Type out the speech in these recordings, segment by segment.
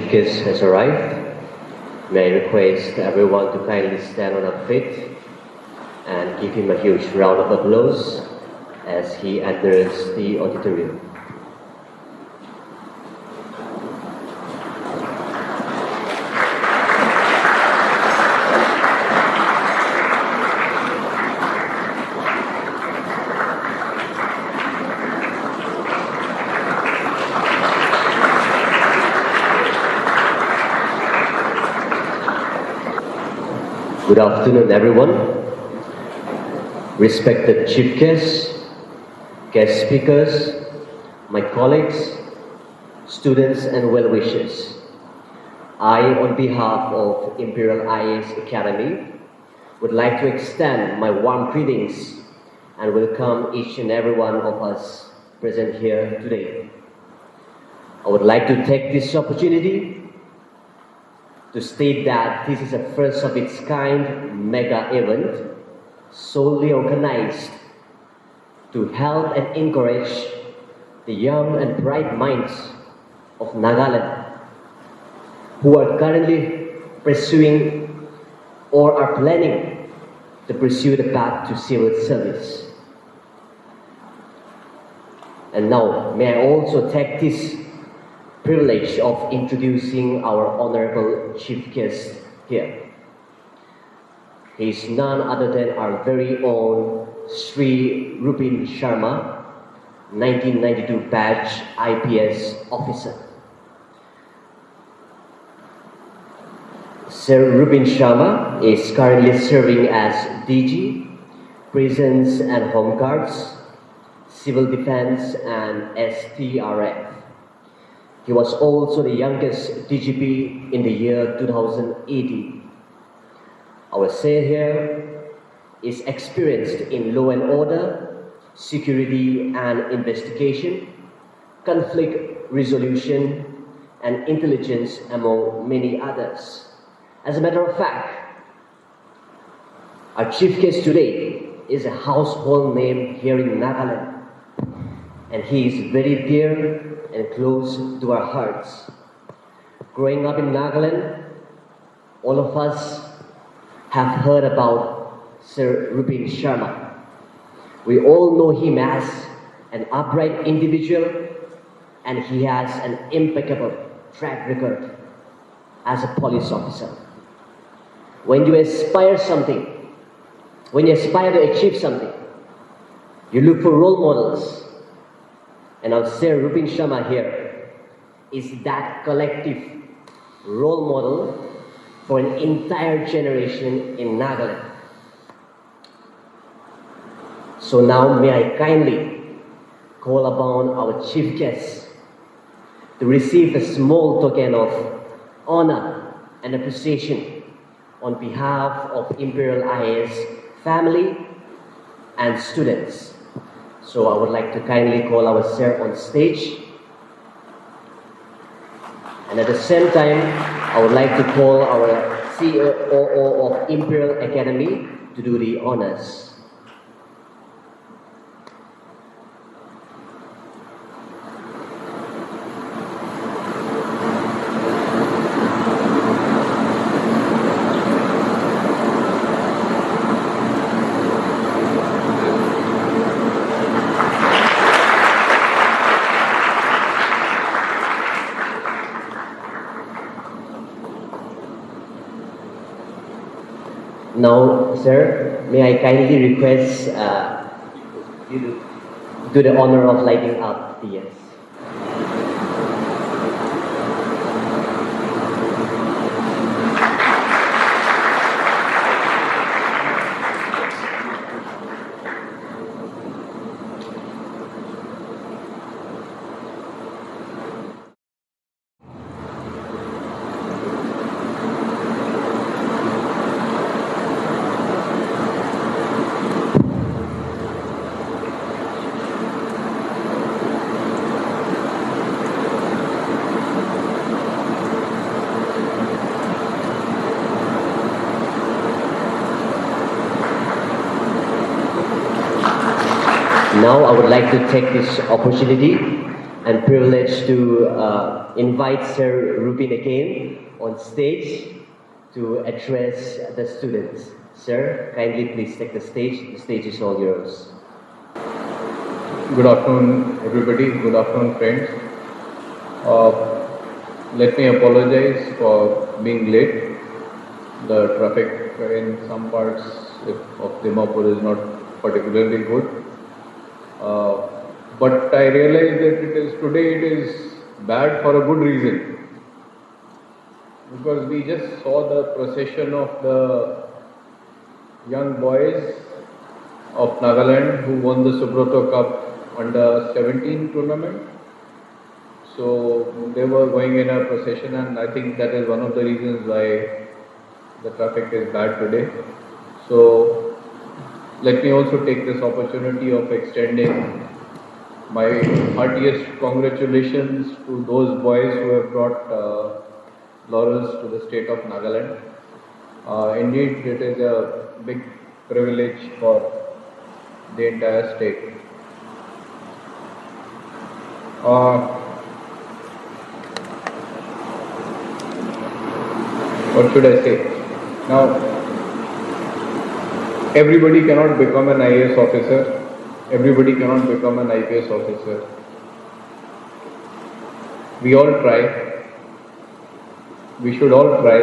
chief guest has arrived. May I request everyone to kindly stand on our feet and give him a huge round of applause as he enters the auditorium. Good afternoon, everyone. Respected chief guests, guest speakers, my colleagues, students and well-wishers. I, on behalf of Imperial IAS Academy, would like to extend my warm greetings and welcome each and every one of us present here today. I would like to take this opportunity to state that this is a first of its kind mega event solely organized to help and encourage the young and bright minds of Nagaland who are currently pursuing or are planning to pursue the path to civil service. And now, may I also take this privilege of introducing our honorable chief guest here. He is none other than our very own Shri Rupin Sharma, 1992 batch IPS officer. Sir Rupin Sharma is currently serving as DG, Prisons and Home Guards, Civil Defense and SDRF. He was also the youngest DGP in the year 2018. Our sir here is experienced in law and order, security and investigation, conflict resolution, and intelligence, among many others. As a matter of fact, our chief guest today is a household name here in Nagaland, and he is very dear and close to our hearts. Growing up in Nagaland, all of us have heard about Sir Rupin Sharma. We all know him as an upright individual, and he has an impeccable track record as a police officer. When you aspire something, when you aspire to achieve something, you look for role models. And our Sir Rupin Sharma here is that collective role model for an entire generation in Nagaland. So now may I kindly call upon our chief guest to receive a small token of honor and appreciation on behalf of Imperial IAS family and students. So I would like to kindly call our sir on stage. And at the same time, I would like to call our COO of Imperial Academy to do the honors. Now, sir, may I kindly request you to do the honor of lighting up the yes. Now I would like to take this opportunity and privileged to invite Sir Rupin again on stage to address the students. Sir, kindly please take the stage. The stage is all yours. Good afternoon, everybody. Good afternoon, friends. Let me apologize for being late. The traffic in some parts of Dimapur is not particularly good. But I realize that today it is bad for a good reason. Because we just saw the procession of the young boys of Nagaland who won the Subroto Cup under 17 tournament. So they were going in a procession, and I think that is one of the reasons why the traffic is bad today. So let me also take this opportunity of extending my heartiest congratulations to those boys who have brought laurels to the state of Nagaland. Indeed, it is a big privilege for the entire state. What should I say? Now, everybody cannot become an IAS officer. Everybody cannot become an IPS officer. We all try. We should all try.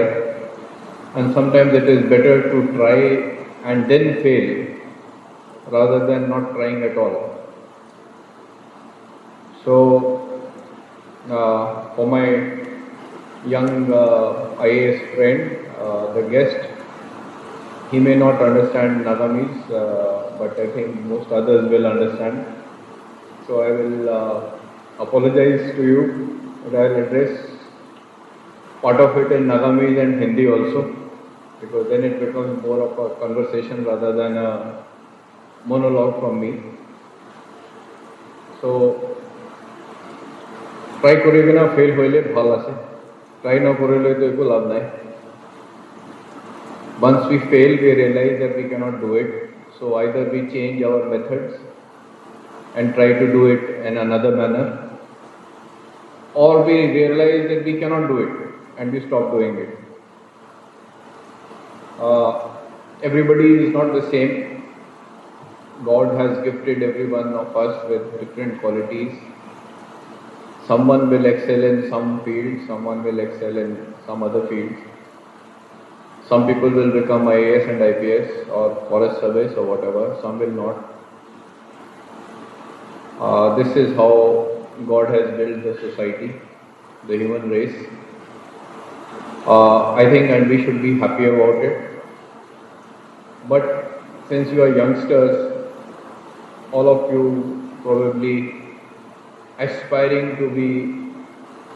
And sometimes it is better to try and then fail rather than not trying at all. So, for my young IAS friend, the guest, he may not understand Nagamese, but I think most others will understand. So I will apologize to you, but I will address part of it in Nagamese and Hindi also, because then it becomes more of a conversation rather than a monologue from me. So, try kore bina fail hoile bhal ase. Try na korele to eko labh nahi. Once we fail, we realize that we cannot do it. So either we change our methods and try to do it in another manner, or we realize that we cannot do it and we stop doing it. Everybody is not the same. God has gifted every one of us with different qualities. Someone will excel in some field, someone will excel in some other fields. Some people will become IAS and IPS or forest service or whatever, some will not. This is how God has built the society, the human race. I think, and we should be happy about it. But since you are youngsters, all of you probably aspiring to be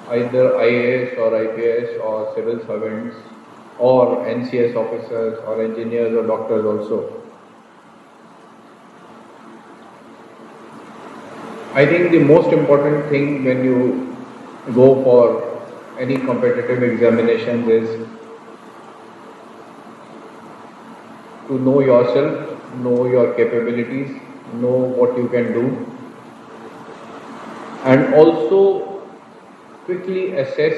either IAS or IPS or civil servants or NCS officers or engineers or doctors also. I think the most important thing when you go for any competitive examinations is to know yourself, know your capabilities, know what you can do, and also quickly assess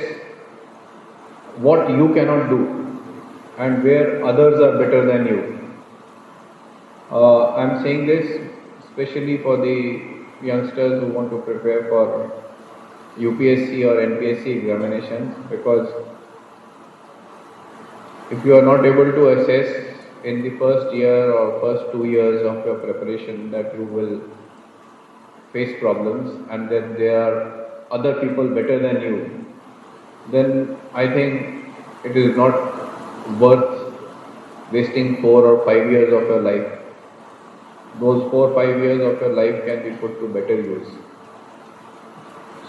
what you cannot do and where others are better than you. I'm saying this especially for the youngsters who want to prepare for UPSC or NPSC examinations, because if you are not able to assess in the first year or first 2 years of your preparation that you will face problems and that there are other people better than you, then I think it is not worth wasting 4 or 5 years of your life. Those 4 or 5 years of your life can be put to better use.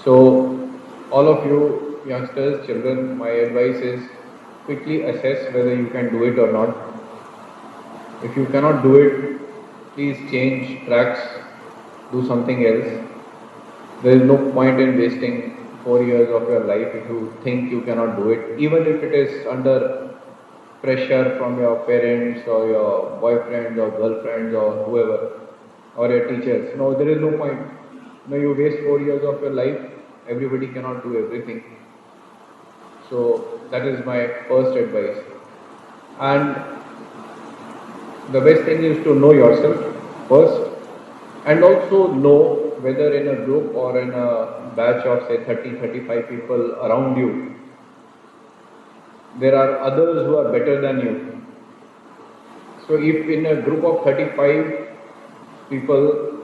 So, all of you youngsters, children, my advice is quickly assess whether you can do it or not. If you cannot do it, please change tracks, do something else. There is no point in wasting 4 years of your life if you think you cannot do it, even if it is under pressure from your parents or your boyfriend or girlfriend or whoever or your teachers. No, there is no point. You waste 4 years of your life. Everybody cannot do everything. So that is my first advice. And the best thing is to know yourself first, and also know whether in a group or in a batch of say 30-35 people around you, there are others who are better than you. So if in a group of 35 people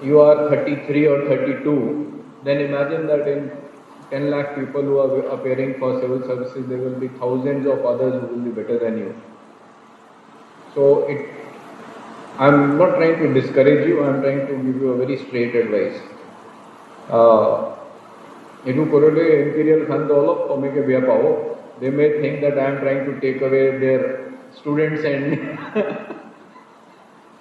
you are 33 or 32, then imagine that in 10 lakh people who are appearing for civil services, there will be thousands of others who will be better than you. So I'm not trying to discourage you, I'm trying to give you a very straight advice. Imperial Khan they may think that I am trying to take away their students and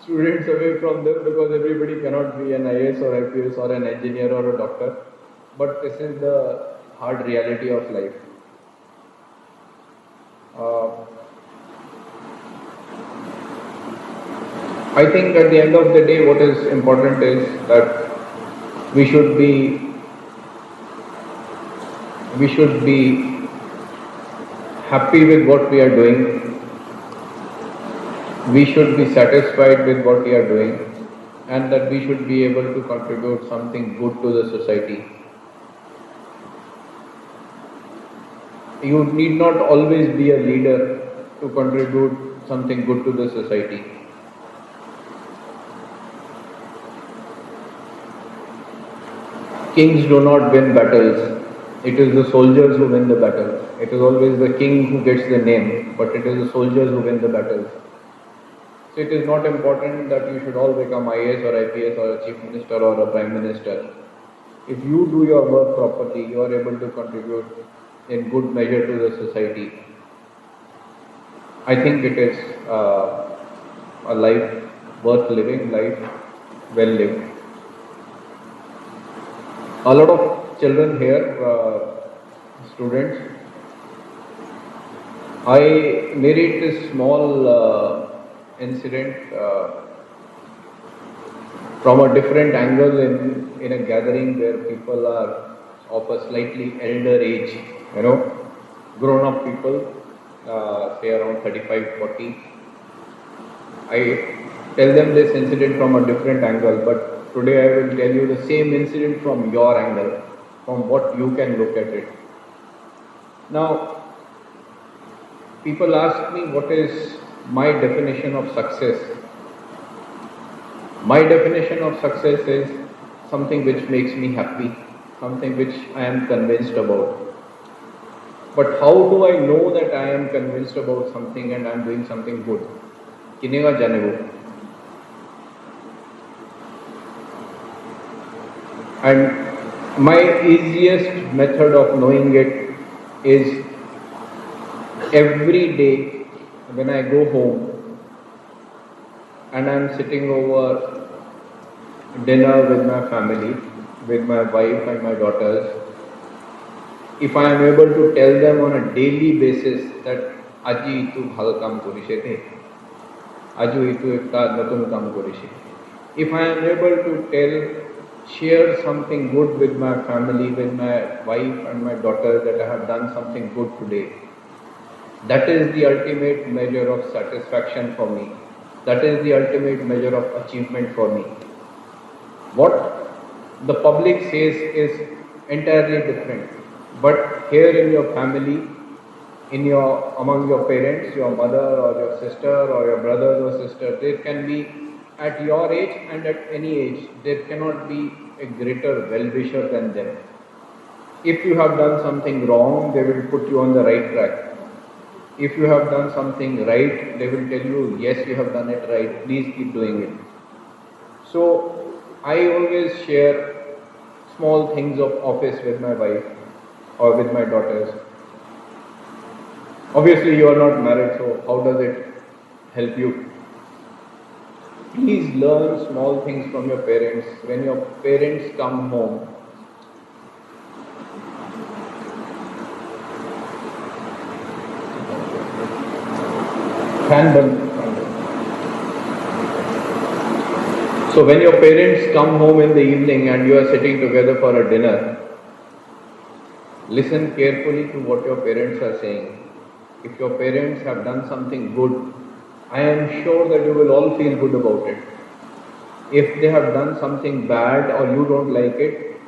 students away from them, because everybody cannot be an IAS or IPS or an engineer or a doctor. But this is the hard reality of life. I think at the end of the day, what is important is that we should be happy with what we are doing. We should be satisfied with what we are doing, and that we should be able to contribute something good to the society. You need not always be a leader to contribute something good to the society. Kings do not win battles. It is the soldiers who win the battles. It is always the king who gets the name, but it is the soldiers who win the battles. So it is not important that you should all become IAS or IPS or a chief minister or a prime minister. If you do your work properly, you are able to contribute in good measure to the society. I think it is a life worth living, life well lived. A lot of children here, students, I narrate this small incident from a different angle in a gathering where people are of a slightly elder age, grown up people, say around 35, 40. I tell them this incident from a different angle, but today I will tell you the same incident from your angle, from what you can look at it. Now, people ask me what is my definition of success. My definition of success is something which makes me happy, something which I am convinced about. But how do I know that I am convinced about something and I am doing something good? Kinega janevo. And my easiest method of knowing it is every day when I go home and I am sitting over dinner with my family, with my wife and my daughters, if I am able to tell them on a daily basis that Aji tu bhalo kaam korishe the, Aju itu ekta notun kaam korishe. If I am able to share something good with my family, with my wife and my daughter, that I have done something good today, that is the ultimate measure of satisfaction for me. That is the ultimate measure of achievement for me. What the public says is entirely different. But here in your family, among your parents, your mother or your sister or your brothers or sisters, there can be at your age and at any age, there cannot be a greater well-wisher than them. If you have done something wrong, they will put you on the right track. If you have done something right, they will tell you, yes, you have done it right, please keep doing it. So, I always share small things of office with my wife or with my daughters. Obviously, you are not married, so how does it help you? Please learn small things from your parents. When your parents come home, So when your parents come home in the evening and you are sitting together for a dinner, listen carefully to what your parents are saying. If your parents have done something good, I am sure that you will all feel good about it. If they have done something bad or you don't like it,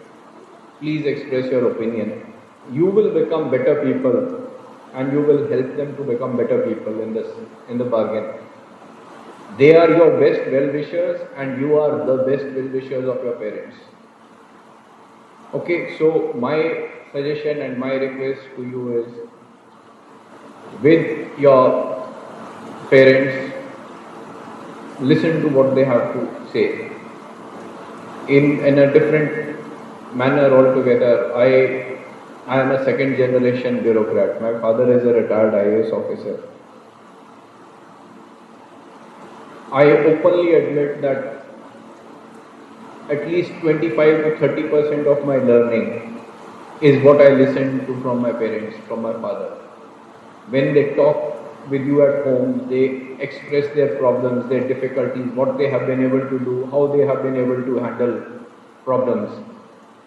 please express your opinion. You will become better people and you will help them to become better people in the bargain. They are your best well-wishers and you are the best well-wishers of your parents. Okay, so my suggestion and my request to you is, with your parents, listen to what they have to say. In a different manner altogether, I am a second generation bureaucrat. My father is a retired IAS officer. I openly admit that at least 25 to 30% of my learning is what I listened to from my parents, from my father. When they talk with you at home, they express their problems, their difficulties, what they have been able to do, how they have been able to handle problems.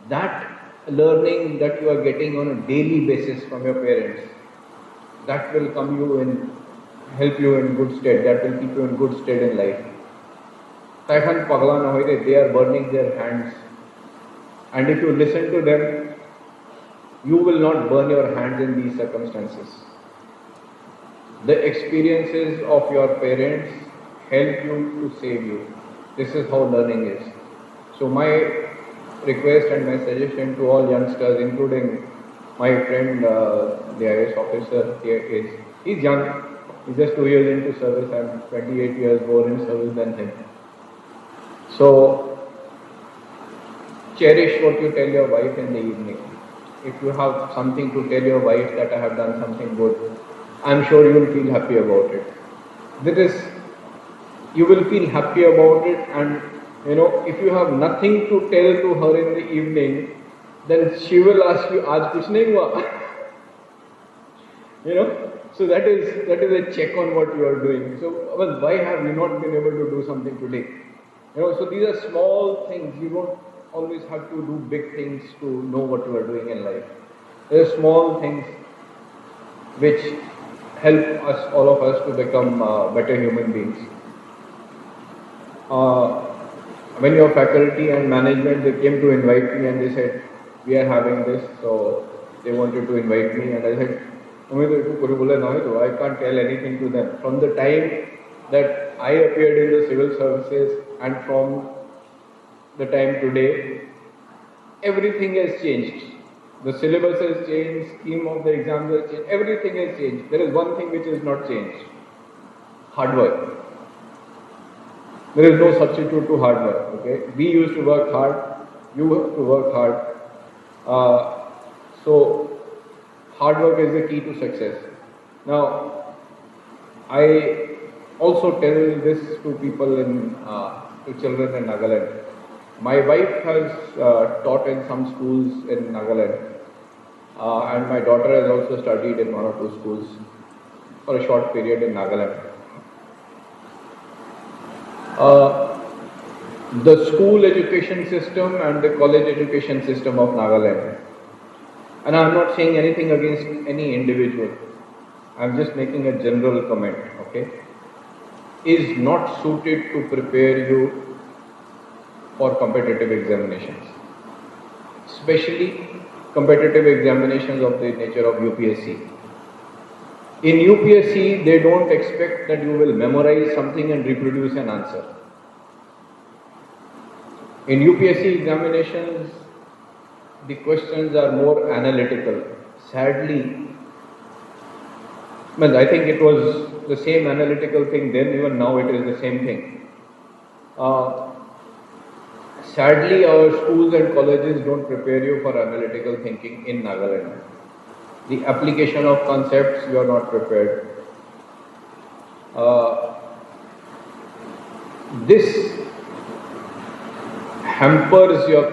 That learning that you are getting on a daily basis from your parents, that will help you in good stead, that will keep you in good stead in life. They are burning their hands, and if you listen to them, you will not burn your hands in these circumstances. The experiences of your parents help you to save you. This is how learning is. So my request and my suggestion to all youngsters, including my friend, the IAS officer here, is he's young. He's just 2 years into service. I'm 28 years more in service than him. So cherish what you tell your wife in the evening. If you have something to tell your wife that I have done something good, I'm sure you will feel happy about it. You will feel happy about it, and if you have nothing to tell to her in the evening, then she will ask you, "Aaj kuch nahi hua?" So that is a check on what you are doing. So, well, why have you not been able to do something today? So these are small things. You don't always have to do big things to know what you are doing in life. There are small things which help us, all of us, to become better human beings. When your faculty and management, they came to invite me and they said, "We are having this," so they wanted to invite me, and I said, I can't tell anything to them. From the time that I appeared in the civil services and from the time today, everything has changed. The syllabus has changed, scheme of the exams has changed, everything has changed. There is one thing which is not changed: hard work. There is no substitute to hard work. Okay, we used to work hard, you have to work hard. So hard work is the key to success. Now, I also tell this to people to children in Nagaland. My wife has taught in some schools in Nagaland, and my daughter has also studied in 1 or 2 schools for a short period in Nagaland. The school education system and the college education system of Nagaland, and I am not saying anything against any individual, I am just making a general comment, okay, is not suited to prepare you for competitive examinations, especially competitive examinations of the nature of UPSC. In UPSC, they don't expect that you will memorize something and reproduce an answer. In UPSC examinations, the questions are more analytical. Sadly, I think it was the same analytical thing then, even now it is the same thing. Sadly, our schools and colleges don't prepare you for analytical thinking in Nagaland. The application of concepts, you are not prepared. This hampers your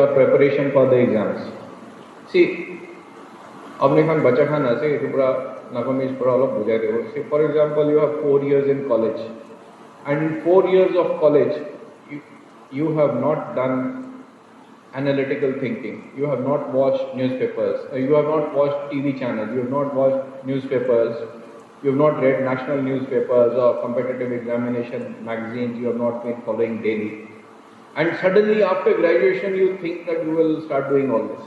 preparation for the exams. See, apne khan bacha khan ase pura nakomis pura alop bujai devo. See, for example, you have 4 years in college, and in 4 years of college, you have not done analytical thinking, you have not watched newspapers, you have not watched TV channels, you have not watched newspapers, you have not read national newspapers or competitive examination magazines, you have not been following daily. And suddenly after graduation you think that you will start doing all this.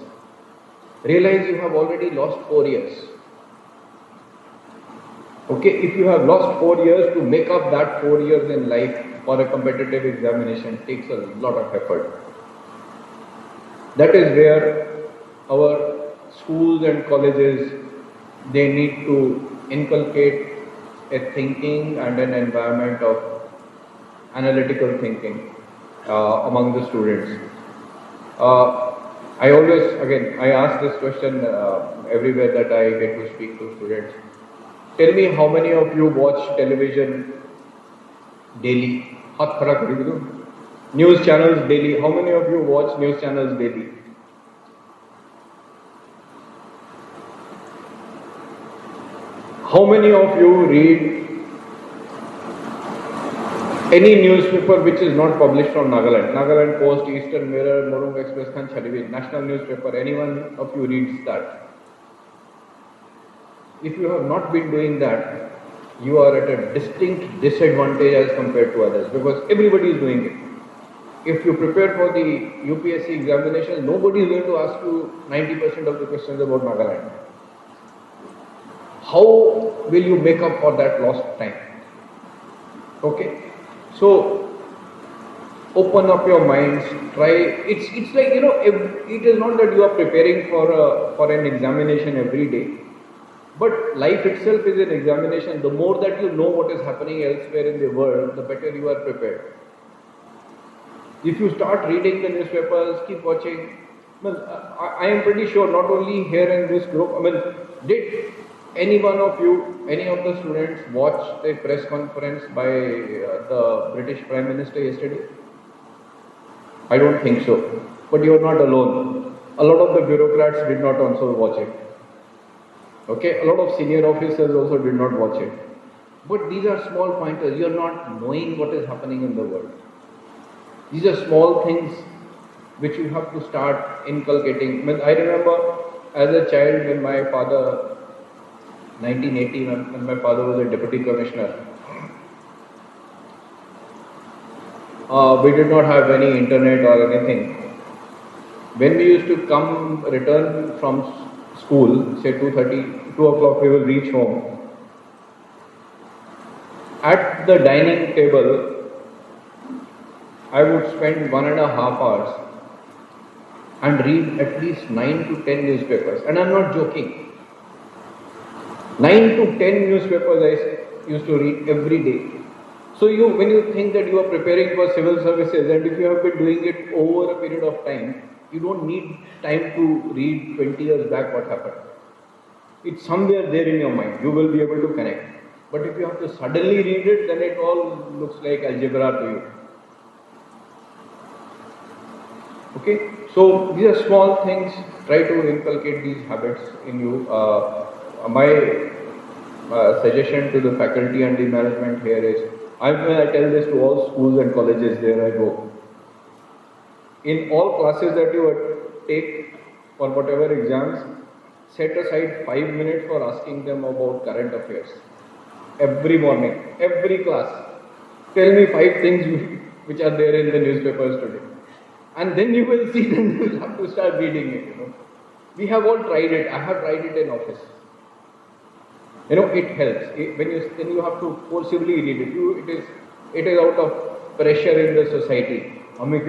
Realize you have already lost 4 years. Okay, if you have lost 4 years, to make up that 4 years in life for a competitive examination takes a lot of effort. That is where our schools and colleges, they need to inculcate a thinking and an environment of analytical thinking among the students. I always, again, I ask this question everywhere that I get to speak to students. Tell me how many of you watch television daily? News channels daily. How many of you watch news channels daily? How many of you read any newspaper which is not published from Nagaland? Nagaland Post, Eastern Mirror, Morung Express, Khan Chadivi, national newspaper. Anyone of you reads that? If you have not been doing that, you are at a distinct disadvantage as compared to others, because everybody is doing it. If you prepare for the UPSC examination, nobody is going to ask you 90% of the questions about Nagaland. How will you make up for that lost time? Okay, so open up your minds. Try. It's like, it is not that you are preparing for an examination every day. But life itself is an examination. The more that you know what is happening elsewhere in the world, the better you are prepared. If you start reading the newspapers, keep watching. I am pretty sure not only here in this group, did any one of you, any of the students watch the press conference by the British Prime Minister yesterday? I don't think so. But you are not alone. A lot of the bureaucrats did not also watch it. Okay, a lot of senior officers also did not watch it. But these are small pointers. You are not knowing what is happening in the world. These are small things which you have to start inculcating. I remember as a child when my father, 1980, when my father was a deputy commissioner, we did not have any internet or anything. When we used to return from school, say 2 o'clock we will reach home. At the dining table, I would spend 1.5 hours and read at least 9 to 10 newspapers. And I'm not joking. 9 to 10 newspapers I used to read every day. So when you think that you are preparing for civil services, and if you have been doing it over a period of time, you don't need time to read 20 years back what happened. It's somewhere there in your mind. You will be able to connect. But if you have to suddenly read it, then it all looks like algebra to you. Okay? So these are small things. Try to inculcate these habits in you. My suggestion to the faculty and the management here is, I tell this to all schools and colleges where I go. In all classes that you take for whatever exams, set aside 5 minutes for asking them about current affairs. Every morning, every class. Tell me 5 things which are there in the newspapers today. And then you will see, then you will have to start reading it. We have all tried it. I have tried it in office. It helps. Then you have to forcibly read it. It is out of pressure in the society. So even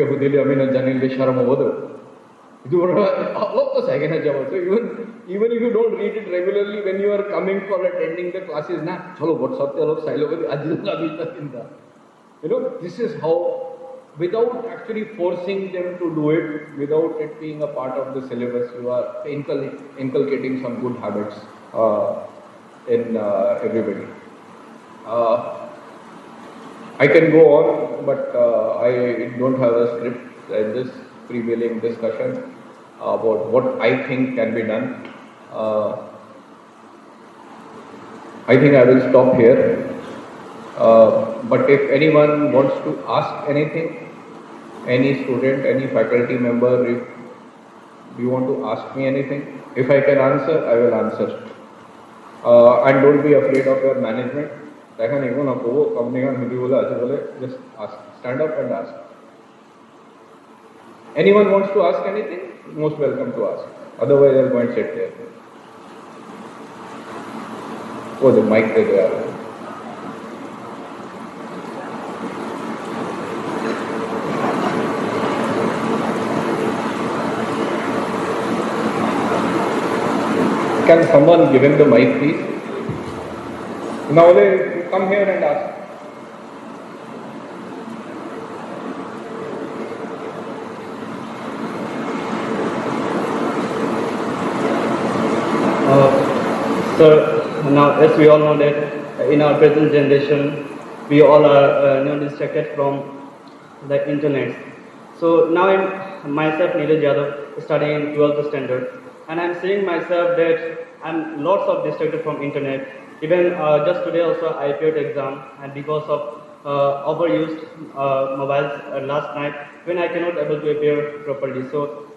if you don't read it regularly, when you are coming for attending the classes, this is how, without actually forcing them to do it, without it being a part of the syllabus, you are inculcating some good habits in everybody. I can go on, but I don't have a script in this prevailing discussion about what I think can be done. I think I will stop here. But if anyone wants to ask anything, any student, any faculty member, if you want to ask me anything, if I can answer, I will answer. And don't be afraid of your management. Just ask. Stand up and ask. Anyone wants to ask anything, most welcome to ask. Otherwise, I'll go and sit there. Oh, the mic is there. Can someone give him the mic, please? Now, come here and ask. So now, as we all know that in our present generation, we all are distracted from the internet. So now I'm myself, Neeraj Yadav, studying in 12th standard, and I'm seeing myself that I'm lots of distracted from internet. Even just today also I appeared exam, and because of overused mobiles last night, when I cannot able to appear properly. So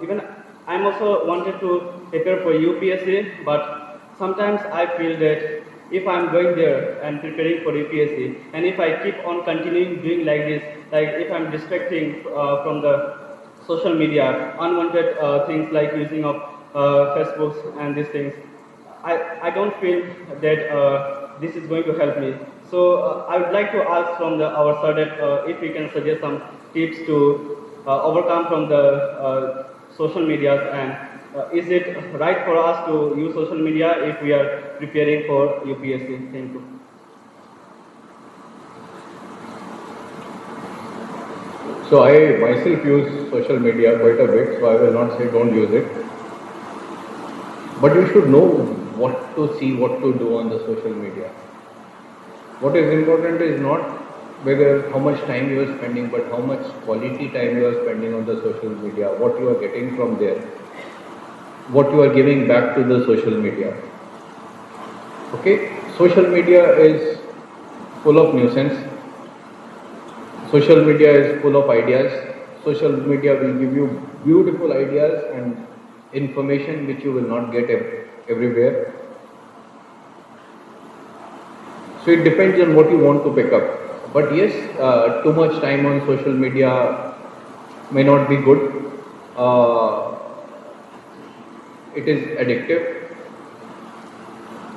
even I'm also wanted to prepare for UPSC, but sometimes I feel that if I'm going there and preparing for UPSC, and if I keep on continuing doing like this, like if I'm distracting from the social media, unwanted things like using of Facebooks and these things, I don't feel that this is going to help me. So I would like to ask from our sir that if we can suggest some tips to overcome from the social media, and is it right for us to use social media if we are preparing for UPSC? Thank you. So I myself use social media quite a bit, so I will not say don't use it. But you should know what to see, what to do on the social media. What is important is not whether how much time you are spending, but how much quality time you are spending on the social media, what you are getting from there, what you are giving back to the social media. Okay, social media is full of nuisance. Social media is full of ideas. Social media will give you beautiful ideas and information which you will not get everywhere. So it depends on what you want to pick up. But yes, too much time on social media may not be good. It is addictive.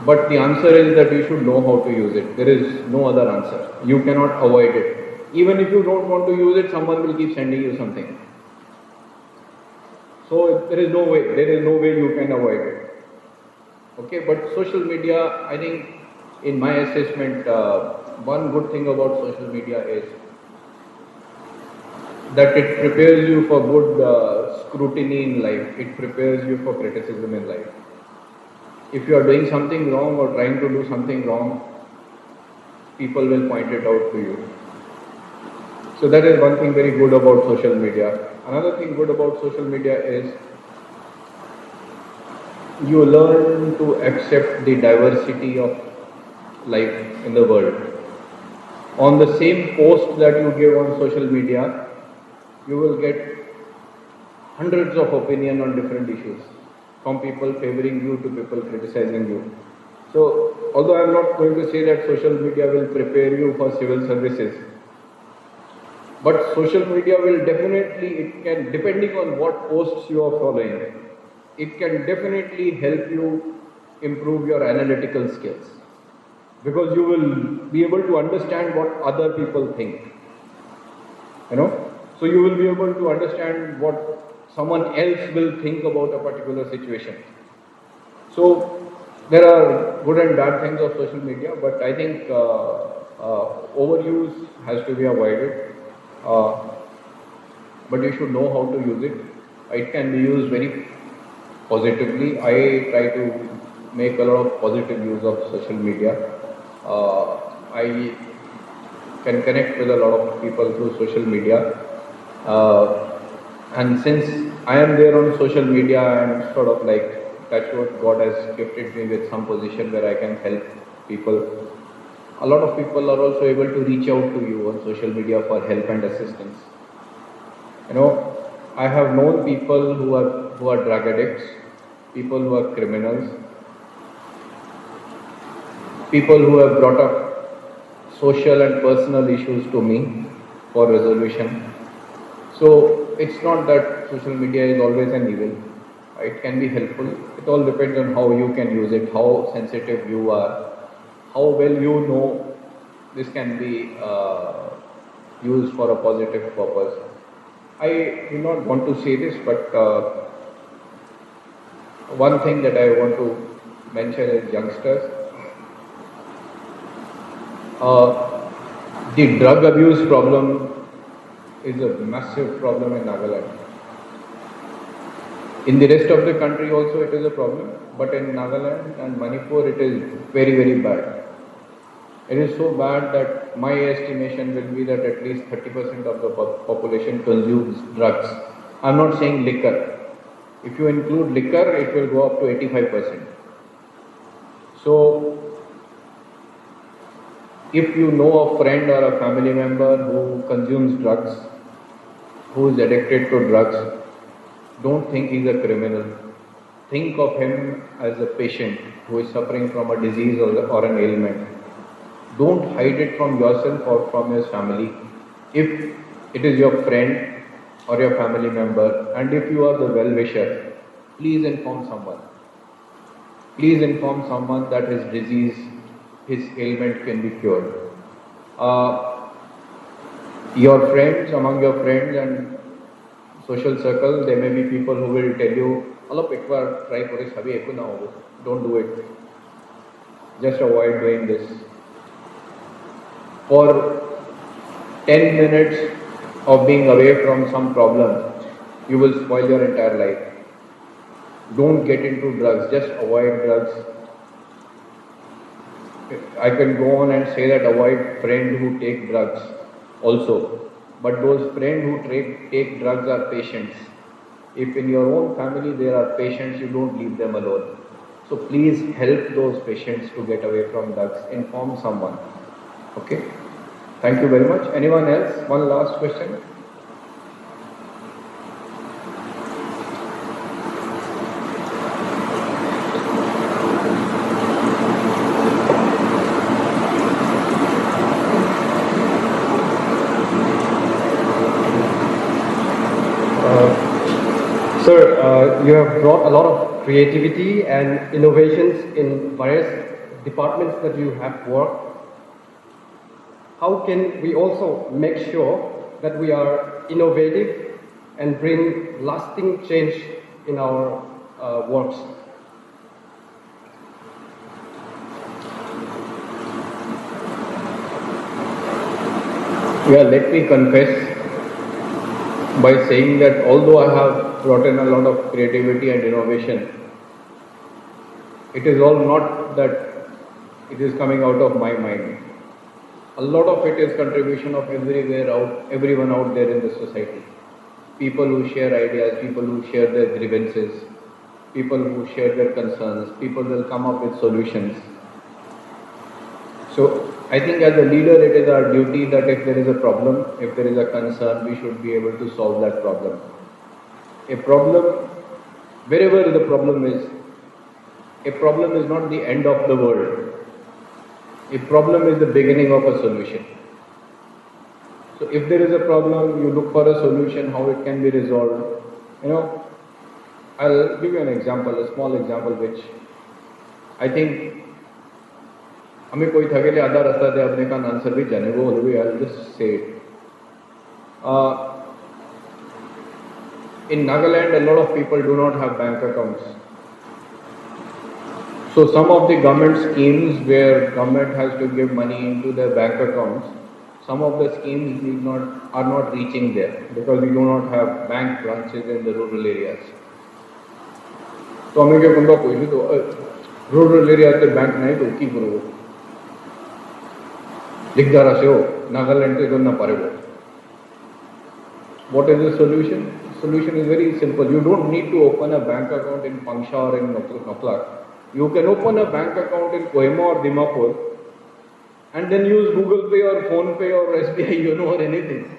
But the answer is that you should know how to use it. There is no other answer. You cannot avoid it. Even if you don't want to use it, someone will keep sending you something. So there is no way you can avoid it. Okay, but social media, I think in my assessment, one good thing about social media is that it prepares you for good scrutiny in life. It prepares you for criticism in life. If you are doing something wrong or trying to do something wrong, people will point it out to you. So that is one thing very good about social media. Another thing good about social media is you learn to accept the diversity of life in the world. On the same post that you give on social media, you will get hundreds of opinions on different issues, from people favoring you to people criticizing you. So, although I am not going to say that social media will prepare you for civil services, but social media will definitely, it can, depending on what posts you are following, it can definitely help you improve your analytical skills. Because you will be able to understand what other people think. So you will be able to understand what someone else will think about a particular situation. So there are good and bad things of social media, but I think overuse has to be avoided. But you should know how to use it. It can be used very positively. I try to make a lot of positive use of social media. I can connect with a lot of people through social media. And since I am there on social media, I am sort of like, that's what God has gifted me with some position where I can help people. A lot of people are also able to reach out to you on social media for help and assistance. You know, I have known people who are drug addicts, people who are criminals, people who have brought up social and personal issues to me for resolution. So it's not that social media is always an evil. It can be helpful. It all depends on how you can use it, how sensitive you are, how well you know this can be used for a positive purpose. I do not want to say this, but one thing that I want to mention is youngsters. The drug abuse problem is a massive problem in Nagaland. In the rest of the country also it is a problem, but in Nagaland and Manipur it is very, very bad. It is so bad that my estimation will be that at least 30% of the population consumes drugs. I am not saying liquor. If you include liquor, it will go up to 85%. So, if you know a friend or a family member who consumes drugs, who is addicted to drugs, don't think he's a criminal. Think of him as a patient who is suffering from a disease or an ailment. Don't hide it from yourself or from your family. If it is your friend or your family member, and if you are the well-wisher, please inform someone. Please inform someone that his disease, his ailment can be cured. Your friends, among your friends and social circle, there may be people who will tell you, try don't do it. Just avoid doing this. For 10 minutes of being away from some problem, you will spoil your entire life. Don't get into drugs, just avoid drugs. I can go on and say that avoid friends who take drugs also. But those friends who take drugs are patients. If in your own family there are patients, you don't leave them alone. So please help those patients to get away from drugs. Inform someone. Okay? Thank you very much. Anyone else? One last question. Sir, you have brought a lot of creativity and innovations in various departments that you have worked. How can we also make sure that we are innovative and bring lasting change in our works? Yeah, let me confess by saying that although I have brought in a lot of creativity and innovation, it is all not that it is coming out of my mind. A lot of it is contribution of everyone out there in the society. People who share ideas, people who share their grievances, people who share their concerns, people will come up with solutions. So I think as a leader, it is our duty that if there is a problem, if there is a concern, we should be able to solve that problem. A problem, wherever the problem is, a problem is not the end of the world. A problem is the beginning of a solution. So if there is a problem, you look for a solution, how it can be resolved. I'll give you an example, a small example, which I think हमें कोई थकेले आधा रास्ता दे अपने का answer भी जाने वो भी I'll just say it. In Nagaland, a lot of people do not have bank accounts. So some of the government schemes where government has to give money into their bank accounts, some of the schemes are not reaching there because we do not have bank branches in the rural areas. So हमें क्या बंदा कोई भी तो rural area से bank नहीं तो की करो लिखदारा से हो नागालैंड से करना पड़ेगा. What is the solution? The solution is very simple. You don't need to open a bank account in Pangsha or in Naklak. You can open a bank account in Kohima or Dimapur and then use Google Pay or Phone Pay or SBI, or anything.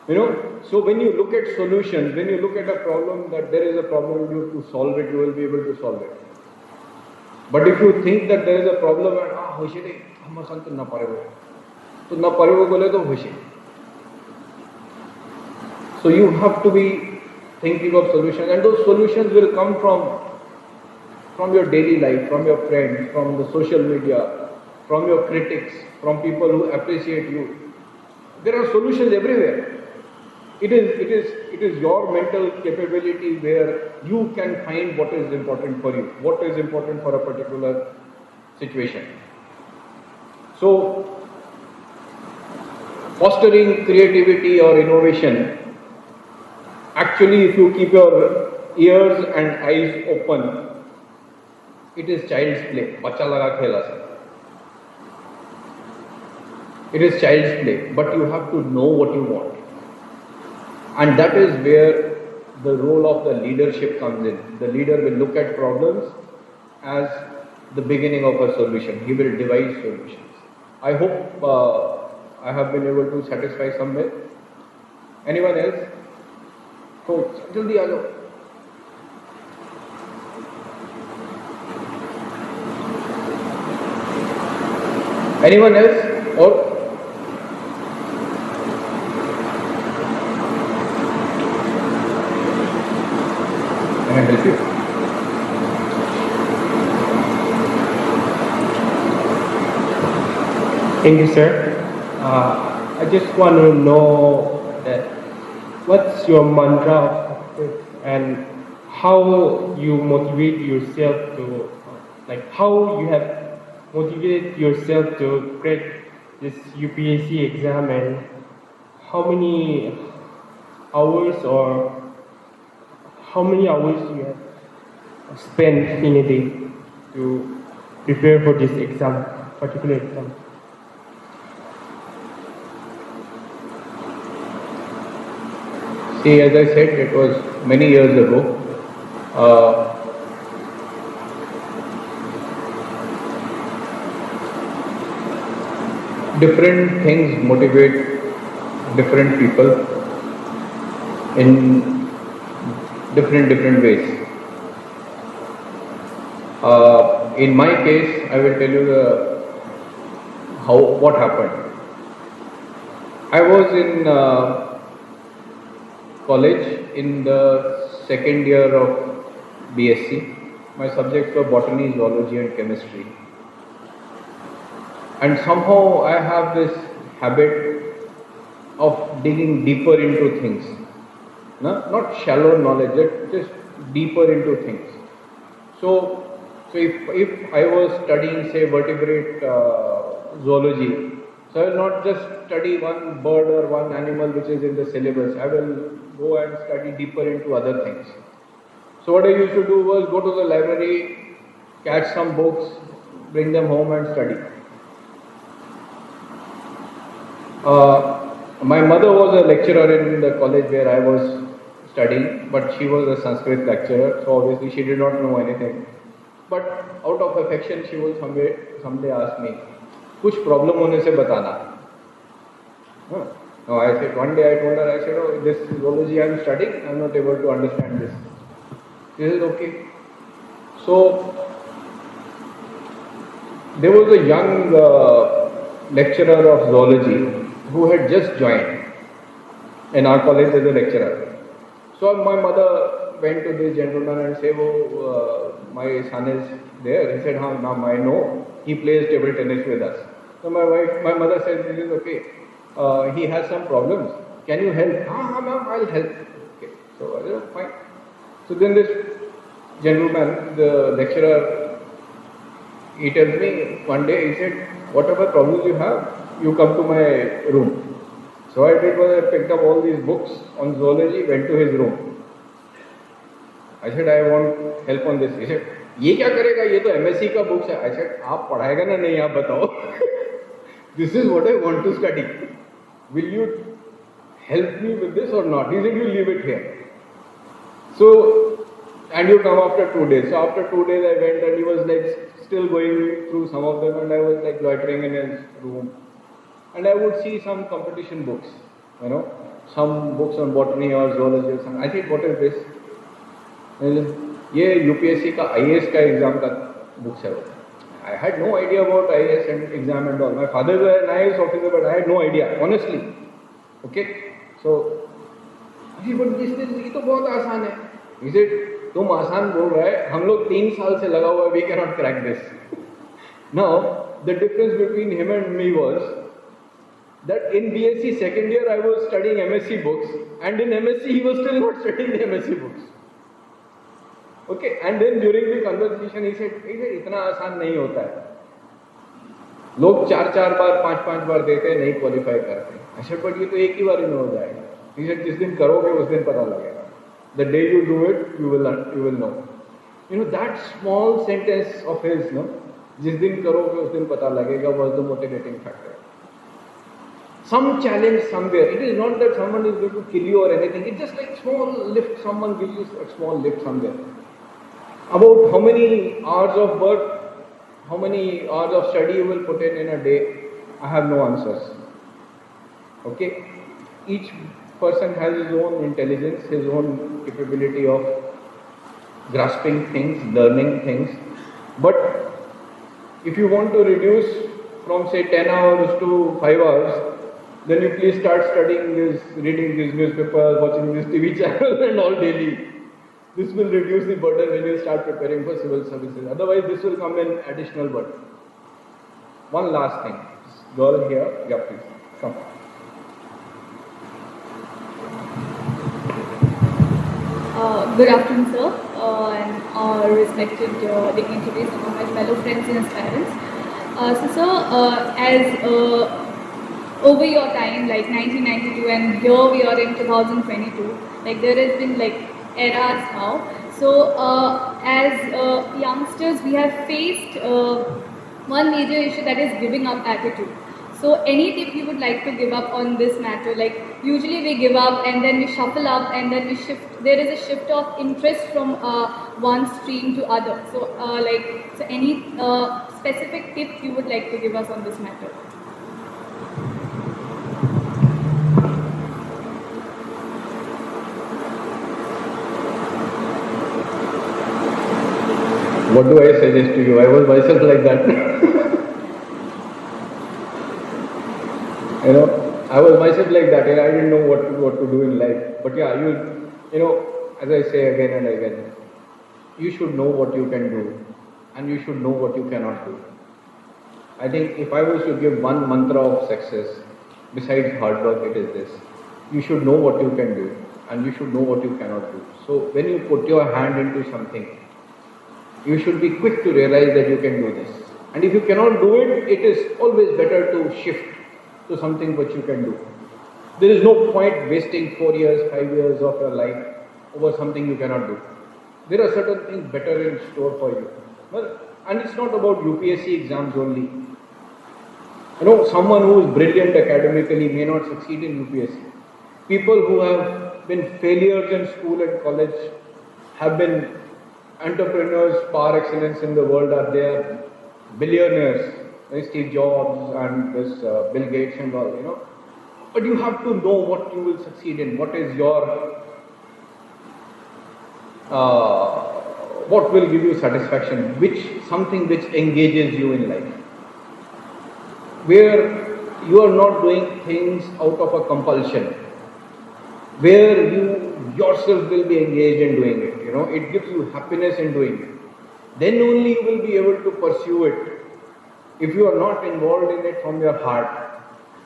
You know, so when you look at solutions, when you look at a problem, that there is a problem, you to solve it, you will be able to solve it. But if you think that there is a problem and hoshi nahi, hum san to na paribo bole to hoshi. So you have to be thinking of solutions, and those solutions will come from your daily life, from your friends, from the social media, from your critics, from people who appreciate you. There are solutions everywhere. It is your mental capability where you can find what is important for you, what is important for a particular situation. So, fostering creativity or innovation, actually if you keep your ears and eyes open, it is child's play. Bacha laga khela sa. It is child's play, but you have to know what you want. And that is where the role of the leadership comes in. The leader will look at problems as the beginning of a solution. He will devise solutions. I hope I have been able to satisfy some way. Anyone else? So, jaldi aa jao. Anyone else? Or can I help you? Thank you, sir. I just want to know that what's your mantra of success and how you motivate yourself to, like how you have motivated yourself to crack this UPSC exam, and how many hours you have spent in a day to prepare for this exam, particular exam. See, as I said, it was many years ago. Different things motivate different people in different ways. In my case, I will tell you what happened. I was in college in the second year of BSc. My subjects were botany, zoology and chemistry. And somehow I have this habit of digging deeper into things. Not shallow knowledge, just deeper into things. So if I was studying, say, vertebrate zoology, so I will not just study one bird or one animal which is in the syllabus. I will go and study deeper into other things. So what I used to do was go to the library, catch some books, bring them home and study. My mother was a lecturer in the college where I was studying, but she was a Sanskrit lecturer, so obviously she did not know anything. But out of affection, she will someday ask me, कुछ problem होने से बताना. No, I said, one day I told her, I said, oh, this zoology I am studying, I am not able to understand this. This is okay. So, there was a young lecturer of zoology who had just joined in our college as a lecturer. So my mother went to this gentleman and said, oh, my son is there. He said, ma'am, I know. He plays table tennis with us. So my mother said, this is okay. He has some problems. Can you help? Ma'am, I'll help. Okay. So I said, fine. So then this gentleman, the lecturer, he tells me one day, he said, whatever problems you have, you come to my room. So I did was I picked up all these books on zoology, went to his room. I said, I want help on this. He said, ये क्या करेगा? ये तो MSc का books है. I said, आप पढ़ाएगा ना नहीं आप बताओ. This is what I want to study. Will you help me with this or not? He said, you leave it here. So, and you come after 2 days. So after 2 days I went and he was like still going through some of them and I was like loitering in his room. And I would see some competition books. some books on botany or zoology or something. I think, what is this? ये UPSC का IAS का exam का books है. I had no idea about IAS and exam and all. My father was an IAS officer, but I had no idea, honestly. Okay, so but this ये तो बहुत आसान है. He said, तुम आसान बोल रहा है, हम लोग 3 साल से लगा हुआ है, we cannot crack this. Now, the difference between him and me was that in BSc second year I was studying MSc books, and in MSc he was still not studying the MSc books. Okay, and then during the conversation he said, इतना आसान नहीं होता है. लोग 4 बार 5 बार देते हैं, नहीं qualify करते. I said, but ये तो एक ही बार में हो जाएगा. He said, जिस दिन करोगे उस दिन पता लगेगा. The day you do it, you will know. That small sentence of his, जिस दिन करोगे उस दिन पता लगेगा, was the motivating factor. Some challenge somewhere. It is not that someone is going to kill you or anything. It's just like small lift. Someone gives you a small lift somewhere. About how many hours of work, how many hours of study you will put in a day, I have no answers. Okay? Each person has his own intelligence, his own capability of grasping things, learning things. But if you want to reduce from say 10 hours to 5 hours, then you please start studying this, reading this newspaper, watching this TV channel and all daily. This will reduce the burden when you start preparing for civil services. Otherwise, this will come in additional burden. One last thing. Girl here, yeah, please, come. Good afternoon, sir, and respected dignitaries, some of my fellow friends and aspirants. So, sir, as over your time, like 1992, and here we are in 2022, like there has been like eras now. So, as youngsters, we have faced one major issue, that is giving up attitude. So, any tip you would like to give up on this matter? Like usually we give up and then we shuffle up and then we shift. There is a shift of interest from one stream to other. So, so any specific tip you would like to give us on this matter? What do I suggest to you? I was myself like that. I was myself like that, and I didn't know what to do in life. But yeah, as I say again and again, you should know what you can do, and you should know what you cannot do. I think if I was to give one mantra of success, besides hard work, it is this: you should know what you can do, and you should know what you cannot do. So when you put your hand into something, you should be quick to realize that you can do this. And if you cannot do it, it is always better to shift to something which you can do. There is no point wasting 4 years, 5 years of your life over something you cannot do. There are certain things better in store for you. And it's not about UPSC exams only. Someone who is brilliant academically may not succeed in UPSC. People who have been failures in school and college have been entrepreneurs par excellence in the world, are there, billionaires, Steve Jobs and this Bill Gates and all, But you have to know what you will succeed in, what is your, what will give you satisfaction, something which engages you in life. Where you are not doing things out of a compulsion, where you yourself will be engaged in doing it, it gives you happiness in doing it. Then only you will be able to pursue it. If you are not involved in it from your heart,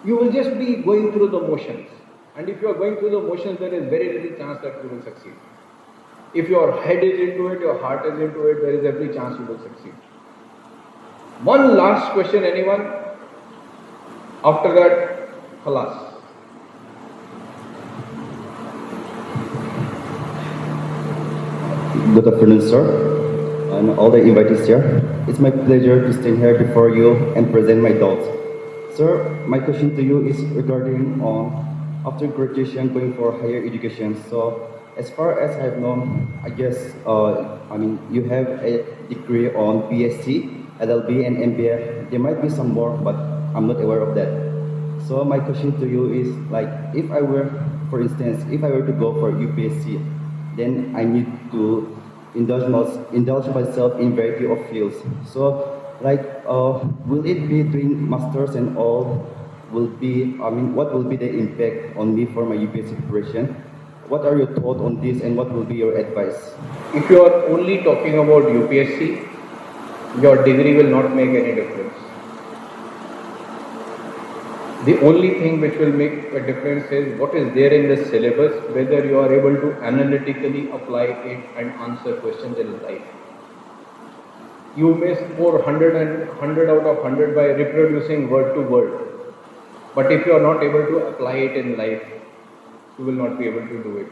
you will just be going through the motions. And if you are going through the motions, there is very little chance that you will succeed. If your head is into it, your heart is into it, there is every chance you will succeed. One last question, anyone? After that, khalas. Good afternoon, sir, and all the invitees here. It's my pleasure to stand here before you and present my thoughts. Sir, my question to you is regarding after graduation going for higher education. So, as far as I've known, I guess, you have a degree on BSc, LLB, and MBA. There might be some more, but I'm not aware of that. So my question to you is like, if I were, for instance, if I were to go for UPSC, then I need to indulge myself in variety of fields. So like, will it be doing masters and all? What will be the impact on me for my UPSC preparation? What are your thoughts on this, and what will be your advice? If you are only talking about UPSC, your degree will not make any difference. The only thing which will make a difference is what is there in the syllabus, whether you are able to analytically apply it and answer questions in life. You may score 100 out of 100 by reproducing word to word. But if you are not able to apply it in life, you will not be able to do it.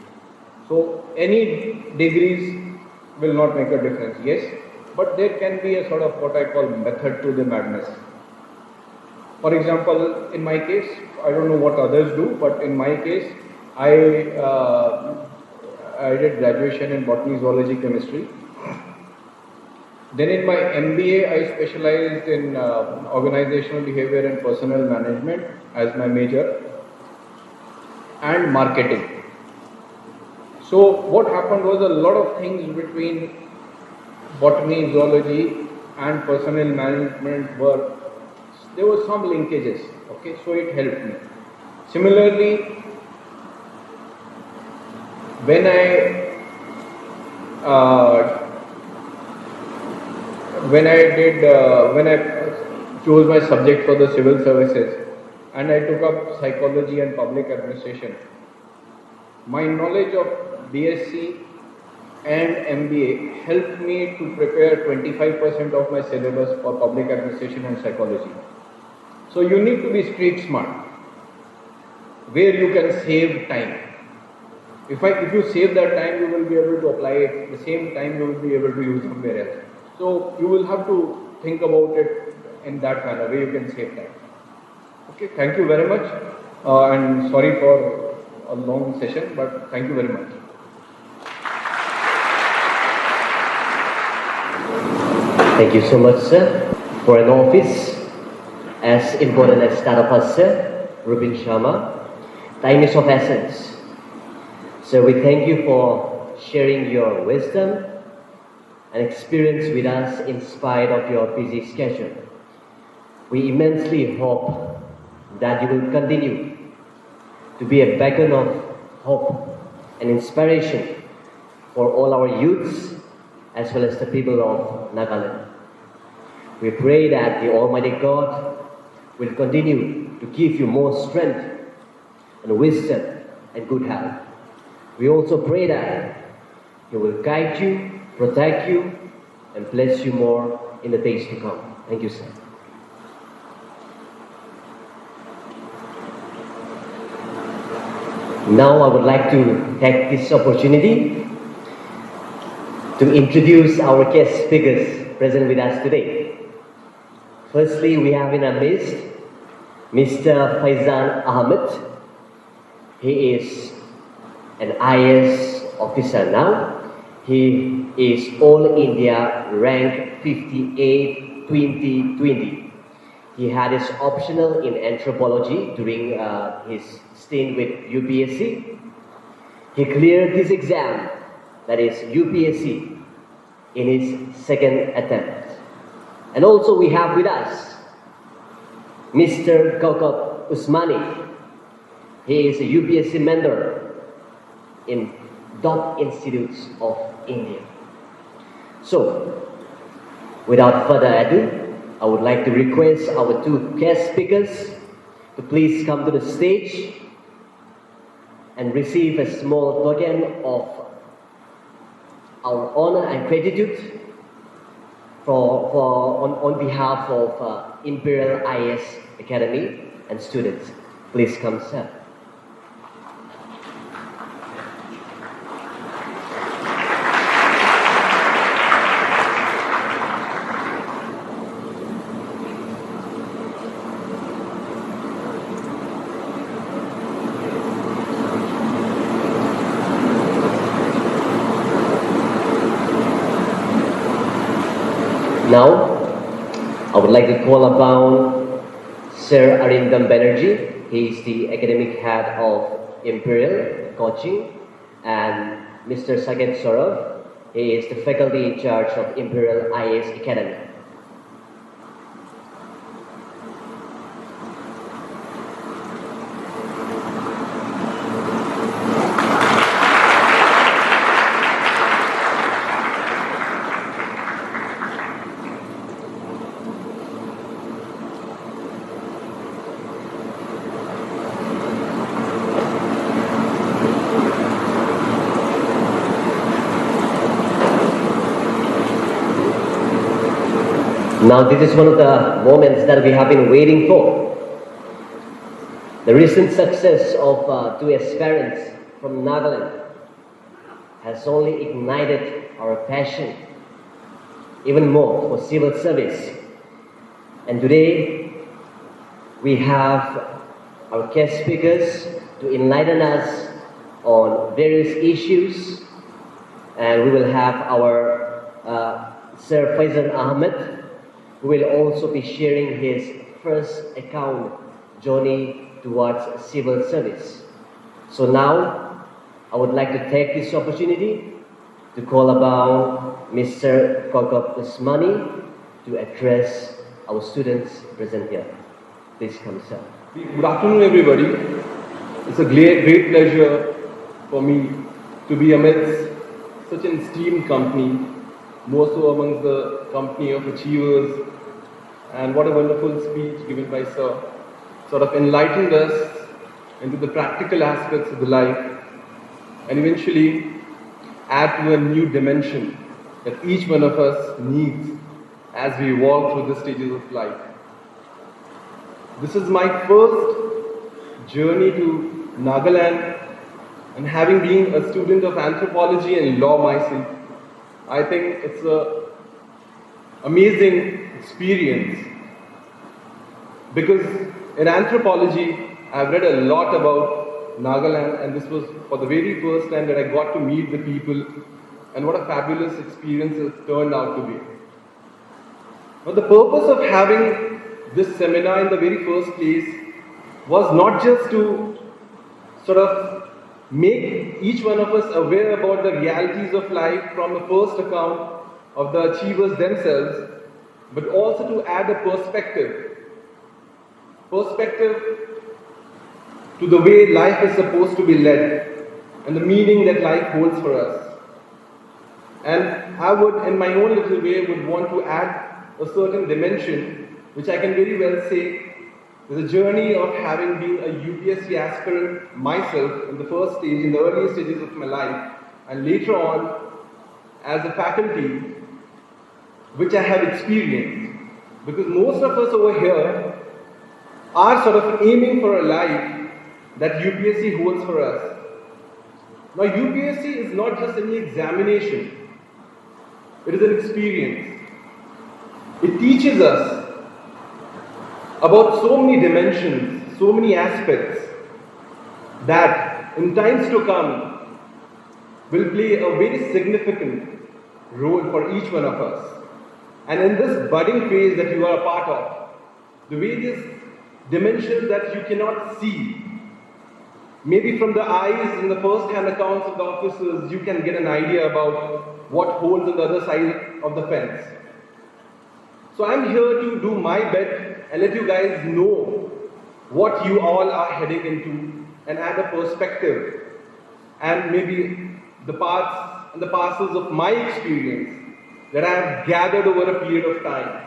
So any degrees will not make a difference, yes, but there can be a sort of what I call method to the madness. For example, in my case, I don't know what others do, but in my case, I did graduation in botany, zoology, chemistry. Then in my MBA, I specialized in organizational behavior and personnel management as my major, and marketing. So what happened was a lot of things between botany, zoology and personnel management there were some linkages, okay, so it helped me. Similarly, when I chose my subject for the civil services and I took up psychology and public administration, my knowledge of BSc and MBA helped me to prepare 25% of my syllabus for public administration and psychology. So you need to be street smart, where you can save time. If you save that time, you will be able to apply it. The same time you will be able to use somewhere else. So you will have to think about it in that manner, where you can save time. Okay, thank you very much. And sorry for a long session, but thank you very much. Thank you so much, sir. For an office as important as that of us, sir, Rupin Sharma, time is of essence. So we thank you for sharing your wisdom and experience with us in spite of your busy schedule. We immensely hope that you will continue to be a beacon of hope and inspiration for all our youths as well as the people of Nagaland. We pray that the Almighty God will continue to give you more strength and wisdom and good health. We also pray that He will guide you, protect you, and bless you more in the days to come. Thank you, sir. Now I would like to take this opportunity to introduce our guest speakers present with us today. Firstly, we have in our midst Mr. Faizan Ahmed. He is an IAS officer now. He is All India rank 58 2020. He had his optional in anthropology during his stint with UPSC. He cleared this exam, that is UPSC, in his second attempt. And also we have with us Mr. Kaukab Usmani. He is a UPSC mentor in top institutes of India. So, without further ado, I would like to request our two guest speakers to please come to the stage and receive a small token of our honor and gratitude on behalf of Imperial IAS Academy and students. Please come, sir. Now, I would like to call upon Sir Arindam Banerjee he is the academic head of Imperial Coaching, and Mr. Saket Saurav, he is the faculty in charge of Imperial IAS Academy. Now this is one of the moments that we have been waiting for. The recent success of two aspirants from Nagaland has only ignited our passion even more for civil service. And today we have our guest speakers to enlighten us on various issues, and we will have our Sir Faizan Ahmed, who will also be sharing his first account journey towards civil service. So now, I would like to take this opportunity to call upon Mr. Kaukab Usmani to address our students present here. Please come, sir. Good afternoon, everybody. It's a great pleasure for me to be amidst such an esteemed company, more so amongst the company of achievers. And what a wonderful speech given by Sir. Sort of enlightened us into the practical aspects of the life and eventually add to a new dimension that each one of us needs as we walk through the stages of life. This is my first journey to Nagaland, and having been a student of anthropology and law myself, I think it's an amazing experience, because in anthropology I've read a lot about Nagaland, and this was for the very first time that I got to meet the people, and what a fabulous experience it turned out to be. Now, the purpose of having this seminar in the very first place was not just to sort of make each one of us aware about the realities of life from the first account of the achievers themselves, but also to add a perspective to the way life is supposed to be led and the meaning that life holds for us. And I would, in my own little way, would want to add a certain dimension, which I can very well say is a journey of having been a UPSC aspirant myself in the first stage, in the early stages of my life, and later on as a faculty, which I have experienced. Because most of us over here are sort of aiming for a life that UPSC holds for us. Now, UPSC is not just any examination, it is an experience. It teaches us about so many dimensions, so many aspects that in times to come will play a very significant role for each one of us. And in this budding phase that you are a part of, the various dimensions that you cannot see, maybe from the eyes in the first-hand accounts of the officers, you can get an idea about what holds on the other side of the fence. So I'm here to do my bit and let you guys know what you all are heading into and add a perspective and maybe the parts and the parcels of my experience that I have gathered over a period of time.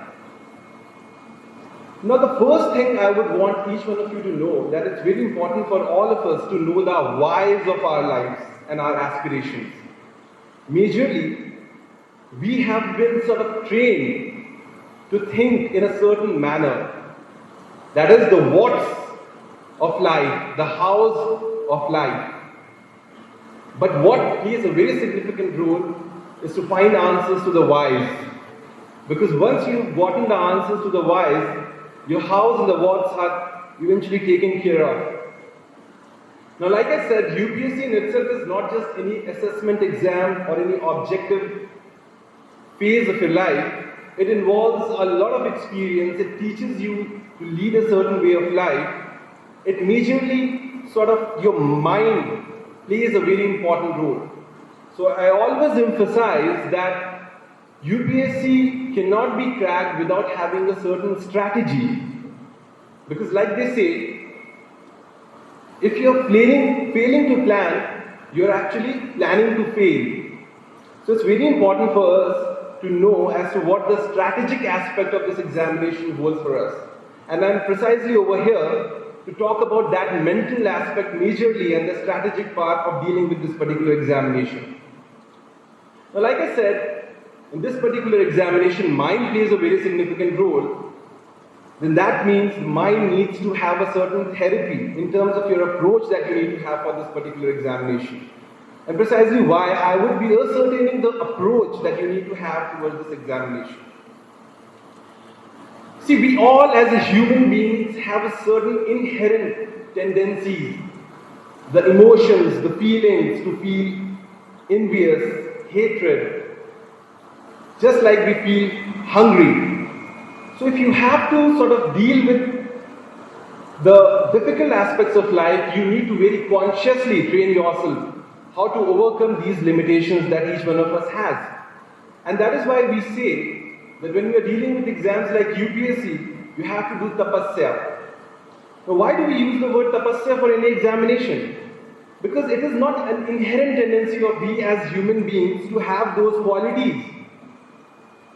Now, the first thing I would want each one of you to know, that it's very important for all of us to know the whys of our lives and our aspirations. Majorly, we have been sort of trained to think in a certain manner. That is the what's of life, the how's of life. But what plays a very significant role is to find answers to the whys. Because once you've gotten the answers to the whys, your hows and the whats are eventually taken care of. Now, like I said, UPSC in itself is not just any assessment exam or any objective phase of your life. It involves a lot of experience. It teaches you to lead a certain way of life. it majorly sort of your mind plays a very important role. So I always emphasize that UPSC cannot be cracked without having a certain strategy. Because like they say, if you're failing to plan, you're actually planning to fail. So it's very important for us to know as to what the strategic aspect of this examination holds for us. And I'm precisely over here to talk about that mental aspect majorly and the strategic part of dealing with this particular examination. Now, like I said, in this particular examination, mind plays a very significant role. Then that means mind needs to have a certain therapy in terms of your approach that you need to have for this particular examination. And precisely why I would be ascertaining the approach that you need to have towards this examination. See, we all as a human beings have a certain inherent tendencies, the emotions, the feelings to feel envious, hatred, just like we feel hungry. So if you have to sort of deal with the difficult aspects of life, you need to very consciously train yourself how to overcome these limitations that each one of us has. And that is why we say that when we are dealing with exams like UPSC, you have to do tapasya. Now why do we use the word tapasya for any examination? Because it is not an inherent tendency of we as human beings to have those qualities.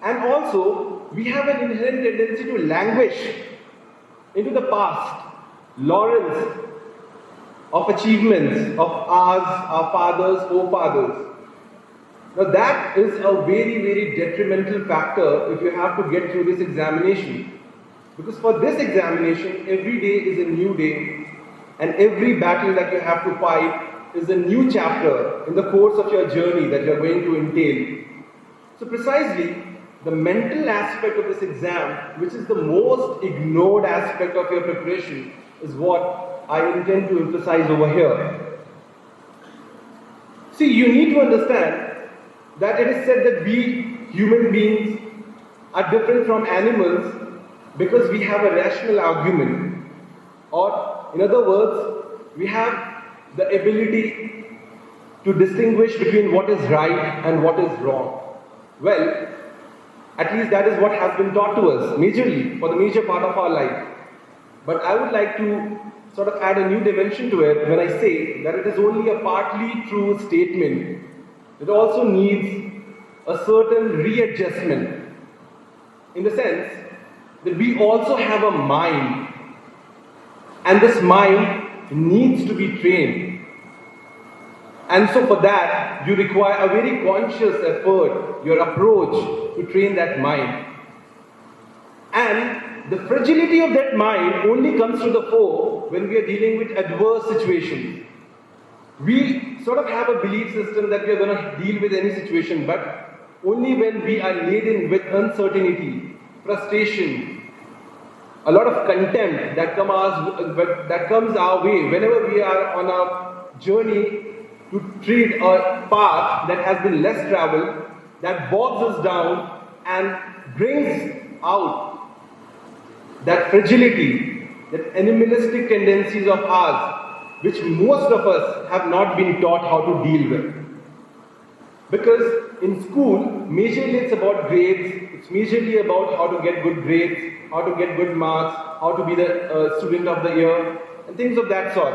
And also, we have an inherent tendency to languish into the past, laurels of achievements of ours, our fathers, forefathers. Now that is a very, very detrimental factor if you have to get through this examination. Because for this examination, every day is a new day. And every battle that you have to fight is a new chapter in the course of your journey that you are going to entail. So precisely, the mental aspect of this exam, which is the most ignored aspect of your preparation, is what I intend to emphasize over here. See, you need to understand that it is said that we human beings are different from animals because we have a rational argument. Or in other words, we have the ability to distinguish between what is right and what is wrong. Well, at least that is what has been taught to us, majorly, for the major part of our life. But I would like to sort of add a new dimension to it when I say that it is only a partly true statement. It also needs a certain readjustment, in the sense that we also have a mind. And this mind needs to be trained. And so for that, you require a very conscious effort, your approach to train that mind. And the fragility of that mind only comes to the fore when we are dealing with adverse situations. We sort of have a belief system that we are going to deal with any situation, but only when we are laden with uncertainty, frustration, a lot of contempt that comes our way whenever we are on a journey to tread a path that has been less traveled, that bogs us down and brings out that fragility, that animalistic tendencies of ours, which most of us have not been taught how to deal with. Because in school, majorly it's about grades, it's majorly about how to get good grades, how to get good marks, how to be the student of the year, and things of that sort.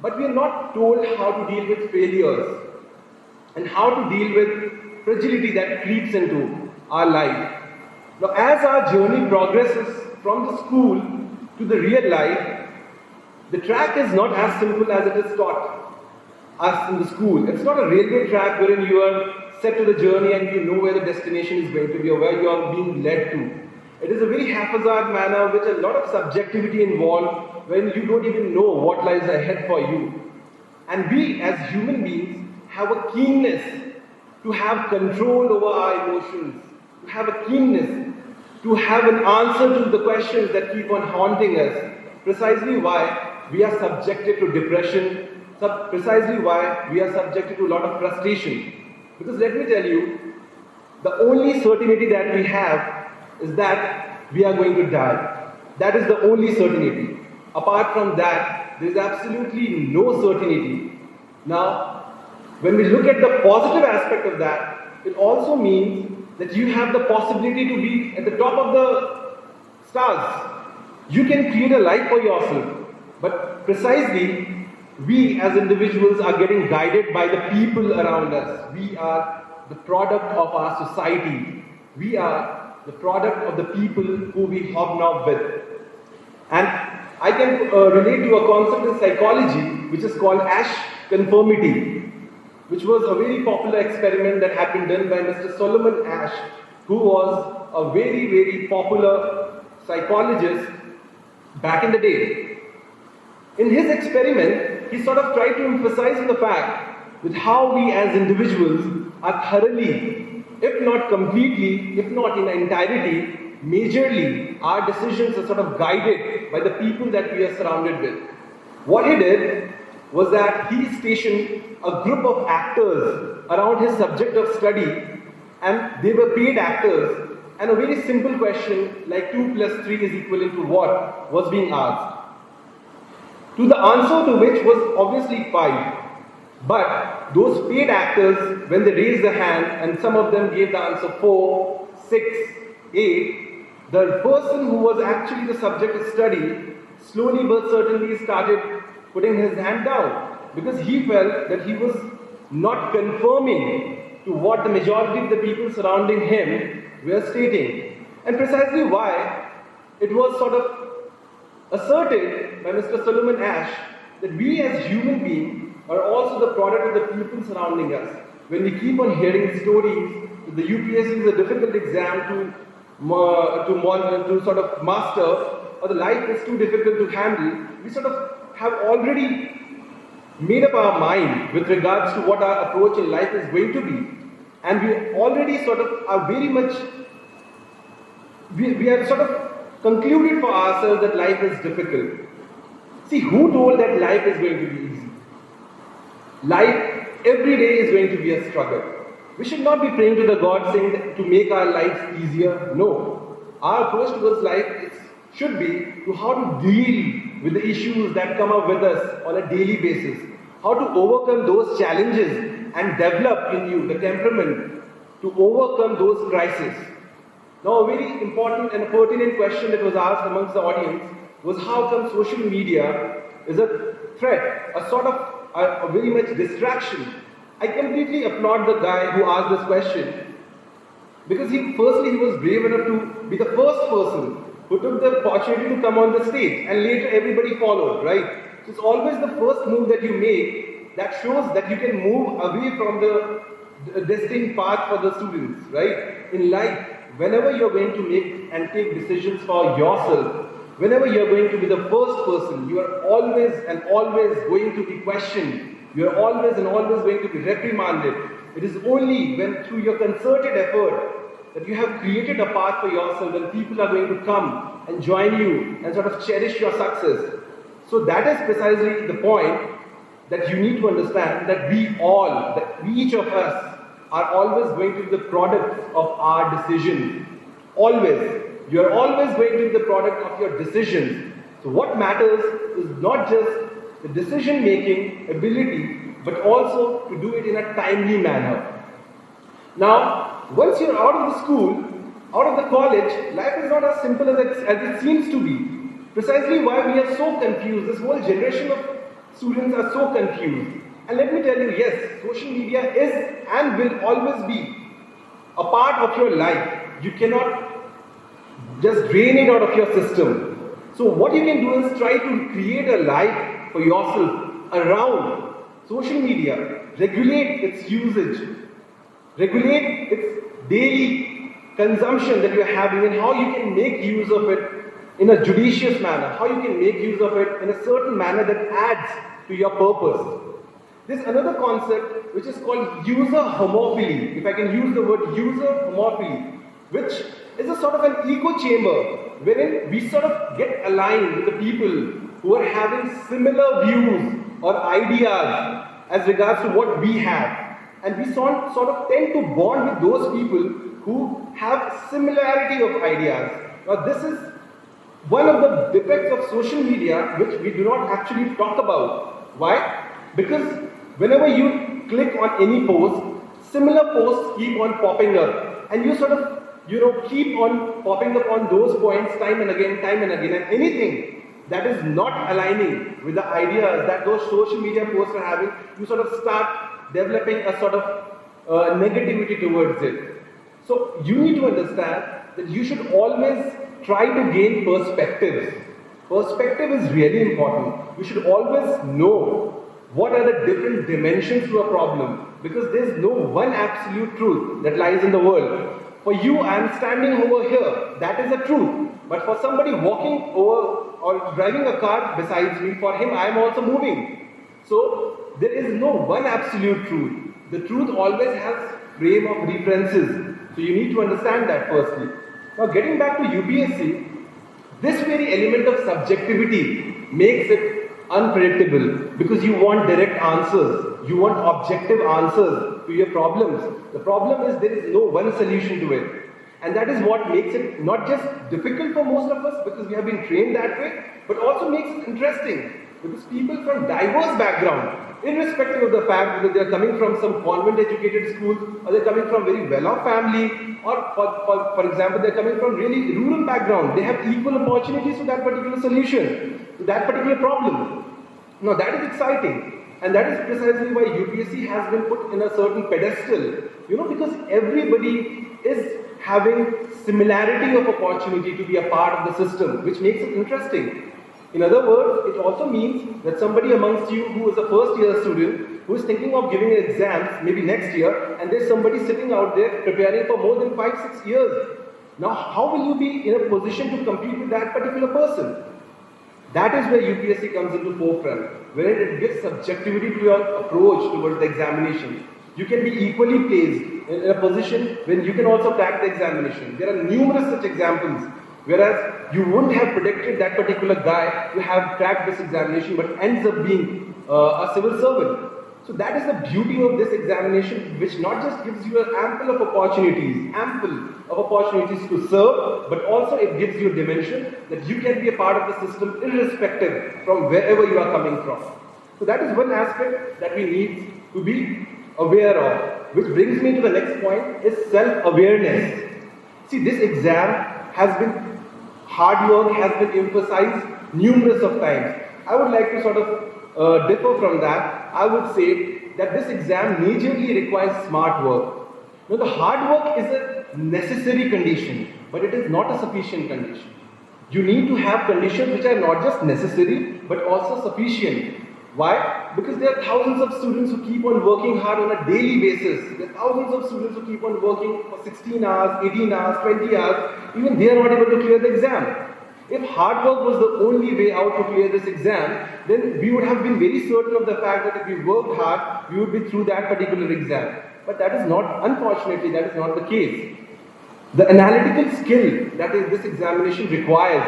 But we are not told how to deal with failures and how to deal with fragility that creeps into our life. Now, as our journey progresses from the school to the real life, the track is not as simple as it is taught us in the school. It's not a railway track wherein you are set to the journey and you know where the destination is going to be or where you are being led to. It is a very haphazard manner with a lot of subjectivity involved when you don't even know what lies ahead for you. And we as human beings have a keenness to have control over our emotions, to have a keenness to have an answer to the questions that keep on haunting us. Precisely why we are subjected to depression, precisely why we are subjected to a lot of frustration. Because let me tell you, the only certainty that we have is that we are going to die. That is the only certainty. Apart from that, there is absolutely no certainty. Now, when we look at the positive aspect of that, it also means that you have the possibility to be at the top of the stars. You can create a life for yourself, but precisely, we as individuals are getting guided by the people around us. We are the product of our society. We are the product of the people who we hobnob with. And I can relate to a concept in psychology which is called Ash conformity, which was a very popular experiment that had been done by Mr. Solomon Ash, who was a very, very popular psychologist back in the day. In his experiment, he sort of tried to emphasize on the fact that how we as individuals are thoroughly, if not completely, if not in entirety, majorly, our decisions are sort of guided by the people that we are surrounded with. What he did was that he stationed a group of actors around his subject of study, and they were paid actors, and a very simple question like 2 plus 3 is equivalent to what was being asked. To the answer to which was obviously 5. But those paid actors, when they raised their hand, and some of them gave the answer 4, 6, 8, the person who was actually the subject of study slowly but certainly started putting his hand down, because he felt that he was not conforming to what the majority of the people surrounding him were stating. And precisely why it was sort of asserted by Mr. Solomon Ash that we as human beings are also the product of the people surrounding us. When we keep on hearing stories that the UPSC is a difficult exam to sort of master, or the life is too difficult to handle, we sort of have already made up our mind with regards to what our approach in life is going to be. And we already sort of are very much, we have sort of concluded for ourselves that life is difficult. See, who told that life is going to be easy? Life every day is going to be a struggle. We should not be praying to the God saying that to make our lives easier. No. Our approach towards life should be to how to deal with the issues that come up with us on a daily basis. How to overcome those challenges and develop in you the temperament to overcome those crises. Now, a very important and pertinent question that was asked amongst the audience was how come social media is a threat, a sort of a very much distraction. I completely applaud the guy who asked this question, because firstly he was brave enough to be the first person who took the opportunity to come on the stage, and later everybody followed, right? So it's always the first move that you make that shows that you can move away from the destined path for the students, right? In life, whenever you're going to make and take decisions for yourself, whenever you're going to be the first person, you are always and always going to be questioned. You are always and always going to be reprimanded. It is only when through your concerted effort that you have created a path for yourself and people are going to come and join you and sort of cherish your success. So that is precisely the point that you need to understand, that we all, that each of us are always going to be the product of our decisions. Always. You are always going to be the product of your decisions. So what matters is not just the decision-making ability, but also to do it in a timely manner. Now, once you're out of the school, out of the college, life is not as simple as it seems to be. Precisely why we are so confused. This whole generation of students are so confused. And let me tell you, yes, social media is and will always be a part of your life. You cannot just drain it out of your system. So what you can do is try to create a life for yourself around social media. Regulate its usage. Regulate its daily consumption that you're having, and how you can make use of it in a judicious manner. How you can make use of it in a certain manner that adds to your purpose. There's another concept which is called user homophily, if I can use the word user homophily, which is a sort of an echo chamber wherein we sort of get aligned with the people who are having similar views or ideas as regards to what we have. And we sort of tend to bond with those people who have similarity of ideas. Now this is one of the defects of social media which we do not actually talk about. Why? Because whenever you click on any post, similar posts keep on popping up, and you sort of keep on popping up on those points time and again, and anything that is not aligning with the ideas that those social media posts are having, you sort of start developing a sort of negativity towards it. So you need to understand that you should always try to gain perspectives. Perspective is really important. You should always know what are the different dimensions to a problem, because there is no one absolute truth that lies in the world. For you, I am standing over here, that is a truth. But for somebody walking over or driving a car besides me, for him I am also moving. So there is no one absolute truth. The truth always has frame of references. So you need to understand that firstly. Now getting back to UPSC, this very element of subjectivity makes it unpredictable, because you want direct answers, you want objective answers to your problems. The problem is there is no one solution to it. And that is what makes it not just difficult for most of us, because we have been trained that way, but also makes it interesting, because people from diverse backgrounds, irrespective of the fact whether they are coming from some convent educated school, or they are coming from very well-off family, or for example they are coming from really rural background, they have equal opportunities to that particular solution, to that particular problem. Now that is exciting, and that is precisely why UPSC has been put in a certain pedestal, because everybody is having similarity of opportunity to be a part of the system, which makes it interesting. In other words, it also means that somebody amongst you who is a first year student, who is thinking of giving exams maybe next year, and there's somebody sitting out there preparing for more than 5-6 years. Now, how will you be in a position to compete with that particular person? That is where UPSC comes into forefront, where it gives subjectivity to your approach towards the examination. You can be equally placed in a position when you can also crack the examination. There are numerous such examples, whereas you wouldn't have predicted that particular guy to have cracked this examination, but ends up being a civil servant. So that is the beauty of this examination, which not just gives you ample of opportunities to serve, but also it gives you a dimension that you can be a part of the system irrespective from wherever you are coming from. So that is one aspect that we need to be aware of, which brings me to the next point, is self-awareness. See, this exam has been, hard work has been emphasized numerous of times. I would like to sort of differ from that. I would say that this exam majorly requires smart work. Now, the hard work is a necessary condition, but it is not a sufficient condition. You need to have conditions which are not just necessary, but also sufficient. Why? Because there are thousands of students who keep on working hard on a daily basis. There are thousands of students who keep on working for 16 hours, 18 hours, 20 hours. Even they are not able to clear the exam. If hard work was the only way out to clear this exam, then we would have been very certain of the fact that if we worked hard, we would be through that particular exam. But that is not, unfortunately, that is not the case. The analytical skill that is this examination requires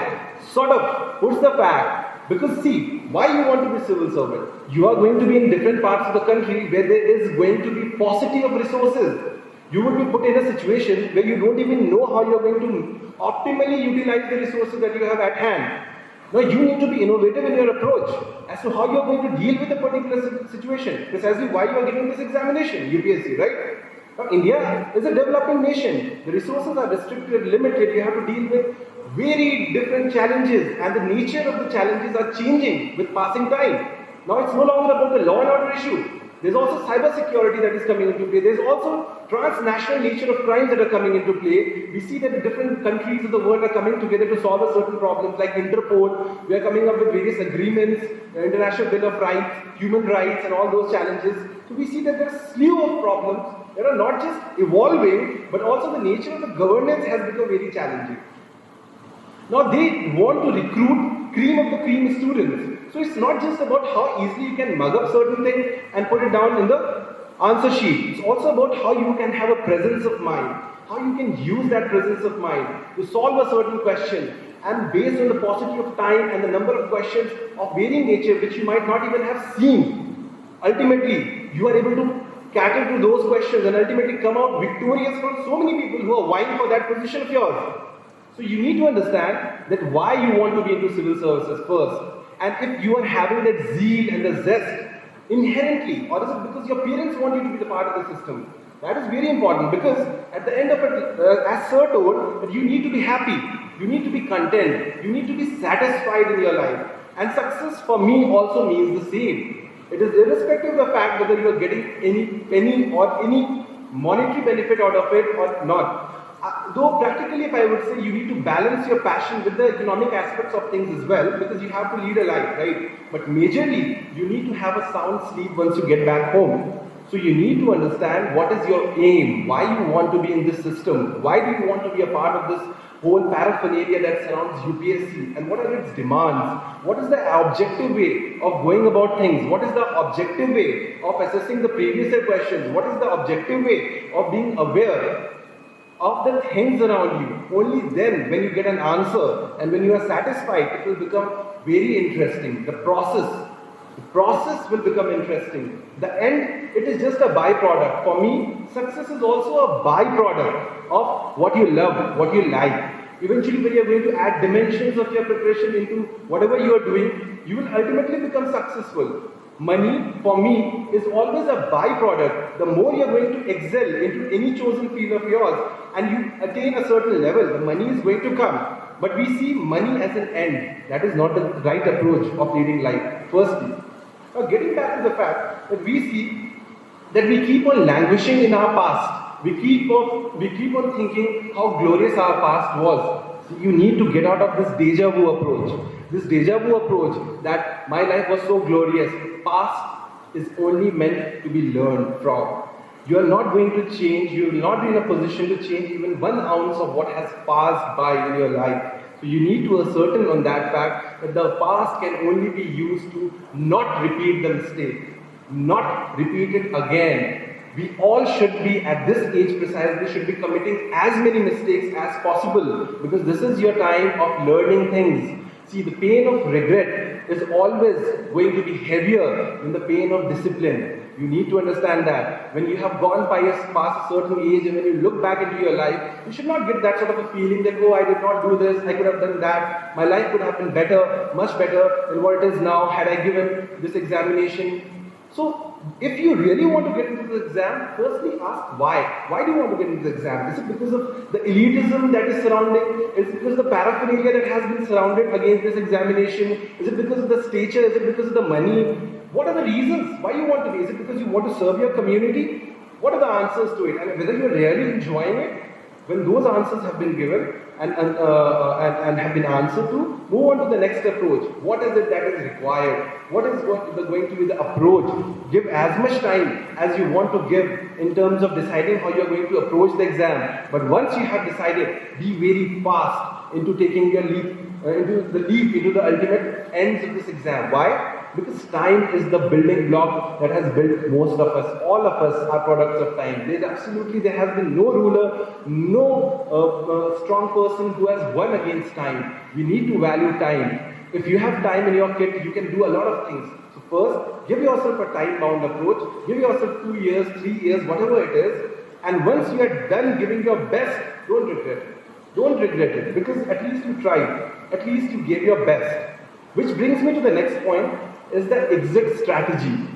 sort of puts the fact, because see, why you want to be civil servant? You are going to be in different parts of the country where there is going to be paucity of resources. You will be put in a situation where you don't even know how you are going to optimally utilize the resources that you have at hand. Now you need to be innovative in your approach as to how you are going to deal with a particular situation. Precisely why you are giving this examination, UPSC, right? Now India is a developing nation. The resources are restricted, limited. You have to deal with very different challenges, and the nature of the challenges are changing with passing time. Now it's no longer about the law and order issue. There's also cyber security that is coming into play. There's also transnational nature of crimes that are coming into play. We see that the different countries of the world are coming together to solve a certain problems, like Interpol. We are coming up with various agreements, the International Bill of Rights, human rights, and all those challenges. So we see that there's a slew of problems that are not just evolving, but also the nature of the governance has become very challenging. Now they want to recruit cream of the cream students. So it's not just about how easily you can mug up certain things and put it down in the answer sheet. It's also about how you can have a presence of mind, how you can use that presence of mind to solve a certain question, and based on the paucity of time and the number of questions of varying nature which you might not even have seen, ultimately you are able to cater to those questions and ultimately come out victorious from so many people who are vying for that position of yours. So you need to understand that why you want to be into civil services first. And if you are having that zeal and the zest inherently, or is it because your parents want you to be the part of the system? That is very important, because at the end of it, as Sir told, that you need to be happy, you need to be content, you need to be satisfied in your life. And success for me also means the same. It is irrespective of the fact whether you are getting any penny or any monetary benefit out of it or not. Though practically, if I would say, you need to balance your passion with the economic aspects of things as well, because you have to lead a life, right? But majorly, you need to have a sound sleep once you get back home. So you need to understand what is your aim, why you want to be in this system, why do you want to be a part of this whole paraphernalia that surrounds UPSC, and what are its demands, what is the objective way of going about things, what is the objective way of assessing the previous year questions, what is the objective way of being aware of the things around you. Only then, when you get an answer and when you are satisfied, it will become very interesting. The process will become interesting. The end, it is just a byproduct. For me, success is also a byproduct of what you love, what you like. Eventually, when you are going to add dimensions of your preparation into whatever you are doing, you will ultimately become successful. Money, for me, is always a byproduct. The more you are going to excel into any chosen field of yours and you attain a certain level, the money is going to come. But we see money as an end. That is not the right approach of leading life, firstly. Now, getting back to the fact that we see that we keep on languishing in our past. We keep on thinking how glorious our past was. So you need to get out of this deja vu approach. This deja vu approach that my life was so glorious. Past is only meant to be learned from. You are not going to change, you will not be in a position to change even 1 ounce of what has passed by in your life. So you need to ascertain on that fact that the past can only be used to not repeat the mistake, not repeat it again. We all should be, at this age precisely, should be committing as many mistakes as possible, because this is your time of learning things. See, the pain of regret is always going to be heavier than the pain of discipline. You need to understand that. When you have gone past a certain age and when you look back into your life, you should not get that sort of a feeling that, oh, I did not do this, I could have done that, my life could have been better, much better than what it is now had I given this examination. So, if you really want to get into the exam, firstly ask why. Why do you want to get into the exam? Is it because of the elitism that is surrounding? Is it because of the paraphernalia that has been surrounded against this examination? Is it because of the stature? Is it because of the money? What are the reasons why you want to be? Is it because you want to serve your community? What are the answers to it? And whether you are really enjoying it? When those answers have been given and have been answered to, move on to the next approach. What is it that is required? What is going to be the approach? Give as much time as you want to give in terms of deciding how you are going to approach the exam. But once you have decided, be very fast into taking your leap, into the ultimate ends of this exam. Why? Because time is the building block that has built most of us. All of us are products of time. There has been no ruler, no strong person who has won against time. We need to value time. If you have time in your kit, you can do a lot of things. So first, give yourself a time-bound approach. Give yourself 2 years, 3 years, whatever it is. And once you are done giving your best, don't regret it. Don't regret it, because at least you tried. At least you gave your best. Which brings me to the next point, is the exit strategy.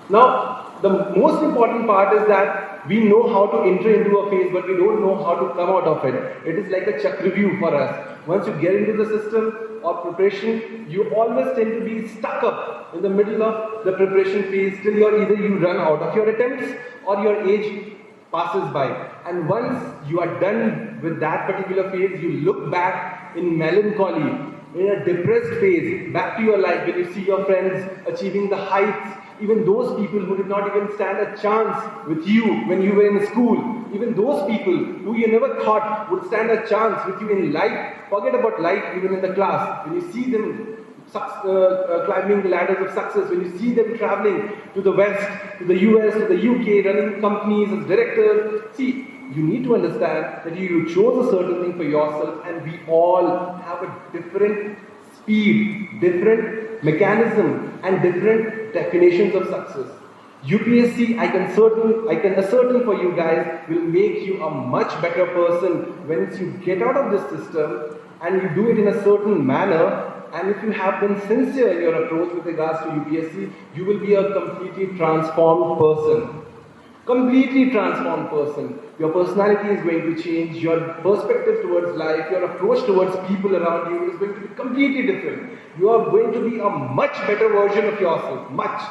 Now, the most important part is that we know how to enter into a phase, but we don't know how to come out of it. It is like a chakravyuh for us. Once you get into the system or preparation, you always tend to be stuck up in the middle of the preparation phase till either you run out of your attempts or your age passes by. And once you are done with that particular phase, you look back in melancholy, in a depressed phase, back to your life when you see your friends achieving the heights, even those people who did not even stand a chance with you when you were in school, even those people who you never thought would stand a chance with you in life, forget about life, even in the class, when you see them climbing the ladders of success, when you see them traveling to the West, to the US, to the UK, running companies as directors, see, you need to understand that you chose a certain thing for yourself, and we all have a different speed, different mechanism, and different definitions of success. UPSC, I can ascertain for you guys, will make you a much better person once you get out of this system and you do it in a certain manner. And if you have been sincere in your approach with regards to UPSC, you will be a completely transformed person. Completely transformed person. Your personality is going to change, your perspective towards life, your approach towards people around you is going to be completely different. You are going to be a much better version of yourself, much.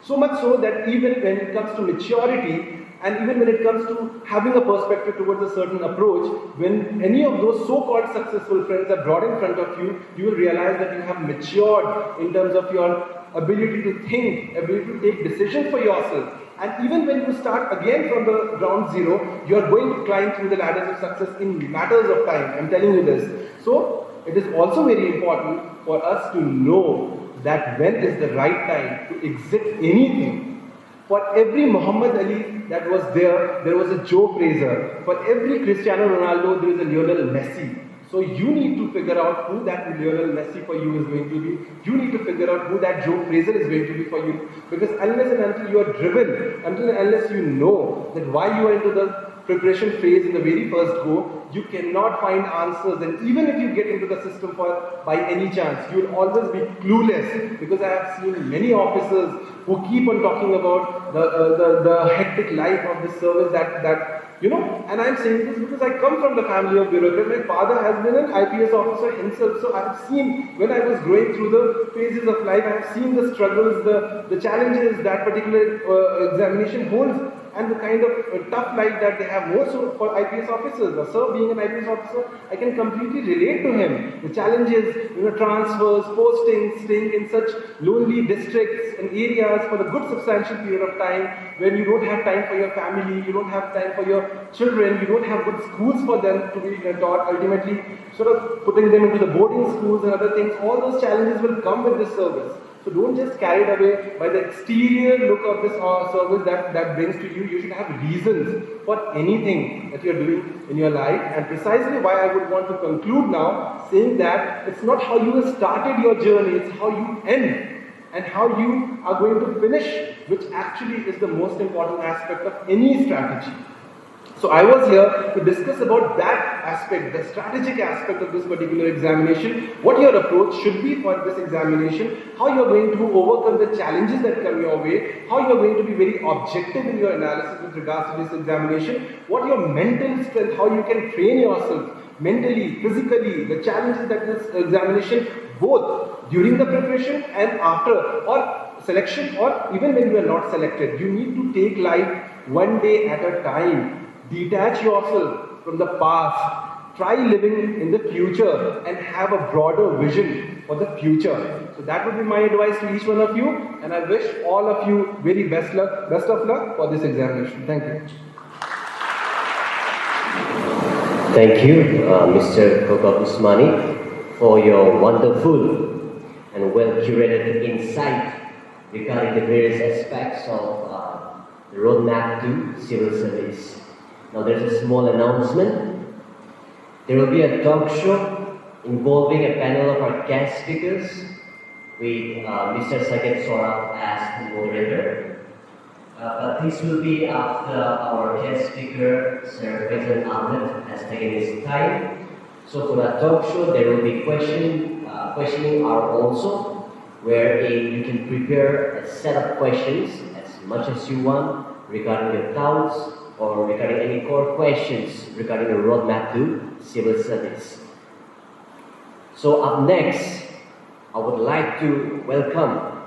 So much so that even when it comes to maturity, and even when it comes to having a perspective towards a certain approach, when any of those so-called successful friends are brought in front of you, you will realize that you have matured in terms of your ability to think, ability to take decisions for yourself. And even when you start again from the ground zero, you are going to climb through the ladders of success in matters of time. I'm telling you this. So, it is also very important for us to know that when is the right time to exit anything. For every Muhammad Ali that was there was a Joe Frazier. For every Cristiano Ronaldo, there is a Lionel Messi. So you need to figure out who that Lionel Messi for you is going to be. You need to figure out who that Joe Frazier is going to be for you. Because unless and until you are driven, until and unless you know that why you are into the preparation phase in the very first go, you cannot find answers. And even if you get into the system by any chance, you will always be clueless. Because I have seen many officers who keep on talking about the hectic life of this service that you know, and I'm saying this because I come from the family of bureaucrats. My father has been an IPS officer himself, so I've seen when I was going through the phases of life, I have seen the struggles, the challenges that particular examination holds, and the kind of tough life that they have. More so for IPS officers. Sir, being an IPS officer, I can completely relate to him. The challenges, transfers, postings, staying in such lonely districts and areas for a good substantial period of time, when you don't have time for your family, you don't have time for your children, you don't have good schools for them to be taught, ultimately sort of putting them into the boarding schools and other things. All those challenges will come with this service. So don't just carried away by the exterior look of this service that brings to you. You should have reasons for anything that you're doing in your life. And precisely why I would want to conclude now, saying that it's not how you have started your journey, it's how you end and how you are going to finish, which actually is the most important aspect of any strategy. So I was here to discuss about that aspect, the strategic aspect of this particular examination, what your approach should be for this examination, how you are going to overcome the challenges that come your way, how you are going to be very objective in your analysis with regards to this examination, what your mental strength, how you can train yourself mentally, physically, the challenges that this examination, both during the preparation and after, or selection, or even when you are not selected. You need to take life one day at a time. Detach yourself from the past. Try living in the future and have a broader vision for the future. So that would be my advice to each one of you, and I wish all of you very best of luck for this examination. Thank you. Thank you, Mr. Kaukab Usmani, for your wonderful and well-curated insight regarding the various aspects of the roadmap to civil service. Now there's a small announcement. There will be a talk show involving a panel of our guest speakers with Mr. Saket Sorab as the moderator. But this will be after our guest speaker, Sir Faizan Ahmed, has taken his time. So for that talk show, there will be questioning hour also, wherein you can prepare a set of questions as much as you want regarding your doubts, or regarding any core questions regarding the roadmap to civil service. So up next, I would like to welcome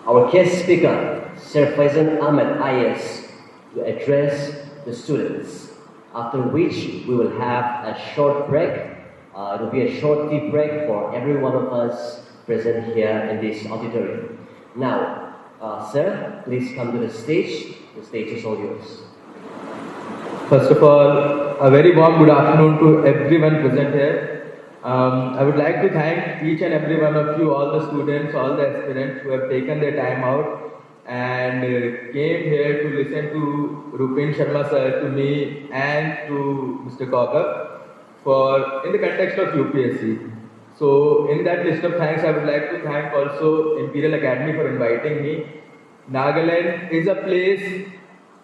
our guest speaker, Sir Faizan Ahmed IS, to address the students, after which we will have a short break. It will be a short tea break for every one of us present here in this auditorium. Now, sir, please come to the stage. The stage is all yours. First of all, a very warm good afternoon to everyone present here. I would like to thank each and every one of you, all the students, all the aspirants who have taken their time out and came here to listen to Rupin Sharma sir, to me and to Mr. Coco in the context of UPSC. So in that list of thanks, I would like to thank also Imperial Academy for inviting me. Nagaland is a place,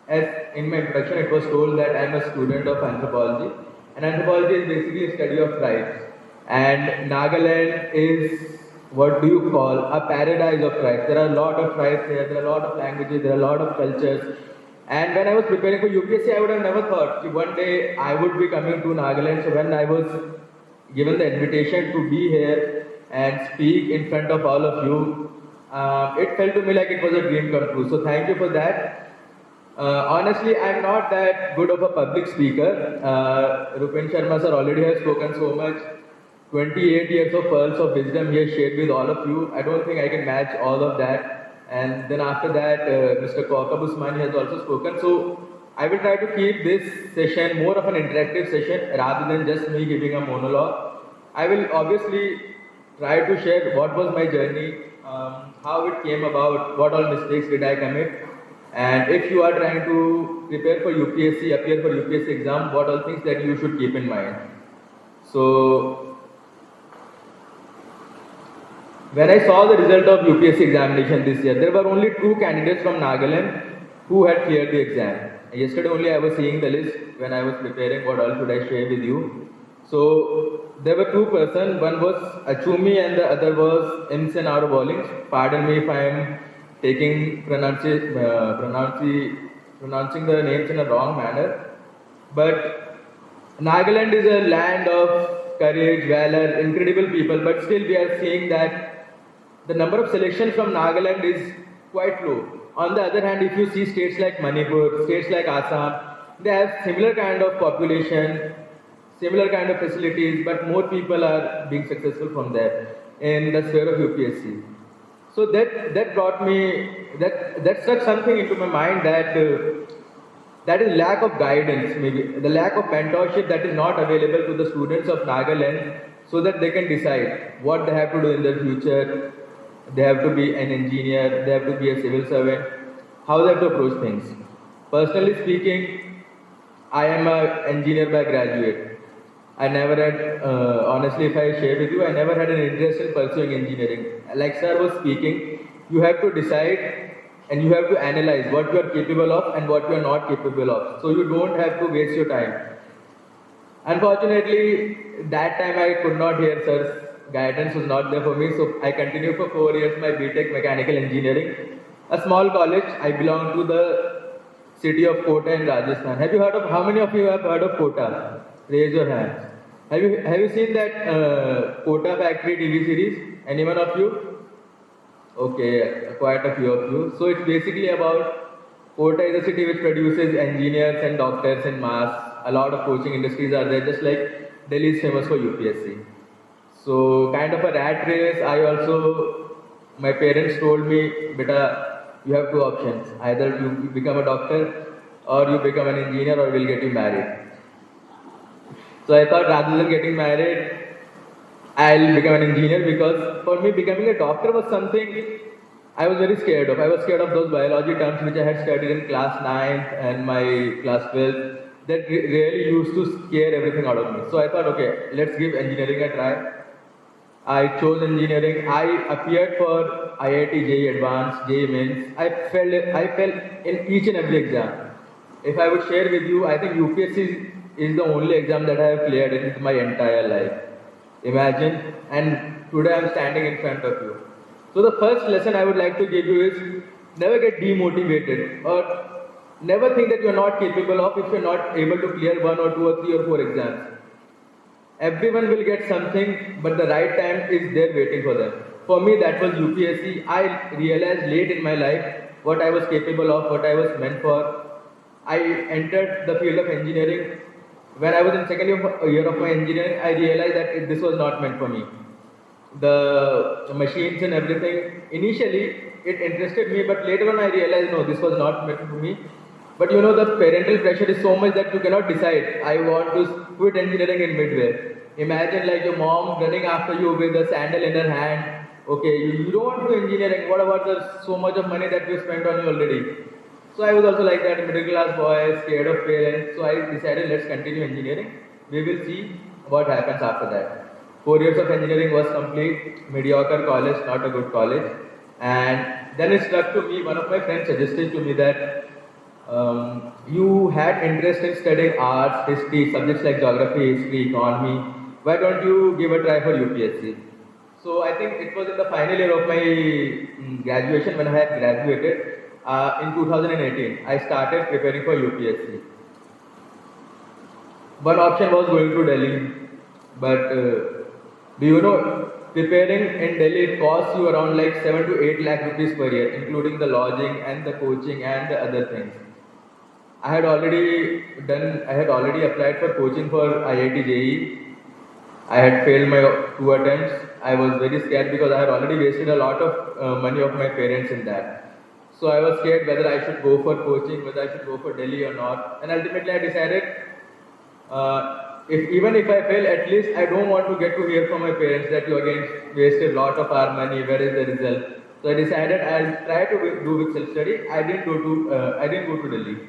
as in my introduction it was told that I am a student of anthropology, and anthropology is basically a study of tribes. And Nagaland is, what do you call, a paradise of tribes. There are a lot of tribes here, there are a lot of languages, there are a lot of cultures. And when I was preparing for UPSC, I would have never thought that one day I would be coming to Nagaland. So when I was given the invitation to be here and speak in front of all of you, it felt to me like it was a dream come true. So thank you for that. Honestly, I'm not that good of a public speaker. Rupin Sharma sir already has spoken so much. 28 years of pearls of wisdom he has shared with all of you. I don't think I can match all of that. And then after that, Mr. Kaukab Usmani has also spoken. So I will try to keep this session more of an interactive session rather than just me giving a monologue. I will obviously try to share what was my journey, how it came about, what all mistakes did I commit, and if you are trying to prepare for UPSC, appear for UPSC exam, what all things that you should keep in mind. So when I saw the result of UPSC examination this year, there were only 2 candidates from Nagaland who had cleared the exam. Yesterday only I was seeing the list when I was preparing what all should I share with you. So there were 2 persons, one was Achumi and the other was Imsen Bowlings. Pardon me if I am taking pronouncing the names in a wrong manner. But Nagaland is a land of courage, valor, incredible people, but still we are seeing that the number of selections from Nagaland is quite low. On the other hand, if you see states like Manipur, states like Assam, they have similar kind of population, similar kind of facilities, but more people are being successful from there in the sphere of UPSC. So that brought me, that struck something into my mind that that is lack of guidance, maybe the lack of mentorship that is not available to the students of Nagaland so that they can decide what they have to do in their future. They have to be an engineer, they have to be a civil servant, how they have to approach things. Personally speaking, I am an engineer by graduate. I never had, honestly if I share with you, I never had an interest in pursuing engineering. Like sir was speaking, you have to decide and you have to analyze what you are capable of and what you are not capable of. So you don't have to waste your time. Unfortunately, that time I could not hear sir's guidance was not there for me, so I continued for 4 years my BTech Mechanical Engineering. A small college, I belong to the city of Kota in Rajasthan. Have you heard of, how many of you have heard of Kota? Raise your hands. Have you seen that Kota Factory TV series? Anyone of you? Okay, quite a few of you. So it's basically about, Kota is a city which produces engineers and doctors in mass. A lot of coaching industries are there, just like Delhi is famous for UPSC. So kind of a rat race. My parents told me, beta, you have 2 options. Either you become a doctor or you become an engineer or we'll get you married. So I thought rather than getting married, I'll become an engineer, because for me becoming a doctor was something I was very scared of. I was scared of those biology terms which I had studied in class 9th and my class 12th. That really used to scare everything out of me. So I thought, okay, let's give engineering a try. I chose engineering. I appeared for IIT JEE Advanced, JEE Mains. I fell in each and every exam. If I would share with you, I think UPSC is the only exam that I have cleared in my entire life. Imagine, and today I am standing in front of you. So the first lesson I would like to give you is never get demotivated or never think that you are not capable of if you are not able to clear 1 or 2 or 3 or 4 exams. Everyone will get something, but the right time is there waiting for them. For me, that was UPSC. I realized late in my life what I was capable of, what I was meant for. I entered the field of engineering. When I was in second year of my engineering, I realized that this was not meant for me. The machines and everything, initially it interested me, but later on I realized no, this was not meant for me. But you know, the parental pressure is so much that you cannot decide, I want to quit engineering in midway. Imagine like your mom running after you with a sandal in her hand. Okay, you don't want to do engineering, what about the so much of money that you spent on you already? So I was also like that, middle class boy, scared of parents. So I decided, let's continue engineering. We will see what happens after that. 4 years of engineering was complete, mediocre college, not a good college. And then it struck to me, one of my friends suggested to me that you had interest in studying arts, history, subjects like geography, history, economy. Why don't you give a try for UPSC? So I think it was in the final year of my graduation when I had graduated in 2018. I started preparing for UPSC. One option was going to Delhi, but do you know, preparing in Delhi it costs you around like 7 to 8 lakh rupees per year, including the lodging and the coaching and the other things. I had already applied for coaching for IIT JEE. I had failed my 2 attempts. I was very scared because I had already wasted a lot of money of my parents in that. So I was scared whether I should go for coaching, whether I should go for Delhi or not. And ultimately I decided, even if I fail, at least I don't want to get to hear from my parents that you again wasted a lot of our money, where is the result? So I decided I'll try to do with self-study. I didn't go to Delhi.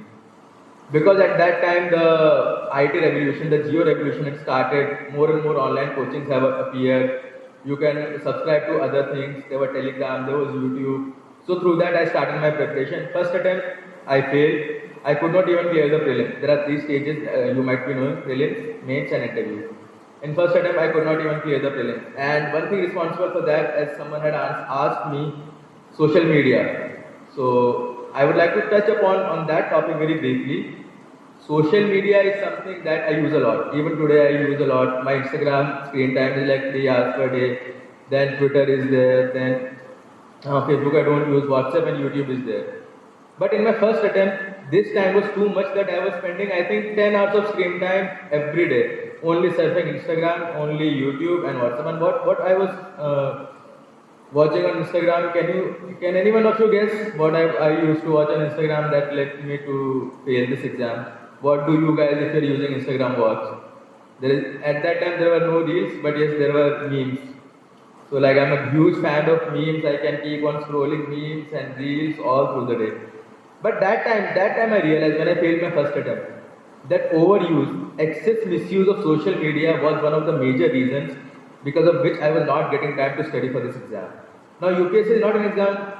Because at that time the IT revolution, the geo revolution had started, more and more online coachings have appeared. You can subscribe to other things, there were Telegram, there was YouTube. So through that I started my preparation. First attempt, I failed. I could not even clear the prelims. There are 3 stages, you might be knowing, prelims, mains and interview. In first attempt, I could not even clear the prelims. And one thing responsible for that, as someone had asked me, social media. So I would like to touch upon on that topic very briefly. Social media is something that I use a lot. Even today I use a lot. My Instagram screen time is like 3 hours per day. Then Twitter is there. Then Facebook I don't use. WhatsApp and YouTube is there. But in my first attempt, this time was too much that I was spending, I think, 10 hours of screen time every day. Only surfing Instagram, only YouTube and WhatsApp. And what I was watching on Instagram, can anyone of you guess what I used to watch on Instagram that led me to fail this exam? What do you guys, if you're using Instagram, watch? At that time there were no reels, but yes, there were memes. So like I'm a huge fan of memes. I can keep on scrolling memes and reels all through the day. But that time I realized when I failed my first attempt that overuse, excess misuse of social media was one of the major reasons because of which I was not getting time to study for this exam. Now UPSC is not an exam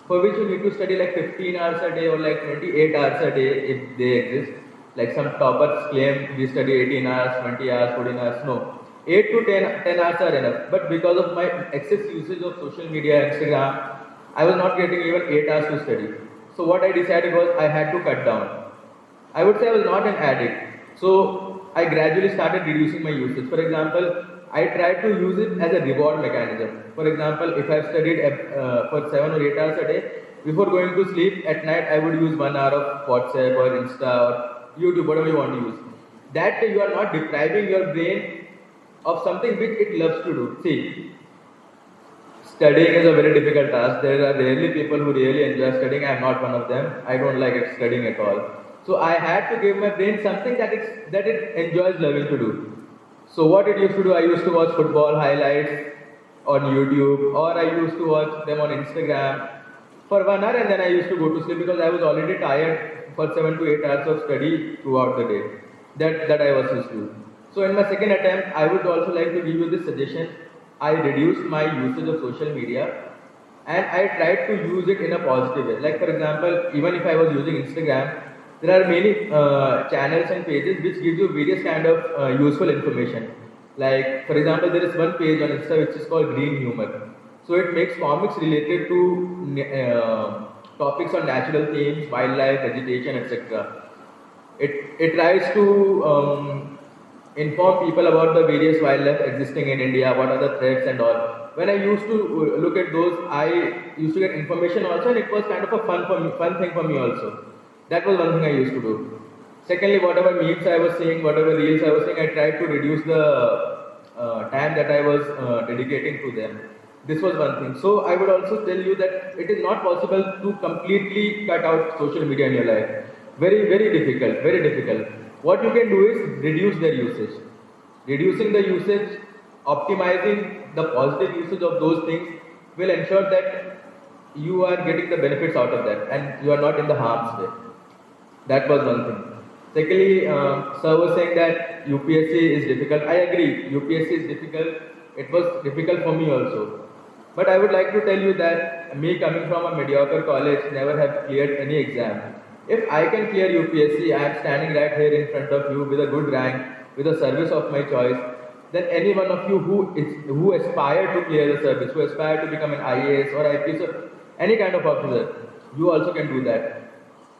for which you need to study like 15 hours a day or like 28 hours a day if they exist. Like some toppers claim we study 18 hours, 20 hours, 14 hours. No. 8 to 10 hours are enough. But because of my excess usage of social media, Instagram, I was not getting even 8 hours to study. So what I decided was I had to cut down. I would say I was not an addict. So I gradually started reducing my usage. For example, I tried to use it as a reward mechanism. For example, if I've studied for 7 or 8 hours a day, before going to sleep at night, I would use 1 hour of WhatsApp or Insta or YouTube, whatever you want to use. That way you are not depriving your brain of something which it loves to do. See, studying is a very difficult task. There are rarely people who really enjoy studying. I am not one of them. I don't like studying at all. So I had to give my brain something that it enjoys loving to do. So what it used to do, I used to watch football highlights on YouTube, or I used to watch them on Instagram for 1 hour, and then I used to go to sleep because I was already tired for 7 to 8 hours of study throughout the day. That I was used to. So in my second attempt, I would also like to give you this suggestion. I reduced my usage of social media and I tried to use it in a positive way. Like for example, even if I was using Instagram, there are many channels and pages which gives you various kind of useful information. Like for example, there is one page on Insta which is called Green Humor. So it makes comics related to topics on natural themes, wildlife, vegetation, etc. It tries to inform people about the various wildlife existing in India, what are the threats and all. When I used to look at those, I used to get information also, and it was kind of a fun thing for me also. That was one thing I used to do. Secondly, whatever memes I was seeing, whatever reels I was seeing, I tried to reduce the time that I was dedicating to them. This was one thing. So I would also tell you that it is not possible to completely cut out social media in your life. Very, very difficult, very difficult. What you can do is reduce their usage. Reducing the usage, optimizing the positive usage of those things will ensure that you are getting the benefits out of that and you are not in the harm's way. That was one thing. Secondly, sir was saying that UPSC is difficult. I agree, UPSC is difficult. It was difficult for me also. But I would like to tell you that me coming from a mediocre college, never have cleared any exam. If I can clear UPSC, I am standing right here in front of you with a good rank, with a service of my choice, then any one of you who aspire to clear the service, who aspire to become an IAS or IPS or any kind of officer, you also can do that.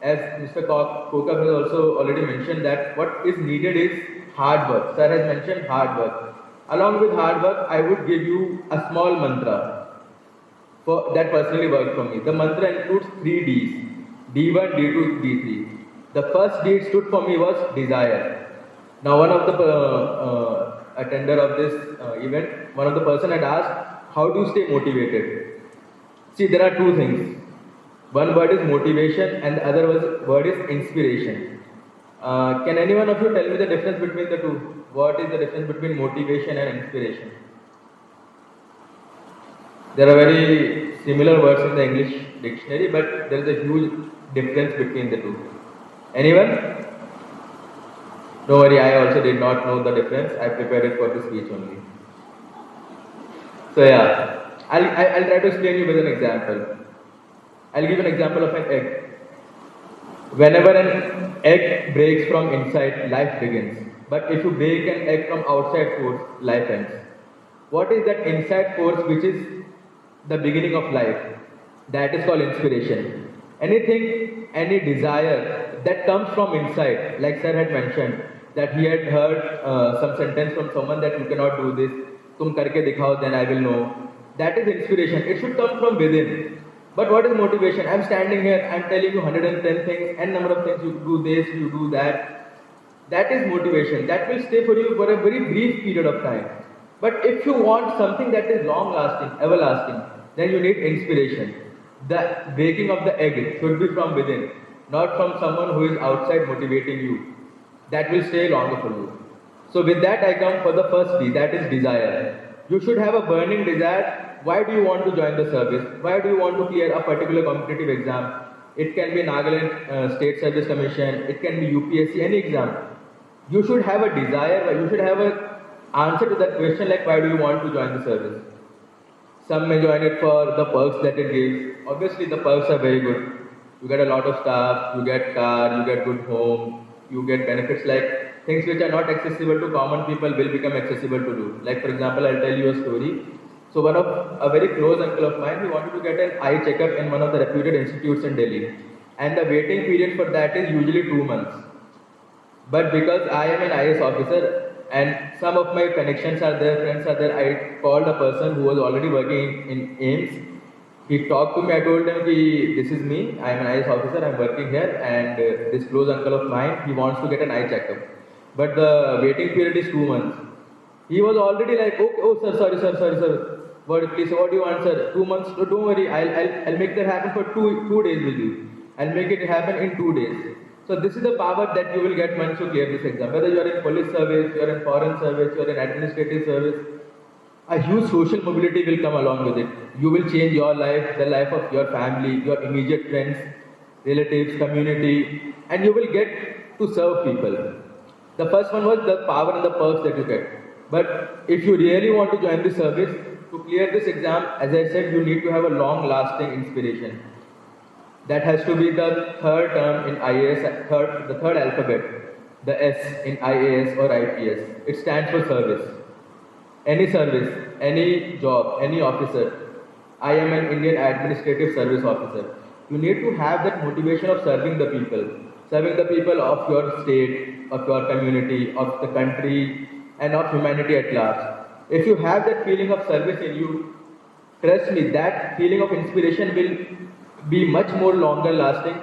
As Mr. Coco has also already mentioned that what is needed is hard work. Sir has mentioned hard work. Along with hard work, I would give you a small mantra that personally worked for me. The mantra includes 3 Ds: D1, D2, D3. The first D stood for me was desire. Now one of the attender of this event, one of the person had asked, how do you stay motivated? See, there are two things. One word is motivation and the other word is inspiration. Can any one of you tell me the difference between the two? What is the difference between motivation and inspiration? There are very similar words in the English dictionary, but there is a huge difference between the two. Anyone? Don't worry, I also did not know the difference. I prepared it for the speech only. So yeah, I'll try to explain you with an example. I'll give an example of an egg. Whenever an egg breaks from inside, life begins. But if you break an egg from outside force, life ends. What is that inside force which is the beginning of life? That is called inspiration. Anything, any desire that comes from inside, like sir had mentioned, that he had heard some sentence from someone that you cannot do this, tum karke dikhao, then I will know. That is inspiration. It should come from within. But what is motivation? I'm standing here, I'm telling you 110 things, n number of things, you do this, you do that. That is motivation. That will stay for you for a very brief period of time. But if you want something that is long lasting, everlasting, then you need inspiration. The breaking of the egg should be from within, not from someone who is outside motivating you. That will stay longer for you. So with that I come for the first D, that is desire. You should have a burning desire. Why do you want to join the service? Why do you want to clear a particular competitive exam? It can be Nagaland State Service Commission, it can be UPSC, any exam. You should have a desire, you should have an answer to that question like why do you want to join the service? Some may join it for the perks that it gives. Obviously the perks are very good. You get a lot of stuff, you get car, you get good home, you get benefits like things which are not accessible to common people will become accessible to you. Like for example, I'll tell you a story. So one of a very close uncle of mine, he wanted to get an eye checkup in one of the reputed institutes in Delhi. And the waiting period for that is usually 2 months. But because I am an IAS officer and some of my connections are there, friends are there, I called a person who was already working in AIMS. He talked to me, I told him, this is me, I am an IAS officer, I am working here and this close uncle of mine, he wants to get an eye checkup. But the waiting period is 2 months. He was already like, okay, oh sir, sorry. What, please, what do you want, sir? 2 months? No, don't worry, I'll make that happen for two days with you. I'll make it happen in 2 days. So this is the power that you will get once you clear this exam. Whether you are in police service, you are in foreign service, you are in administrative service, a huge social mobility will come along with it. You will change your life, the life of your family, your immediate friends, relatives, community, and you will get to serve people. The first one was the power and the perks that you get. But if you really want to join the service, to clear this exam, as I said, you need to have a long-lasting inspiration. That has to be the third term in IAS, the third alphabet, the S in IAS or IPS. It stands for service. Any service, any job, any officer. I am an Indian Administrative Service Officer. You need to have that motivation of serving the people of your state, of your community, of the country, and of humanity at large. If you have that feeling of service in you, trust me, that feeling of inspiration will be much more longer lasting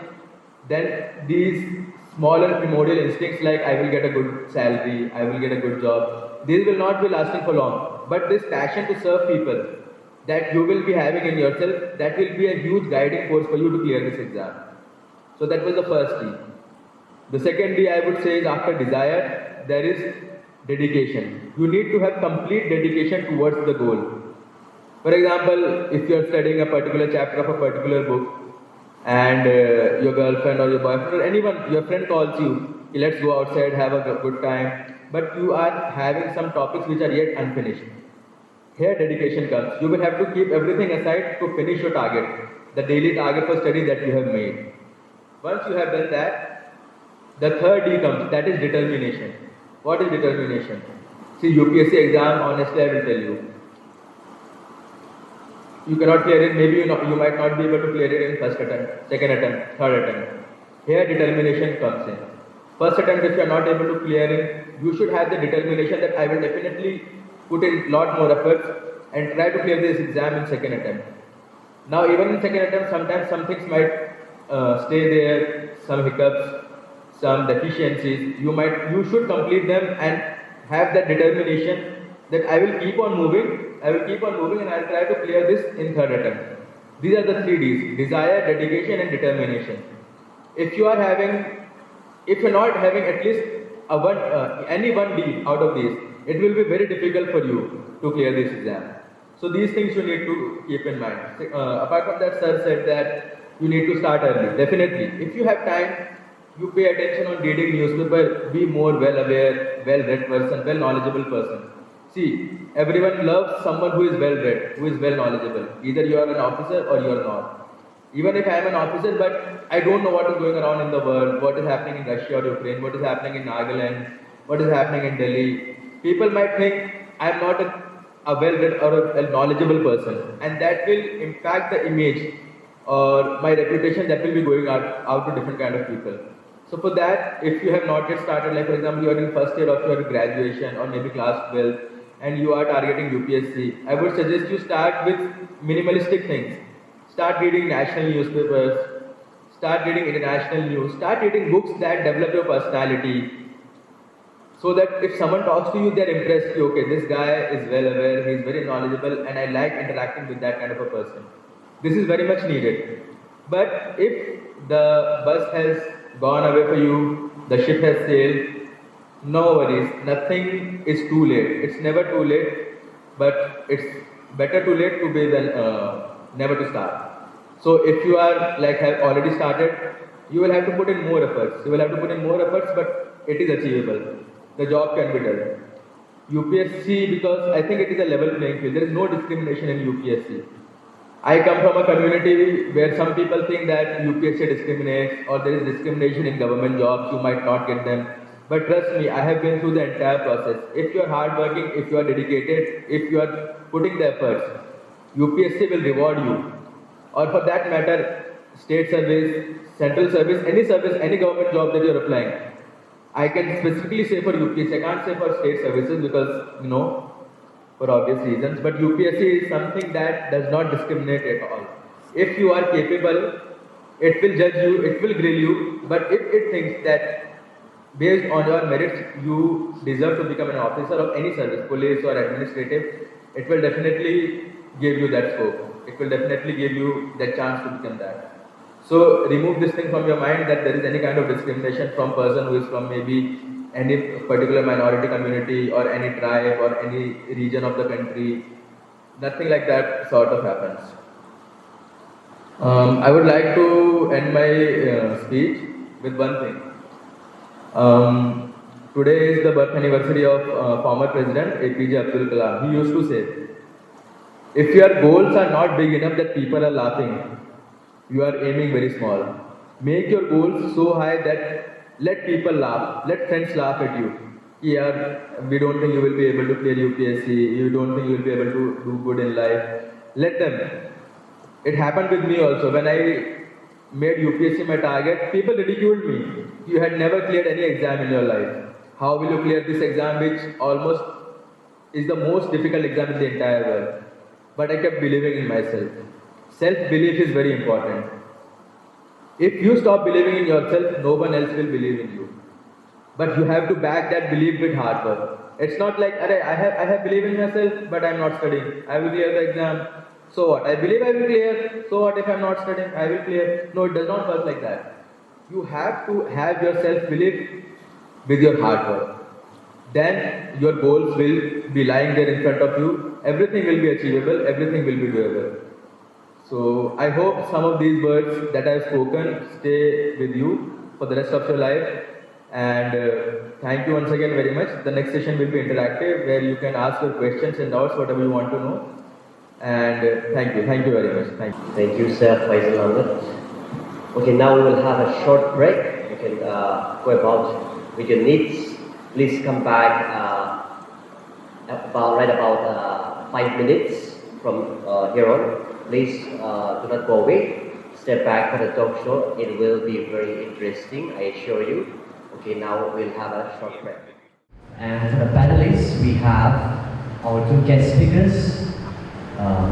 than these smaller primordial instincts like I will get a good salary, I will get a good job. These will not be lasting for long. But this passion to serve people that you will be having in yourself, that will be a huge guiding force for you to clear this exam. So that was the first D. The second D I would say is after desire, there is dedication. You need to have complete dedication towards the goal. For example, if you are studying a particular chapter of a particular book and your girlfriend or your boyfriend or anyone, your friend calls you, let's go outside, have a good time, but you are having some topics which are yet unfinished. here dedication comes. You will have to keep everything aside to finish your target, the daily target for study that you have made. Once you have done that, the third D comes, that is determination. What is determination? See, UPSC exam, honestly, I will tell you. You cannot clear it, maybe you might not be able to clear it in first attempt, second attempt, third attempt. Here determination comes in. First attempt, if you are not able to clear it, you should have the determination that I will definitely put in lot more efforts and try to clear this exam in second attempt. Now even in second attempt, sometimes some things might stay there, some hiccups, some deficiencies. You should complete them and have that determination that I will keep on moving and I'll try to clear this in third attempt. These are the 3 Ds: desire, dedication and determination. If you're not having at least any one D out of these, it will be very difficult for you to clear this exam. So these things you need to keep in mind. Apart from that, sir said that you need to start early. Definitely. If you have time, you pay attention on reading newspaper, be more well aware, well read person, well knowledgeable person. See, everyone loves someone who is well read, who is well knowledgeable. Either you are an officer or you are not. Even if I am an officer, but I don't know what is going around in the world, what is happening in Russia or Ukraine, what is happening in Nagaland, what is happening in Delhi. People might think I am not a well-read or a knowledgeable person, and that will impact the image or my reputation that will be going out to different kind of people. So for that, if you have not yet started, like for example, you are in first year of your graduation or maybe class 12, and you are targeting UPSC, I would suggest you start with minimalistic things. Start reading national newspapers, start reading international news, start reading books that develop your personality, so that if someone talks to you, they're impressed, okay, this guy is well aware, he's very knowledgeable, and I like interacting with that kind of a person. This is very much needed. But if the bus has gone away for you, the ship has sailed, no worries, nothing is too late. It's never too late, but it's better too late to be than never to start. So if you are have already started, you will have to put in more efforts. But it is achievable. The job can be done. UPSC, because I think it is a level playing field. There is no discrimination in UPSC. I come from a community where some people think that UPSC discriminates or there is discrimination in government jobs, you might not get them. But trust me, I have been through the entire process. If you are hardworking, if you are dedicated, if you are putting the efforts, UPSC will reward you. Or for that matter, state service, central service, any government job that you are applying. I can specifically say for UPSC, I can't say for state services because, for obvious reasons, but UPSC is something that does not discriminate at all. If you are capable, it will judge you, it will grill you, but if it thinks that based on your merits, you deserve to become an officer of any service, police or administrative, it will definitely give you that scope. It will definitely give you that chance to become that. So remove this thing from your mind that there is any kind of discrimination from person who is from maybe any particular minority community or any tribe or any region of the country. Nothing like that sort of happens. I would like to end my speech with one thing. Today is the birth anniversary of former President APJ Abdul Kalam. He used to say, if your goals are not big enough that people are laughing, you are aiming very small. Make your goals so high that let people laugh, let friends laugh at you. Yeah, we don't think you will be able to clear UPSC, you don't think you will be able to do good in life. Let them. It happened with me also. When I made UPSC my target, people ridiculed me. You had never cleared any exam in your life. How will you clear this exam, which almost is the most difficult exam in the entire world? But I kept believing in myself. Self-belief is very important. If you stop believing in yourself, no one else will believe in you. But you have to back that belief with hard work. It's not like, I have belief in myself, but I'm not studying. I will clear the exam. So what? I believe I will clear. So what if I'm not studying? I will clear. No, it does not work like that. You have to have your self-belief with your hard work. Then your goals will be lying there in front of you. Everything will be achievable. Everything will be doable. So I hope some of these words that I have spoken stay with you for the rest of your life. And thank you once again very much. The next session will be interactive where you can ask your questions and doubts, whatever you want to know. And thank you very much. Thank you. Thank you, Sir Faizan Ahmed. Okay, now we will have a short break. You can go about with your needs. Please come back about 5 minutes from here on. Please do not go away. Step back for the talk show. It will be very interesting, I assure you. Okay, now we'll have a short break. And for the panelists, we have our two guest speakers,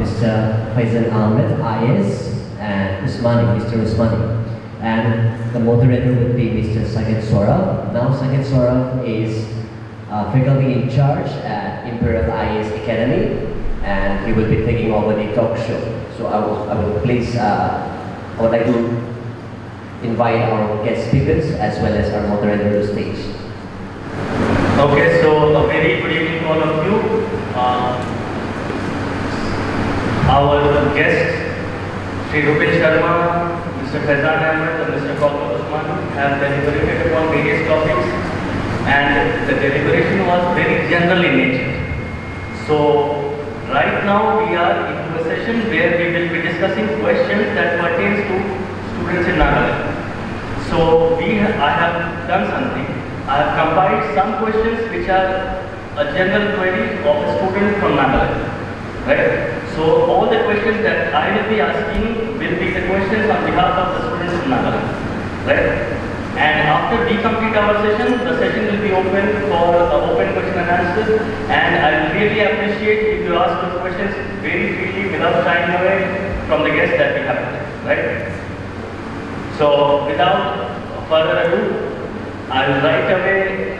Mr. Faizan Ahmed, IS, and Mr. Usmani. And the moderator would be Mr. Saket Sora. Now Saket Sora is faculty in charge at Imperial IS Academy, and he will be taking over the talk show. So I would like to invite our guest speakers as well as our moderator to the stage. Okay, so a very good evening to all of you. Our guests, Shri Rupin Sharma, Mr. Faizan Ahmed, and Mr. Kaukab Usmani have deliberated upon various topics, and the deliberation was very general in nature. So right now we are into a session where we will be discussing questions that pertains to students in Nagaland. So I have done something. I have compiled some questions which are a general query of a student from Nagaland. Right? So all the questions that I will be asking will be the questions on behalf of the students from Nagaland. Right? And after we complete our session, the session will be open for open question and answers. And I will really appreciate if you ask those questions very freely without shying away from the guests that we have. Right? So without further ado, I will right away,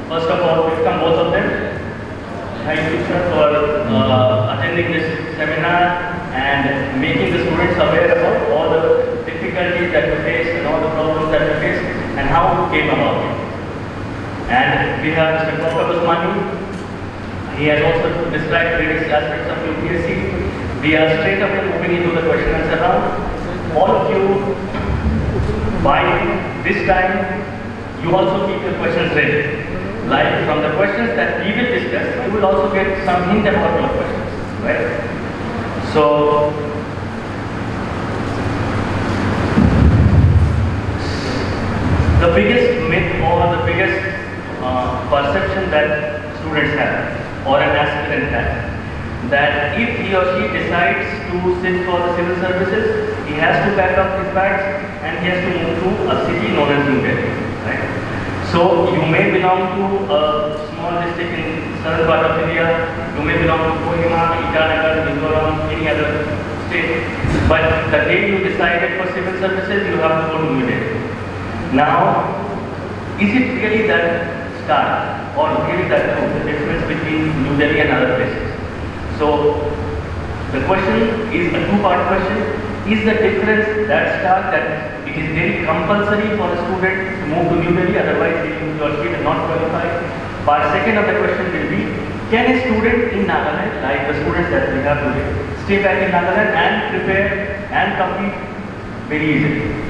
first of all, welcome both of them. Thank you, sir, for attending this seminar and making the students aware about all the difficulties that you face and all the problems that you face and how it came about it. And we have Mr. Coco Usmani. He has also described various aspects of UPSC. We are straight up and moving into the question and answer round. All of you, by this time, you also keep your questions ready. Like from the questions that we will discuss, you will also get some hint about your questions, right? So, the biggest myth or the biggest perception that students have or an aspirant has, that if he or she decides to sit for the civil services, he has to pack up his bags and he has to move to a city known as New Delhi, right? So you may belong to a small district in southern part of India, you may belong to Kohima, Itanagar, Mizoram, any other state, but the day you decided for civil services, you have to go to New Delhi. Now, is it really that stark or really that true, the difference between New Delhi and other places? So the question is a two-part question. Is the difference that stark that it is very compulsory for a student to move to New Delhi, otherwise he or she will not qualify? Part second of the question will be, can a student in Nagaland, like the students that we have today, stay back in Nagaland and prepare and compete very easily?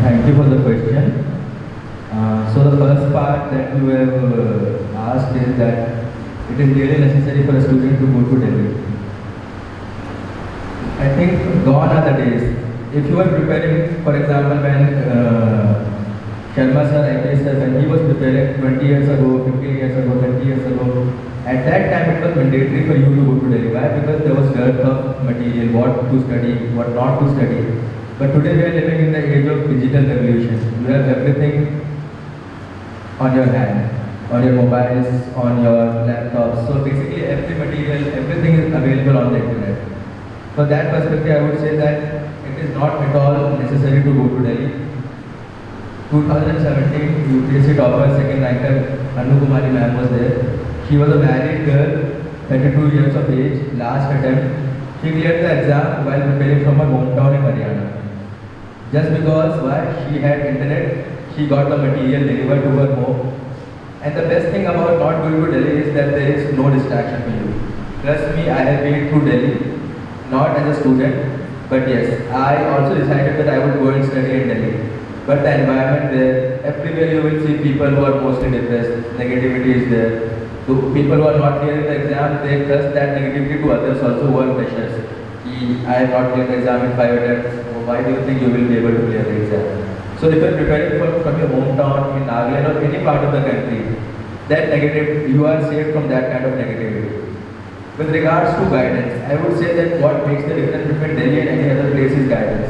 Thank you for the question. So the first part that you have asked is that it is really necessary for a student to go to Delhi. I think gone are the days. If you are preparing, for example, when Sharma sir, IPS sir, when he was preparing 20 years ago, 15 years ago, 20 years ago, at that time it was mandatory for you to go to Delhi. Why? Because there was dearth of material, what to study, what not to study. But today we are living in the age of digital revolution. You have everything on your hand, on your mobiles, on your laptops. So basically every material, everything is available on the internet. From that perspective, I would say that it is not at all necessary to go to Delhi. 2017, UPSC topper, second ranker, Anu Kumari ma'am was there. She was a married girl, 32 years of age, last attempt. She cleared the exam while preparing from her hometown in Haryana. Just because why? She had internet, she got the material delivered to her home. And the best thing about not going to Delhi is that there is no distraction for you. Trust me, I have been through Delhi. Not as a student, but yes, I also decided that I would go and study in Delhi. but the environment there, everywhere you will see people who are mostly depressed, negativity is there. So people who are not clearing the exam, they trust that negativity to others also who are freshers. I have not cleared the exam in 5 attempts, so why do you think you will be able to clear the exam? So if you are preparing from your hometown in Nagaland or any part of the country, that negative, you are saved from that kind of negativity. With regards to guidance, I would say that what makes the difference between Delhi and any other place is guidance.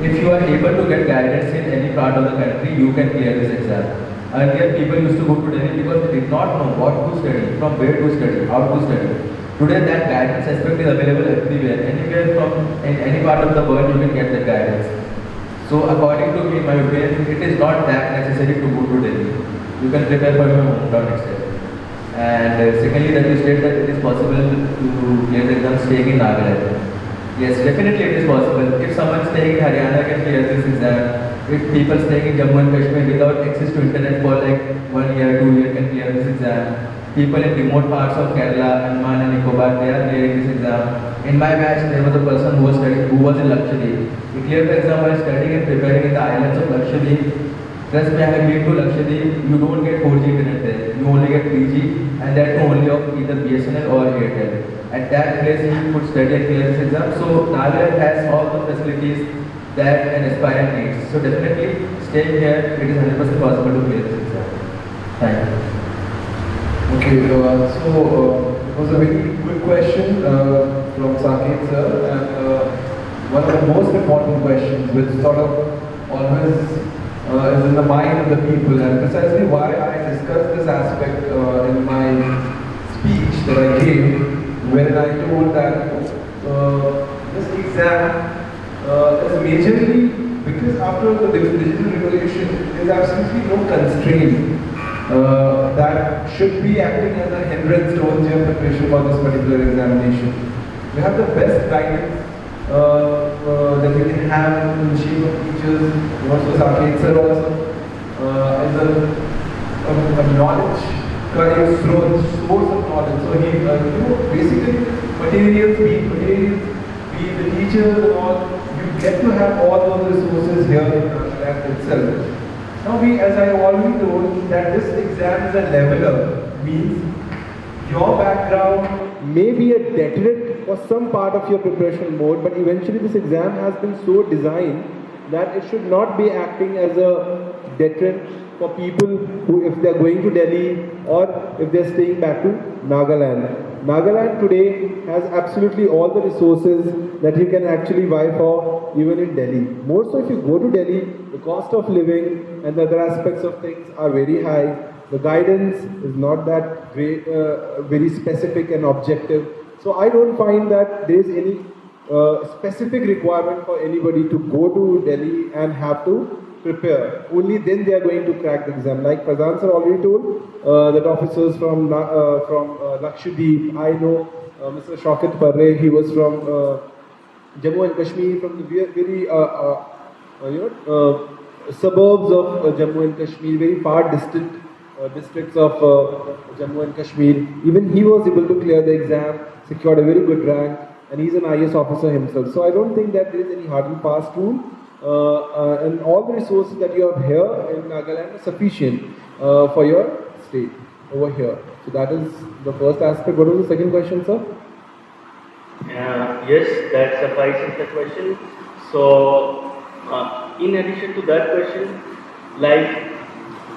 If you are able to get guidance in any part of the country, you can clear this exam. Earlier, people used to go to Delhi because they did not know what to study, from where to study, how to study. Today, that guidance aspect is available everywhere. Anywhere from in any part of the world, you can get that guidance. So, according to me, in my opinion, it is not that necessary to go to Delhi. You can prepare for your hometown itself. And secondly, that you state that it is possible to clear the exam staying in Nagaland. Yes, definitely it is possible. If someone staying in Haryana can clear this exam, if people staying in Jammu and Kashmir without access to internet for like 1 year, 2 years can clear this exam. People in remote parts of Kerala, Andaman and Nicobar, they are clearing this exam. In my batch, there was a person who was studying, who was in Lakshadweep. He cleared the exam while studying and preparing in the islands of Lakshadweep. Trust me, I have been to Lakshadweep, you don't get 4G internet there, you only get 3G, and that too only of either BSNL or Airtel. At that place, you could study and clear this exam. So Nagaland has all the facilities that an aspirant needs. So definitely, staying here, it is 100% possible to clear this exam. Thank you. Okay, it was a very good question from Saket sir, and one of the most important questions which sort of always is in the mind of the people, and precisely why I discussed this aspect in my speech that I gave when I told that this exam is majorly because after the digital revolution, there is absolutely no constraint that should be acting as a hindrance towards your preparation for this particular examination. You have the best guidance that you can have in the shape of teachers, also Saket sir also, as a knowledge carrying source of knowledge. So he, basically materials, be the teachers and all, you get to have all those resources here in Nagaland itself. Now as I already told, that this exam is a leveler, means your background may be a deterrent for some part of your preparation mode, but eventually this exam has been so designed that it should not be acting as a deterrent for people who, if they are going to Delhi or if they are staying back to Nagaland. Nagaland today has absolutely all the resources that you can actually vie for even in Delhi. More so if you go to Delhi, the cost of living and the other aspects of things are very high. The guidance is not that great, very specific and objective. So I don't find that there is any specific requirement for anybody to go to Delhi and have to prepare. Only then they are going to crack the exam. Like Faizan sir already told, that officers from Lakshadweep, I know Mr. Shaukat Parre, he was from Jammu and Kashmir, from the very suburbs of Jammu and Kashmir, very far distant districts of Jammu and Kashmir. Even he was able to clear the exam, secured a very good rank, and he's an IS officer himself. So I don't think that there is any hard and fast rule. And all the resources that you have here in Nagaland are sufficient for your state over here. So that is the first aspect. What was the second question, sir? Yes, that suffices the question. So, in addition to that question, like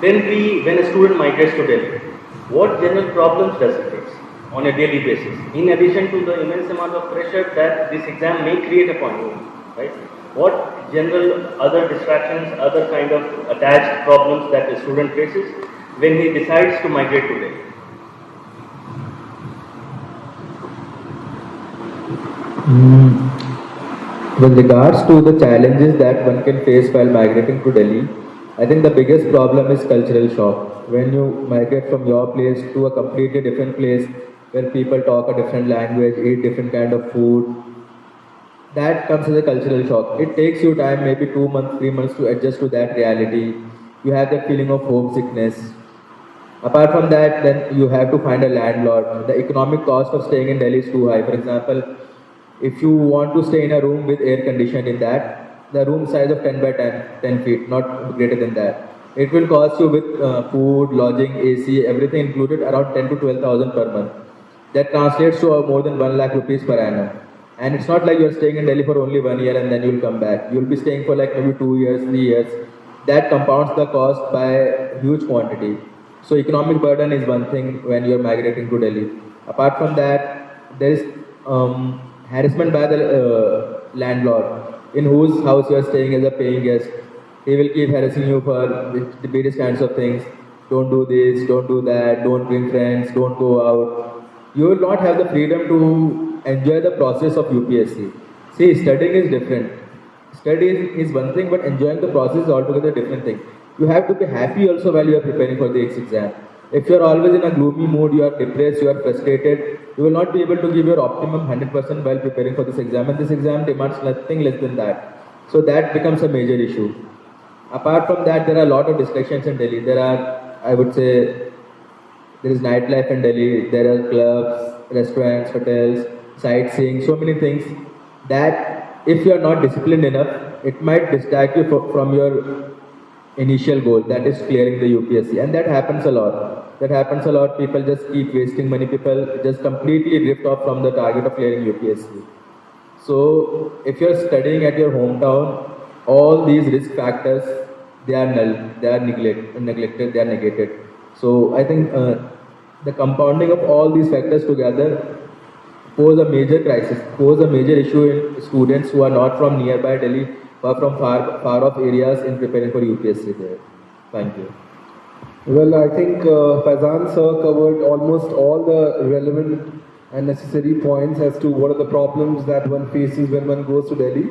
when a student migrates to Delhi, what general problems does it face on a daily basis? In addition to the immense amount of pressure that this exam may create upon you, right? What general other distractions, other kind of attached problems that a student faces when he decides to migrate to Delhi? With regards to the challenges that one can face while migrating to Delhi, I think the biggest problem is cultural shock. When you migrate from your place to a completely different place where people talk a different language, eat different kind of food, that comes as a cultural shock. It takes you time, maybe 2 months, 3 months to adjust to that reality. You have that feeling of homesickness. Apart from that, then you have to find a landlord. The economic cost of staying in Delhi is too high. For example, if you want to stay in a room with air conditioning in that, the room size of 10 by 10 feet, not greater than that. It will cost you with food, lodging, AC, everything included around 10 to 12,000 per month. That translates to more than 1 lakh rupees per annum. And it's not like you're staying in Delhi for only 1 year and then you'll come back. You'll be staying for like maybe 2 years, 3 years. That compounds the cost by huge quantity. So economic burden is one thing when you're migrating to Delhi. Apart from that, there is harassment by the landlord in whose house you are staying as a paying guest. He will keep harassing you for various kinds of things. Don't do this, don't do that, don't bring friends, don't go out. You will not have the freedom to enjoy the process of UPSC. See, studying is different. Studying is one thing, but enjoying the process is altogether different thing. You have to be happy also while you are preparing for the exam. If you are always in a gloomy mood, you are depressed, you are frustrated, you will not be able to give your optimum 100% while preparing for this exam, and this exam demands nothing less than that. So that becomes a major issue. Apart from that, there are a lot of distractions in Delhi. There are, I would say, there is nightlife in Delhi, there are clubs, restaurants, hotels, sightseeing, so many things that if you are not disciplined enough, it might distract you from your initial goal, that is clearing the UPSC. And that happens a lot. That happens a lot. People just keep wasting money. People just completely drift off from the target of clearing UPSC. So if you are studying at your hometown, all these risk factors, they are null, they are neglected, they are negated. So I think the compounding of all these factors together pose a major crisis, pose a major issue in students who are not from nearby Delhi, but from far off areas in preparing for UPSC there. Thank you. Well, I think Faizan sir covered almost all the relevant and necessary points as to what are the problems that one faces when one goes to Delhi.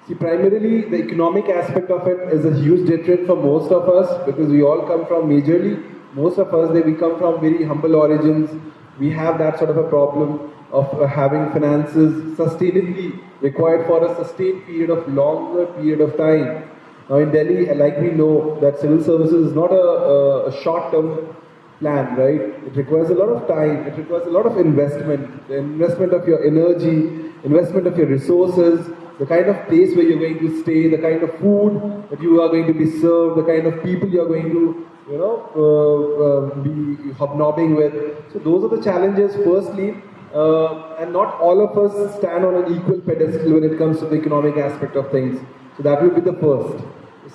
See, primarily the economic aspect of it is a huge deterrent for most of us because we all come from majorly, most of us, we come from very humble origins. We have that sort of a problem of having finances sustainably required for a sustained period of longer period of time. Now in Delhi, like we know, that civil services is not a short-term plan, right? It requires a lot of time, it requires a lot of investment, the investment of your energy, investment of your resources, the kind of place where you're going to stay, the kind of food that you are going to be served, the kind of people you're going to, be hobnobbing with. So those are the challenges firstly, and not all of us stand on an equal pedestal when it comes to the economic aspect of things. So that will be the first.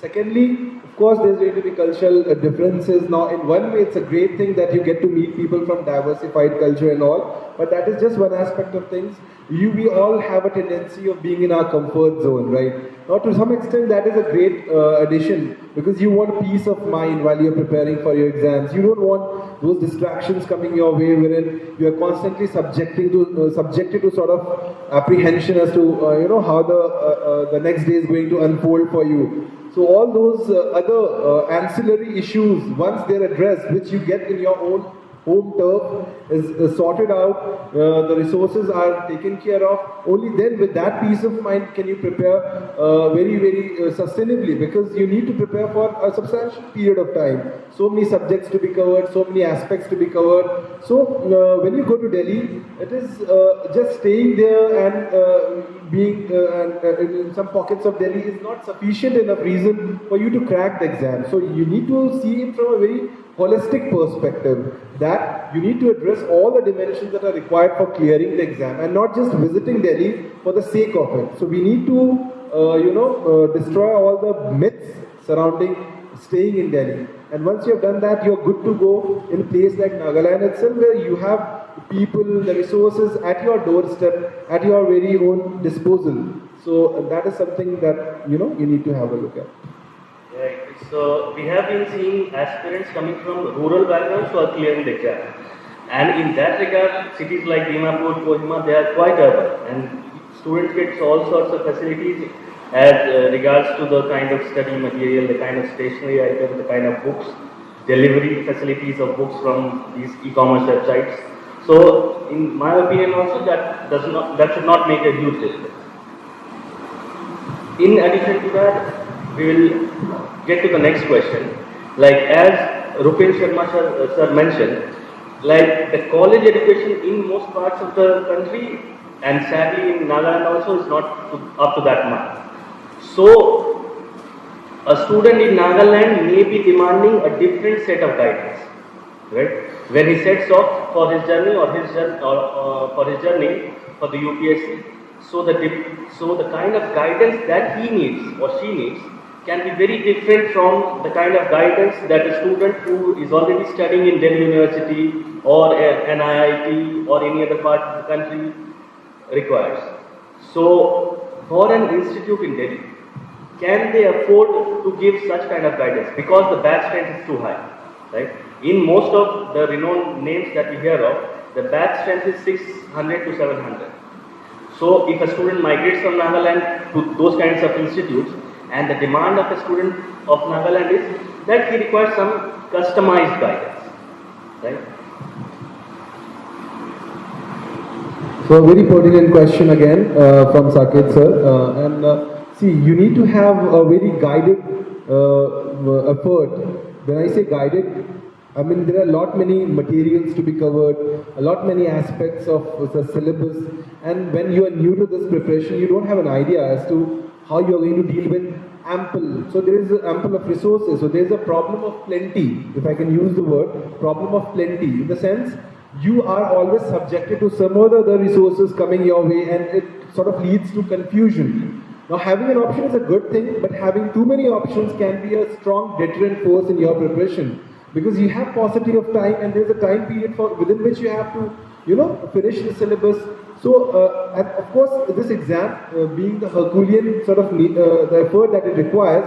Secondly, of course, there's going to be cultural differences. Now, in one way, it's a great thing that you get to meet people from diversified culture and all, but that is just one aspect of things. We all have a tendency of being in our comfort zone, right? Now, to some extent, that is a great addition because you want peace of mind while you're preparing for your exams. You don't want those distractions coming your way wherein you are constantly subjected to sort of apprehension as to how the next day is going to unfold for you. So all those other ancillary issues, once they're addressed, which you get in your own home turf, is sorted out, the resources are taken care of, only then with that peace of mind can you prepare very, very sustainably, because you need to prepare for a substantial period of time. So many subjects to be covered, so many aspects to be covered. So when you go to Delhi, it is just staying there and being in some pockets of Delhi is not sufficient enough reason for you to crack the exam. So you need to see it from a very holistic perspective, that you need to address all the dimensions that are required for clearing the exam and not just visiting Delhi for the sake of it. So we need to destroy all the myths surrounding staying in Delhi. And once you have done that, you're good to go in a place like Nagaland itself, where you have people, the resources at your doorstep, at your very own disposal. So that is something that you need to have a look at. Right. So we have been seeing aspirants coming from rural backgrounds who are clearing the exam. And in that regard, cities like Dimapur, Kohima, they are quite urban. And students get all sorts of facilities as regards to the kind of study material, the kind of stationery items, the kind of books, delivery facilities of books from these e-commerce websites. So in my opinion also, that should not make a huge difference. In addition to that, we will get to the next question. Like as Rupin Sharma sir mentioned, like the college education in most parts of the country and sadly in Nagaland also is not up to that much. So a student in Nagaland may be demanding a different set of guidance, right? When he sets off for his journey for the UPSC, so the kind of guidance that he needs or she needs can be very different from the kind of guidance that a student who is already studying in Delhi University or an IIT or any other part of the country requires. So, for an institute in Delhi, can they afford to give such kind of guidance? Because the batch strength is too high, right? In most of the renowned names that we hear of, the batch strength is 600 to 700. So, if a student migrates from Nagaland to those kinds of institutes, and the demand of a student of Nagaland is that he requires some customized guidance, right? So a very pertinent question again from Saket sir. See, you need to have a very guided effort. When I say guided, I mean there are a lot many materials to be covered, a lot many aspects of the syllabus, and when you are new to this preparation, you don't have an idea as to how you are going to deal with ample. So there is ample of resources. So there is a problem of plenty, if I can use the word, problem of plenty, in the sense you are always subjected to some other resources coming your way, and it sort of leads to confusion. Now having an option is a good thing, but having too many options can be a strong deterrent force in your preparation, because you have paucity of time and there is a time period within which you have to, finish the syllabus. So, and of course, this exam, being the Herculean sort of the effort that it requires,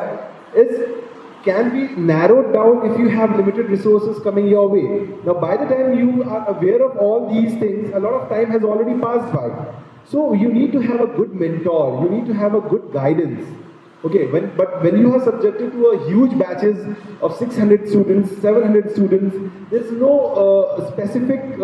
can be narrowed down if you have limited resources coming your way. Now, by the time you are aware of all these things, a lot of time has already passed by. So, you need to have a good mentor. You need to have a good guidance. Okay, but when you are subjected to a huge batches of 600 students, 700 students, there's no specific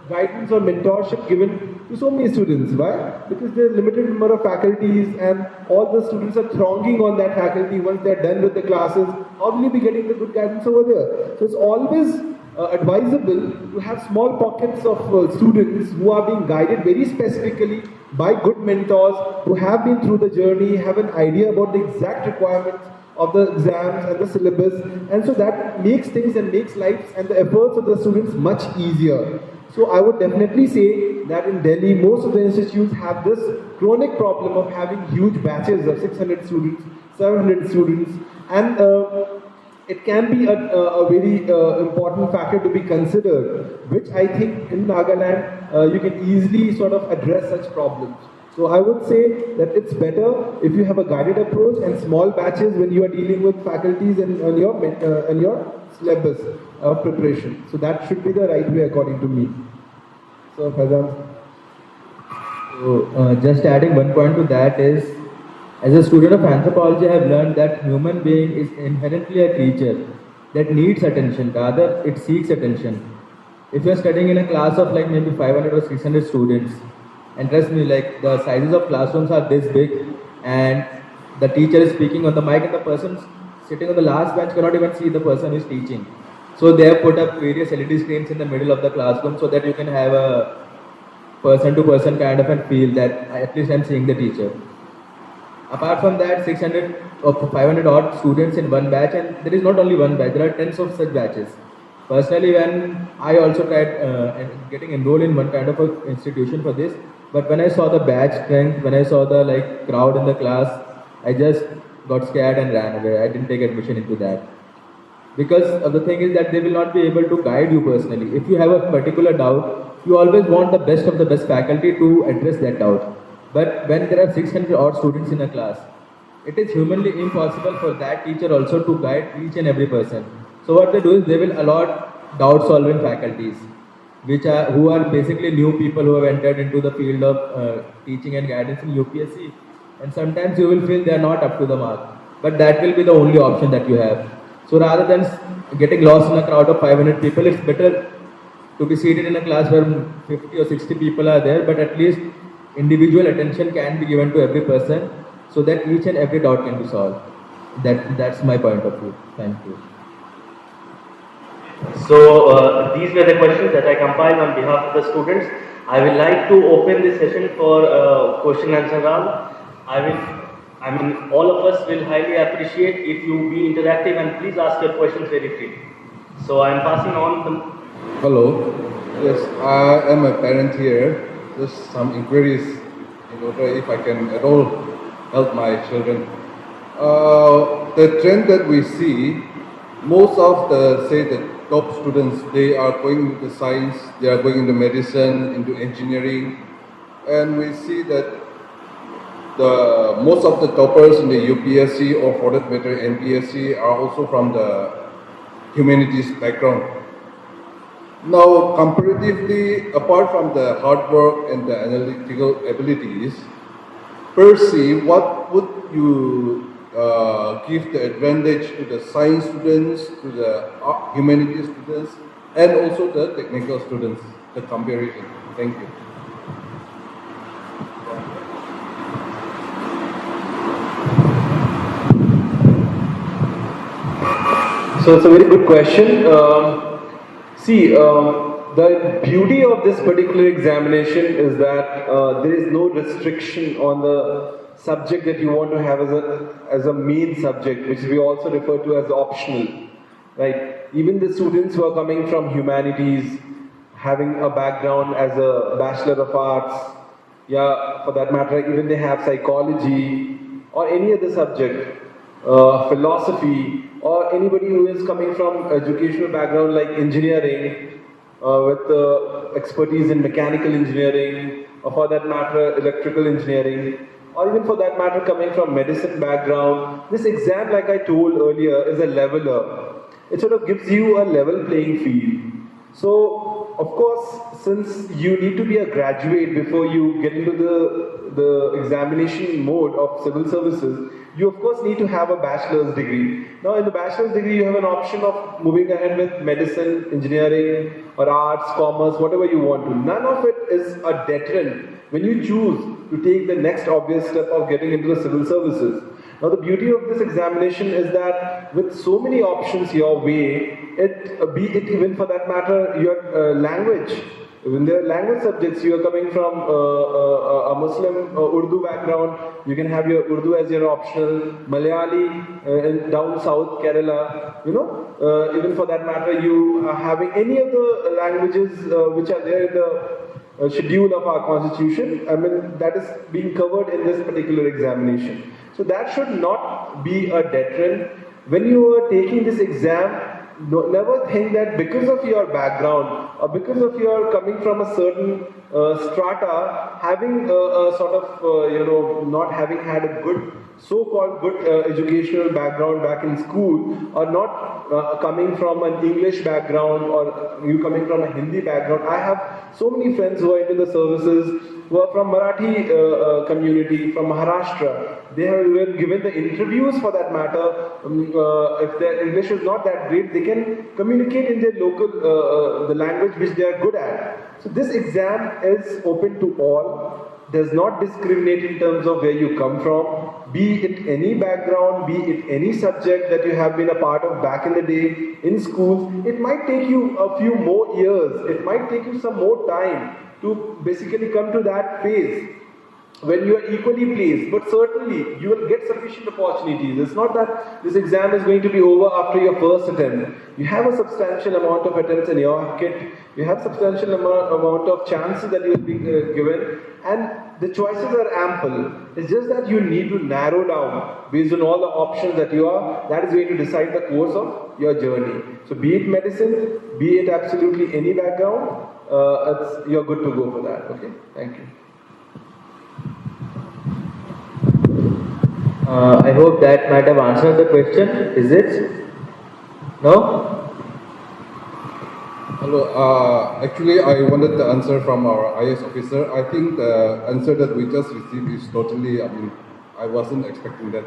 guidance or mentorship given to so many students. Why? Because there's limited number of faculties and all the students are thronging on that faculty. Once they're done with the classes, how will you be getting the good guidance over there? So it's always advisable to have small pockets of students who are being guided very specifically by good mentors who have been through the journey, have an idea about the exact requirements of the exams and the syllabus, and so that makes things and makes lives and the efforts of the students much easier. So I would definitely say that in Delhi, most of the institutes have this chronic problem of having huge batches of 600 students, 700 students, and it can be a very important factor to be considered, which I think in Nagaland you can easily sort of address such problems. So I would say that it's better if you have a guided approach and small batches when you are dealing with faculties and your syllabus of preparation. So that should be the right way according to me. So Faizan. So just adding one point to that is, as a student of anthropology, I have learned that human being is inherently a creature that needs attention, rather it seeks attention. If you are studying in a class of like maybe 500 or 600 students, and trust me, like the sizes of classrooms are this big, and the teacher is speaking on the mic and the person sitting on the last bench cannot even see the person who is teaching. So they have put up various LED screens in the middle of the classroom so that you can have a person-to-person kind of a feel that at least I am seeing the teacher. Apart from that, 600 or 500 odd students in one batch, and there is not only one batch, there are tens of such batches. Personally, when I also tried getting enrolled in one kind of a institution for this, but when I saw the batch strength, when I saw the crowd in the class, I just got scared and ran away. I didn't take admission into that. Because of the thing is that they will not be able to guide you personally. If you have a particular doubt, you always want the best of the best faculty to address that doubt. But when there are 600 odd students in a class, it is humanly impossible for that teacher also to guide each and every person. So what they do is they will allot doubt solving faculties, who are basically new people who have entered into the field of teaching and guidance in UPSC. And sometimes you will feel they are not up to the mark. But that will be the only option that you have. So rather than getting lost in a crowd of 500 people, it's better to be seated in a class where 50 or 60 people are there, but at least individual attention can be given to every person so that each and every doubt can be solved. That's my point of view. Thank you. So these were the questions that I compiled on behalf of the students. I would like to open this session for question and answer round. I will I mean, all of us will highly appreciate if you be interactive and please ask your questions very freely. So I'm passing on the. Hello. Yes, I am a parent here. Just some inquiries in order if I can at all help my children. The trend that we see, most of the say the top students, they are going into science, they are going into medicine, into engineering, and we see that the most of the toppers in the UPSC or for that matter NPSC are also from the humanities background. Now, comparatively, apart from the hard work and the analytical abilities, per se, what would you give the advantage to the science students, to the humanities students, and also the technical students, the comparison? Thank you. So it's a very good question. The beauty of this particular examination is that there is no restriction on the subject that you want to have as a main subject, which we also refer to as optional, right? Even the students who are coming from humanities, having a background as a Bachelor of Arts, yeah, for that matter, even they have psychology or any other subject, philosophy, or anybody who is coming from educational background like engineering, with expertise in mechanical engineering, or for that matter, electrical engineering, or even for that matter, coming from medicine background. This exam, like I told earlier, is a leveler. It sort of gives you a level playing field. So, of course, since you need to be a graduate before you get into the examination mode of civil services, you of course need to have a bachelor's degree. Now, in the bachelor's degree, you have an option of moving ahead with medicine, engineering, or arts, commerce, whatever you want to. None of it is a deterrent when you choose to take the next obvious step of getting into the civil services. Now, the beauty of this examination is that with so many options your way, be it even for that matter your language. When there are language subjects, you are coming from a Muslim Urdu background, you can have your Urdu as your optional, Malayali down south, Kerala, even for that matter, you are having any of the languages which are there in the schedule of our constitution. I mean, that is being covered in this particular examination. So that should not be a deterrent. When you are taking this exam, never think that because of your background or because of your coming from a certain strata, having a sort of, not having had a good, so-called good educational background back in school, or not coming from an English background, or you coming from a Hindi background. I have so many friends who are into the services who are from Marathi community, from Maharashtra. They have been given the interviews for that matter. If their English is not that great, they can communicate in their local, the language which they are good at. So this exam is open to all, does not discriminate in terms of where you come from, be it any background, be it any subject that you have been a part of back in the day in schools. It might take you a few more years, it might take you some more time to basically come to that phase when you are equally placed, but certainly you will get sufficient opportunities. It's not that this exam is going to be over after your first attempt. You have a substantial amount of attempts in your kit, you have substantial amount of chances that you will be given, and the choices are ample. It's just that you need to narrow down based on all the options that you are, that is going to decide the course of your journey. So be it medicine, be it absolutely any background, you're good to go for that. Okay, thank you. I hope that might have answered the question. Is it? No? Hello. Actually, I wanted the answer from our IS officer. I think the answer that we just received is totally, I wasn't expecting that.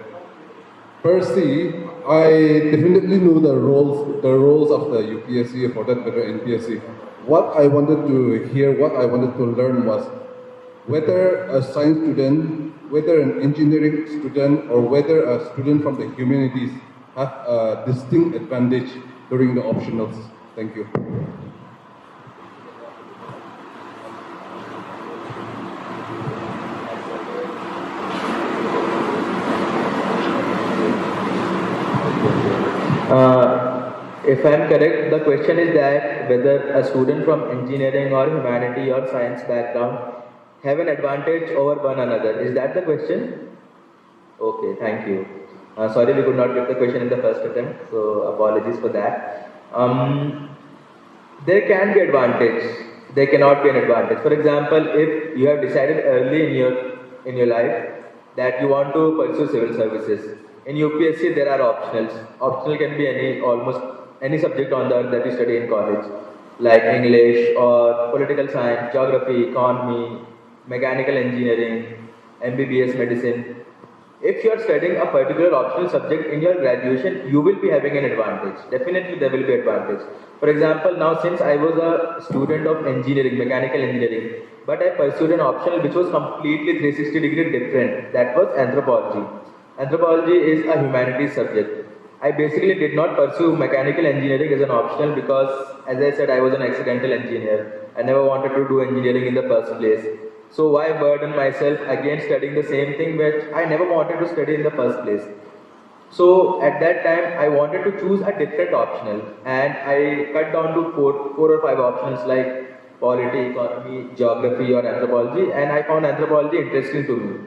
Per se, I definitely knew the roles of the UPSC, for that matter NPSC. What I wanted to hear, what I wanted to learn was whether a science student, whether an engineering student, or whether a student from the humanities have a distinct advantage during the optionals. Thank you. If I am correct, the question is that whether a student from engineering or humanity or science background have an advantage over one another. Is that the question? Okay, thank you. Sorry we could not get the question in the first attempt, so apologies for that. There can be advantage, there cannot be an advantage. For example, if you have decided early in your life that you want to pursue civil services, in UPSC there are optionals. Optional can be almost any subject on the earth that you study in college, like English or political science, geography, economy, mechanical engineering, MBBS medicine. If you are studying a particular optional subject in your graduation, you will be having an advantage. Definitely there will be advantage. For example, now since I was a student of engineering, mechanical engineering, but I pursued an optional which was completely 360-degree different. That was anthropology. Anthropology is a humanities subject. I basically did not pursue mechanical engineering as an optional because, as I said, I was an accidental engineer. I never wanted to do engineering in the first place. So why burden myself again studying the same thing which I never wanted to study in the first place? So at that time, I wanted to choose a different optional, and I cut down to four or five options like polity, economy, geography, or anthropology, and I found anthropology interesting to me.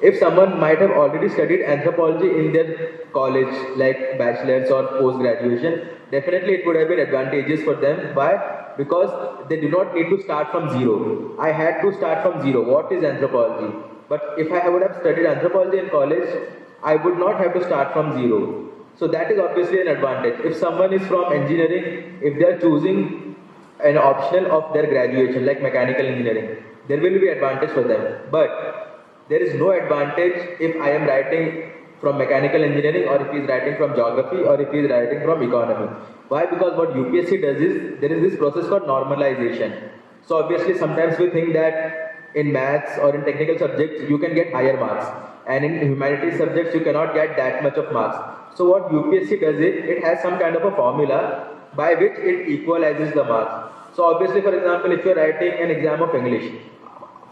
If someone might have already studied anthropology in their college, like bachelor's or post-graduation, definitely it would have been advantageous for them. Why? Because they do not need to start from zero. I had to start from zero. What is anthropology? But if I would have studied anthropology in college, I would not have to start from zero. So that is obviously an advantage. If someone is from engineering, if they are choosing an optional of their graduation, like mechanical engineering, there will be advantage for them. But there is no advantage if I am writing from mechanical engineering, or if he is writing from geography, or if he is writing from economy. Why? Because what UPSC does is, there is this process called normalization. So obviously sometimes we think that in maths or in technical subjects you can get higher marks, and in humanities subjects you cannot get that much of marks. So what UPSC does is, it has some kind of a formula by which it equalizes the marks. So obviously, for example, if you are writing an exam of English,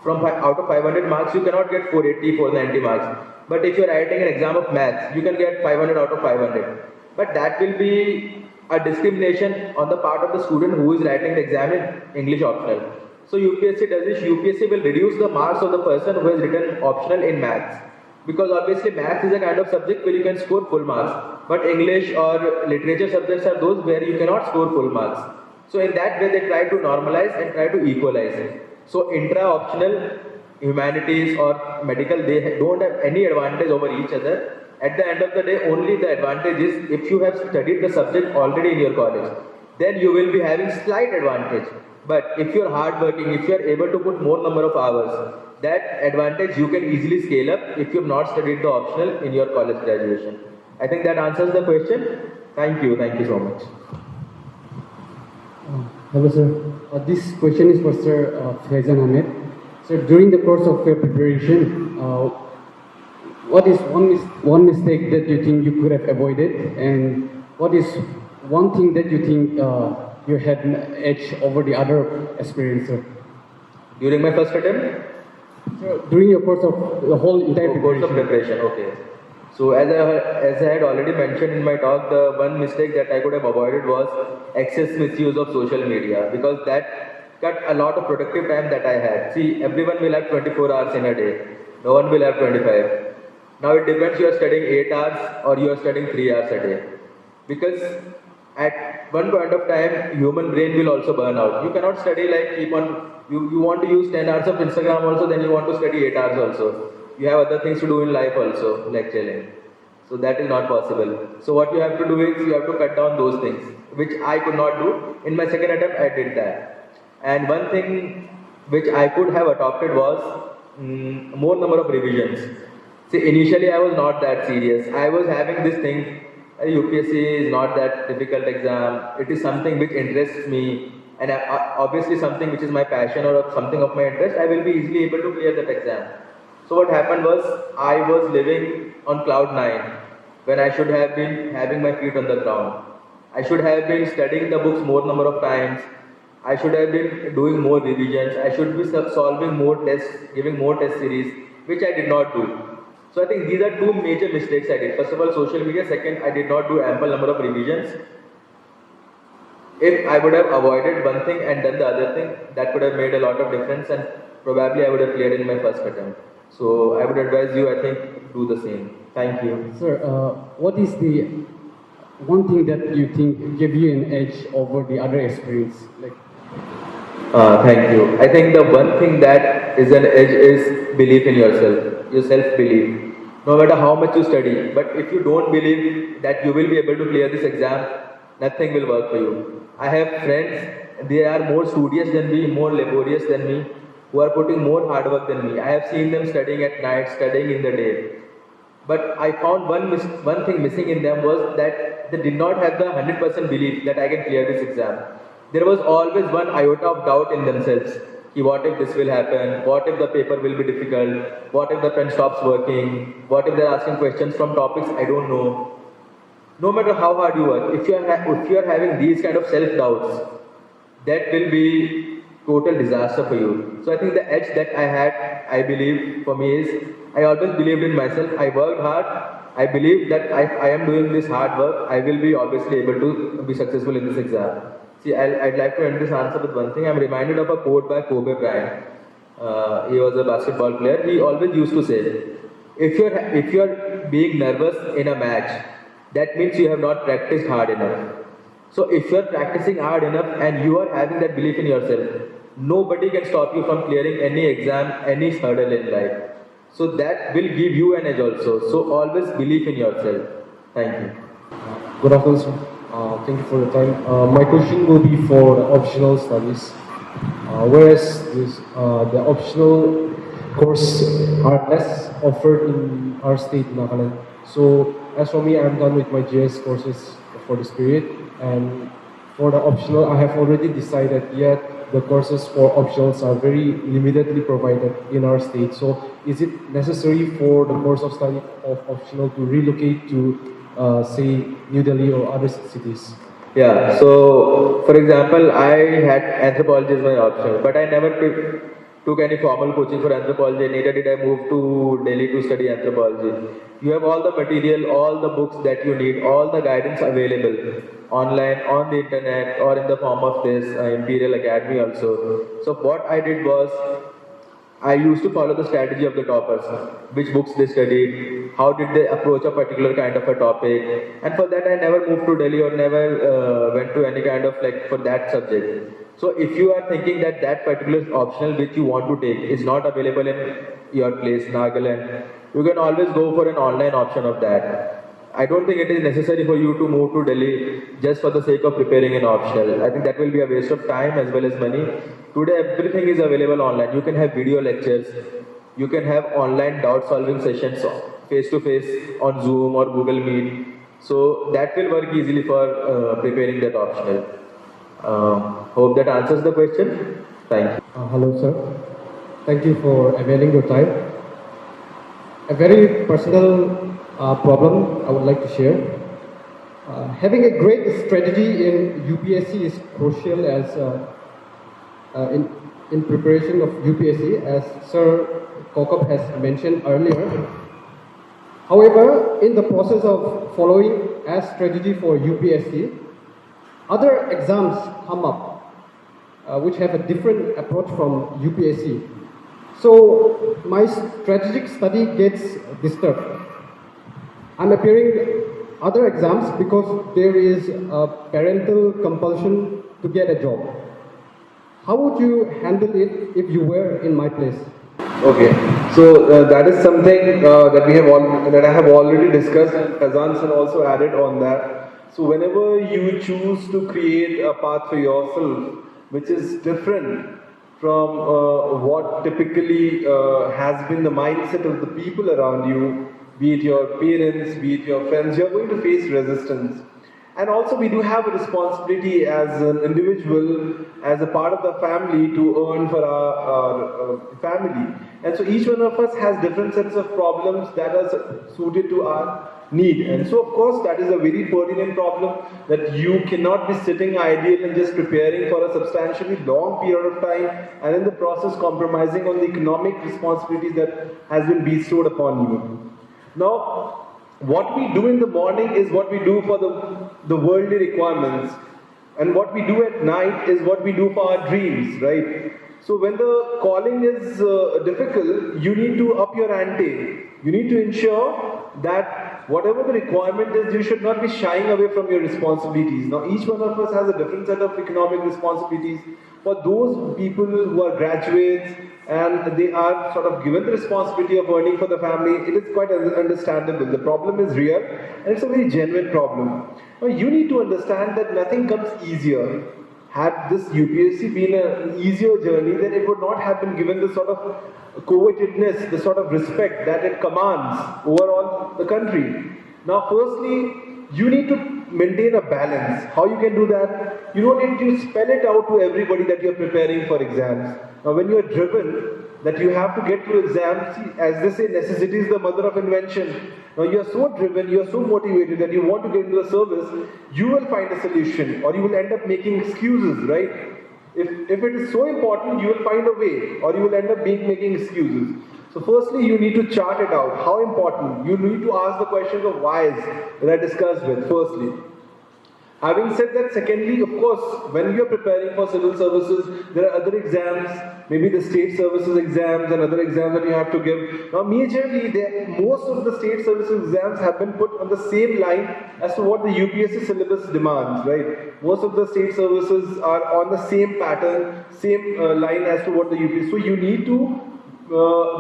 out of 500 marks, you cannot get 480, 490 marks. But if you are writing an exam of maths, you can get 500 out of 500. But that will be a discrimination on the part of the student who is writing the exam in English optional. So UPSC does this, UPSC will reduce the marks of the person who has written optional in maths. Because obviously maths is a kind of subject where you can score full marks. But English or literature subjects are those where you cannot score full marks. So in that way they try to normalize and try to equalize it. So intra-optional, humanities or medical, they don't have any advantage over each other. At the end of the day, only the advantage is if you have studied the subject already in your college, then you will be having slight advantage. But if you are hardworking, if you are able to put more number of hours, that advantage you can easily scale up if you have not studied the optional in your college graduation. I think that answers the question. Thank you so much. Hello, sir. This question is for Sir Faizan Ahmed. Sir, during the course of your preparation, what is one mistake that you think you could have avoided, and what is one thing that you think you had an edge over the other aspirants, sir? During my first attempt? Sir, during your course of the whole entire preparation. Course of preparation, okay. So as I had already mentioned in my talk, the one mistake that I could have avoided was excess misuse of social media, because that cut a lot of productive time that I had. See, everyone will have 24 hours in a day. No one will have 25. Now it depends, you are studying 8 hours or you are studying 3 hours a day. Because at one point of time, human brain will also burn out. You cannot study like you want to use 10 hours of Instagram also, then you want to study 8 hours also. You have other things to do in life also, like chilling. So that is not possible. So what you have to do is, you have to cut down those things, which I could not do. In my second attempt, I did that. And one thing which I could have adopted was more number of revisions. See, initially I was not that serious. I was having this thing, UPSC is not that difficult exam. It is something which interests me. And obviously something which is my passion or something of my interest, I will be easily able to clear that exam. So what happened was, I was living on cloud 9 when I should have been having my feet on the ground. I should have been studying the books more number of times. I should have been doing more revisions. I should be solving more tests, giving more test series, which I did not do. So I think these are two major mistakes I did. First of all, social media. Second, I did not do ample number of revisions. If I would have avoided one thing and done the other thing, that would have made a lot of difference, and probably I would have cleared in my first attempt. So I would advise you, I think, do the same. Thank you. Sir, what is the one thing that you think gave you an edge over the other experience? Like, Thank you. I think the one thing that is an edge is belief in yourself, your self-belief. No matter how much you study, but if you don't believe that you will be able to clear this exam, nothing will work for you. I have friends, they are more studious than me, more laborious than me, who are putting more hard work than me. I have seen them studying at night, studying in the day. But I found one thing missing in them was that they did not have the 100% belief that I can clear this exam. There was always one iota of doubt in themselves. What if this will happen? What if the paper will be difficult? What if the pen stops working? What if they're asking questions from topics I don't know? No matter how hard you work, if you are having these kind of self-doubts, that will be total disaster for you. So I think the edge that I had, I believe, for me is, I always believed in myself. I worked hard. I believe that if I am doing this hard work, I will be obviously able to be successful in this exam. See, I'd like to end this answer with one thing. I'm reminded of a quote by Kobe Bryant. He was a basketball player. He always used to say, if you're being nervous in a match, that means you have not practiced hard enough. So if you're practicing hard enough and you are having that belief in yourself, nobody can stop you from clearing any exam, any hurdle in life. So that will give you an edge also. So always believe in yourself. Thank you. Good afternoon, sir. Thank you for your time. My question will be for the optional studies. Whereas the optional course are less offered in our state, Nagaland. So as for me, I'm done with my GS courses for this period. And for the optional, I have already decided the courses for optionals are very limitedly provided in our state. So is it necessary for the course of study of optional to relocate to say New Delhi or other cities? Yeah, so for example, I had anthropology as my option, but I never took any formal coaching for anthropology, neither did I move to Delhi to study anthropology. You have all the material, all the books that you need, all the guidance available online, on the internet, or in the form of this Imperial Academy also. So what I did was, I used to follow the strategy of the toppers, which books they studied, how did they approach a particular kind of a topic, and for that I never moved to Delhi or never went to any kind of for that subject. So if you are thinking that that particular optional which you want to take is not available in your place, Nagaland, you can always go for an online option of that. I don't think it is necessary for you to move to Delhi just for the sake of preparing an optional. I think that will be a waste of time as well as money. Today everything is available online. You can have video lectures, you can have online doubt solving sessions face to face on Zoom or Google Meet. So that will work easily for preparing that optional. Hope that answers the question. Thank you. Hello, sir. Thank you for availing your time. A very personal problem I would like to share. Having a great strategy in UPSC is crucial as in preparation of UPSC, as Sir Kaukab has mentioned earlier. However, in the process of following as strategy for UPSC, other exams come up which have a different approach from UPSC. So my strategic study gets disturbed. I'm appearing other exams because there is a parental compulsion to get a job. How would you handle it if you were in my place? Okay, so that is something that I have already discussed, and Faizan sir also added on that. So whenever you choose to create a path for yourself, which is different from what typically has been the mindset of the people around you, be it your parents, be it your friends, you're going to face resistance. And also we do have a responsibility as an individual, as a part of the family, to earn for our family. And so each one of us has different sets of problems that are suited to our need. And so of course that is a very pertinent problem, that you cannot be sitting idle and just preparing for a substantially long period of time and in the process compromising on the economic responsibilities that has been bestowed upon you. Now, what we do in the morning is what we do for the worldly requirements, and what we do at night is what we do for our dreams, right? So when the calling is difficult, you need to up your ante. You need to ensure that whatever the requirement is, you should not be shying away from your responsibilities. Now, each one of us has a different set of economic responsibilities. For those people who are graduates and they are sort of given the responsibility of earning for the family, it is quite understandable. The problem is real and it's a very genuine problem. Now, you need to understand that nothing comes easier. Had this UPSC been an easier journey, then it would not have been given the sort of covetedness, the sort of respect that it commands overall the country. Now, firstly, you need to maintain a balance. How you can do that? You don't need to spell it out to everybody that you're preparing for exams. Now, when you're driven that you have to get through exams, see, as they say, necessity is the mother of invention. Now, you're so driven, you're so motivated that you want to get into the service, you will find a solution, or you will end up making excuses, right? If it is so important, you will find a way, or you will end up making excuses. So firstly, you need to chart it out. How important? You need to ask the questions of whys that I discussed with, firstly. Having said that, secondly, of course, when you are preparing for civil services, there are other exams, maybe the state services exams and other exams that you have to give. Now, majorly, most of the state services exams have been put on the same line as to what the UPSC syllabus demands, right? Most of the state services are on the same pattern, same line as to what the UPSC. So you need to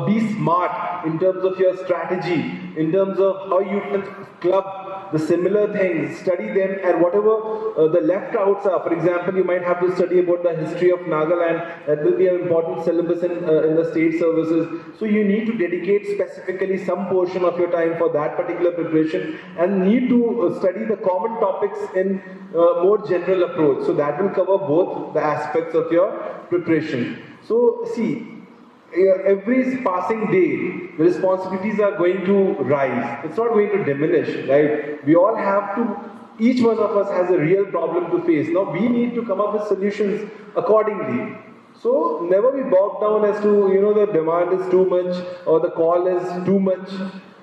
be smart in terms of your strategy, in terms of how you can club the similar things, study them, and whatever the left outs are. For example, you might have to study about the history of Nagaland. That will be an important syllabus in the state services. So you need to dedicate specifically some portion of your time for that particular preparation, and need to study the common topics in more general approach. So that will cover both the aspects of your preparation. So see, every passing day, the responsibilities are going to rise. It's not going to diminish, right? We all have to, each one of us has a real problem to face. Now, we need to come up with solutions accordingly. So, never be bogged down as to, the demand is too much or the call is too much.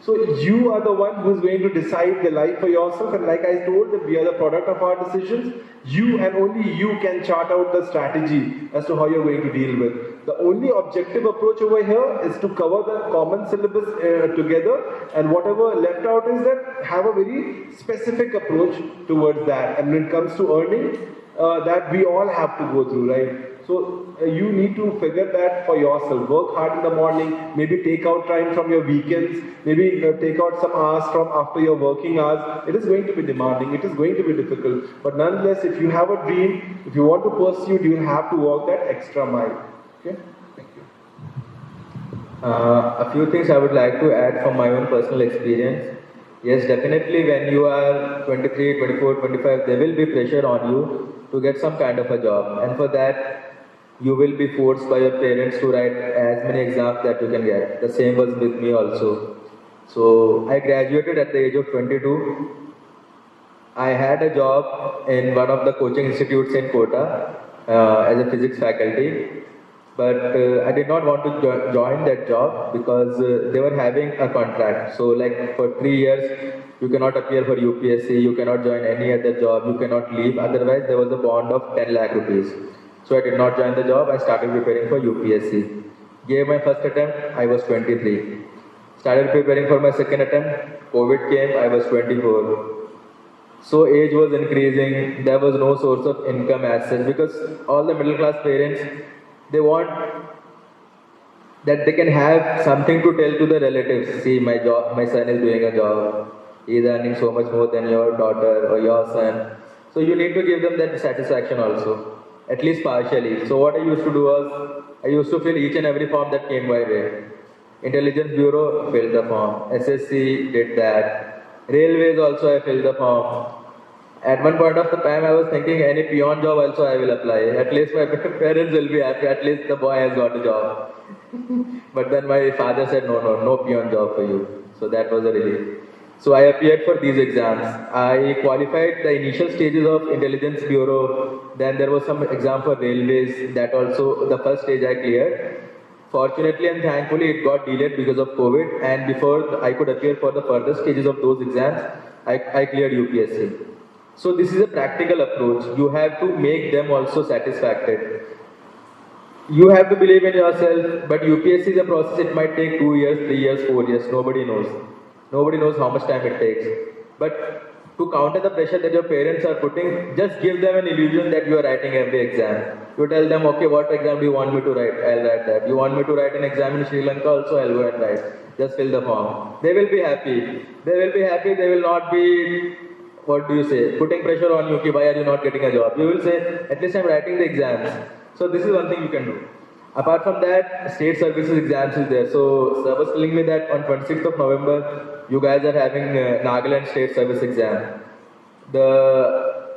So, you are the one who is going to decide the life for yourself, and like I told, that we are the product of our decisions. You and only you can chart out the strategy as to how you're going to deal with. The only objective approach over here is to cover the common syllabus together, and whatever left out is that have a very specific approach towards that. And when it comes to earning, that we all have to go through, right? So you need to figure that for yourself. Work hard in the morning, maybe take out time from your weekends, maybe take out some hours from after your working hours. It is going to be demanding, it is going to be difficult. But nonetheless, if you have a dream, if you want to pursue it, you will have to walk that extra mile. Okay? Thank you. A few things I would like to add from my own personal experience. Yes, definitely when you are 23, 24, 25, there will be pressure on you to get some kind of a job. And for that, you will be forced by your parents to write as many exams that you can get. The same was with me also. So I graduated at the age of 22. I had a job in one of the coaching institutes in Kota as a physics faculty. But I did not want to join that job because they were having a contract. So like for 3 years, you cannot appear for UPSC, you cannot join any other job, you cannot leave. Otherwise, there was a bond of 10 lakh rupees. So I did not join the job. I started preparing for UPSC. Gave my first attempt, I was 23. Started preparing for my second attempt, COVID came, I was 24. So age was increasing, there was no source of income as such, because all the middle class parents, they want that they can have something to tell to the relatives. See, my son is doing a job, he is earning so much more than your daughter or your son. So you need to give them that satisfaction also, at least partially. So what I used to do was, I used to fill each and every form that came my way. Intelligence Bureau, filled the form. SSC, did that. Railways also, I filled the form. At one point of the time, I was thinking any peon job also I will apply. At least my parents will be happy. At least the boy has got a job. But then my father said, no peon job for you. So that was a relief. So I appeared for these exams. I qualified the initial stages of Intelligence Bureau. Then there was some exam for railways. That also, the first stage I cleared. Fortunately and thankfully, it got delayed because of COVID, and before I could appear for the further stages of those exams, I cleared UPSC. So this is a practical approach. You have to make them also satisfactory. You have to believe in yourself, but UPSC is a process. It might take 2 years, 3 years, 4 years. Nobody knows. Nobody knows how much time it takes. But to counter the pressure that your parents are putting, just give them an illusion that you are writing every exam. You tell them, okay, what exam do you want me to write? I'll write that. You want me to write an exam in Sri Lanka also? I'll go and write. Just fill the form. They will be happy. They will be happy. They will not be, what do you say, putting pressure on you, okay, why are you not getting a job? You will say, at least I'm writing the exams. So this is one thing you can do. Apart from that, state services exams is there. So sir was telling me that on 26th of November, you guys are having Nagaland state service exam. The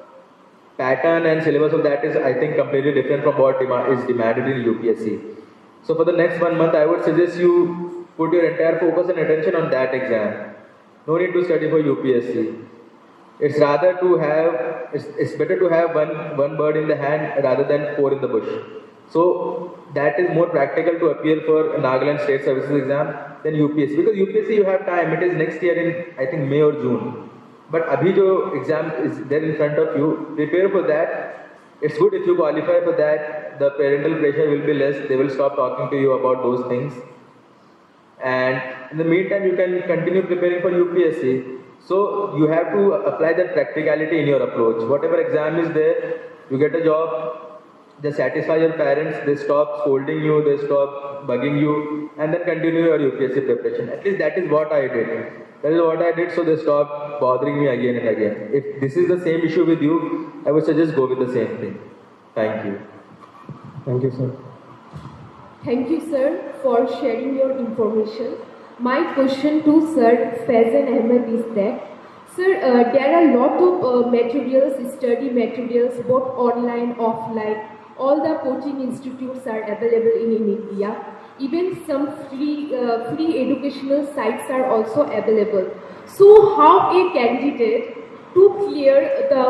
pattern and syllabus of that is, I think, completely different from what is demanded in UPSC. So for the next 1 month, I would suggest you put your entire focus and attention on that exam. No need to study for UPSC. It's rather to have, it's better to have one bird in the hand rather than 4 in the bush. So that is more practical to appear for Nagaland State Services exam than UPSC. Because UPSC you have time, it is next year in, I think, May or June. But abhi jo exam is there in front of you, prepare for that. It's good if you qualify for that, the parental pressure will be less, they will stop talking to you about those things. And in the meantime, you can continue preparing for UPSC. So you have to apply that practicality in your approach. Whatever exam is there, you get a job, they satisfy your parents, they stop scolding you, they stop bugging you, and then continue your UPSC preparation. At least that is what I did. That is what I did, so they stopped bothering me again and again. If this is the same issue with you, I would suggest go with the same thing. Thank you. Thank you, sir. Thank you, sir, for sharing your information. My question to Sir Faizan Ahmed is that, sir, there are a lot of materials, study materials, both online, offline. All the coaching institutes are available in India. Even some free educational sites are also available. So, how a candidate to clear the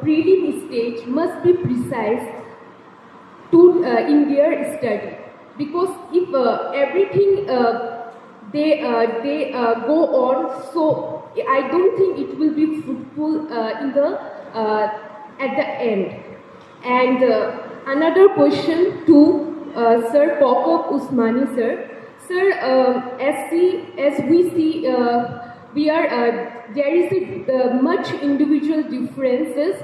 prelim stage must be precise to in their study, because if everything they go on, so I don't think it will be fruitful in the at the end. And another question to Sir Kaukab Usmani, sir. Sir, as we see, we are there is much individual differences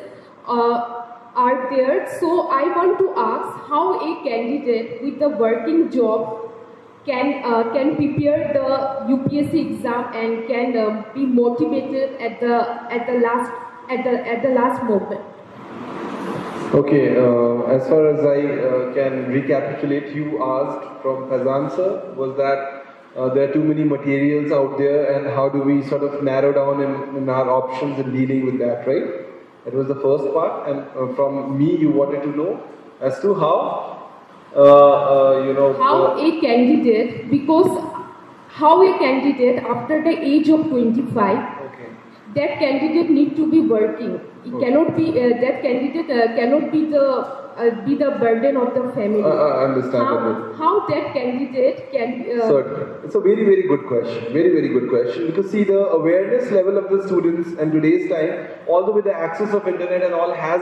are there. So I want to ask how a candidate with a working job can prepare the UPSC exam and can be motivated at the last moment. Okay, as far as I can recapitulate, you asked from Faizan sir was that there are too many materials out there, and how do we sort of narrow down in our options in dealing with that, right? That was the first part, and from me you wanted to know as to how how a candidate, because how a candidate after the age of 25, okay, that candidate need to be working. It cannot be that candidate cannot be the burden of the family. Understandable. How that candidate can? Certainly, it's a very, very good question. Very, very good question. Because see, the awareness level of the students in today's time, although with the access of internet and all, has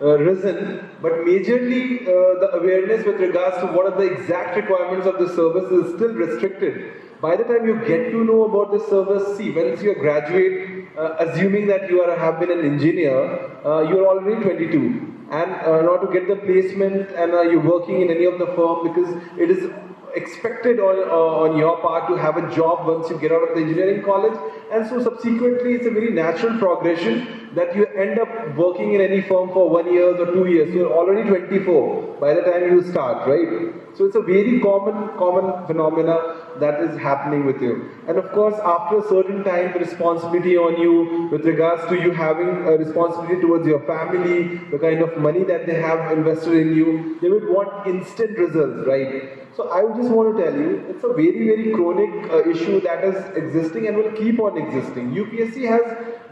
risen, but majorly the awareness with regards to what are the exact requirements of the service is still restricted. By the time you get to know about the service, see, once you graduate, assuming that you have been an engineer, you're already 22. And not to get the placement, and you're working in any of the firm, because it is expected on your part to have a job once you get out of the engineering college, and so subsequently it's a very natural progression that you end up working in any firm for 1 year or 2 years. So you're already 24 by the time you start, right? So it's a very common phenomena that is happening with you. And of course, after a certain time, the responsibility on you with regards to you having a responsibility towards your family, the kind of money that they have invested in you, they would want instant results, right? So I just want to tell you, it's a very, very chronic issue that is existing and will keep on existing. UPSC has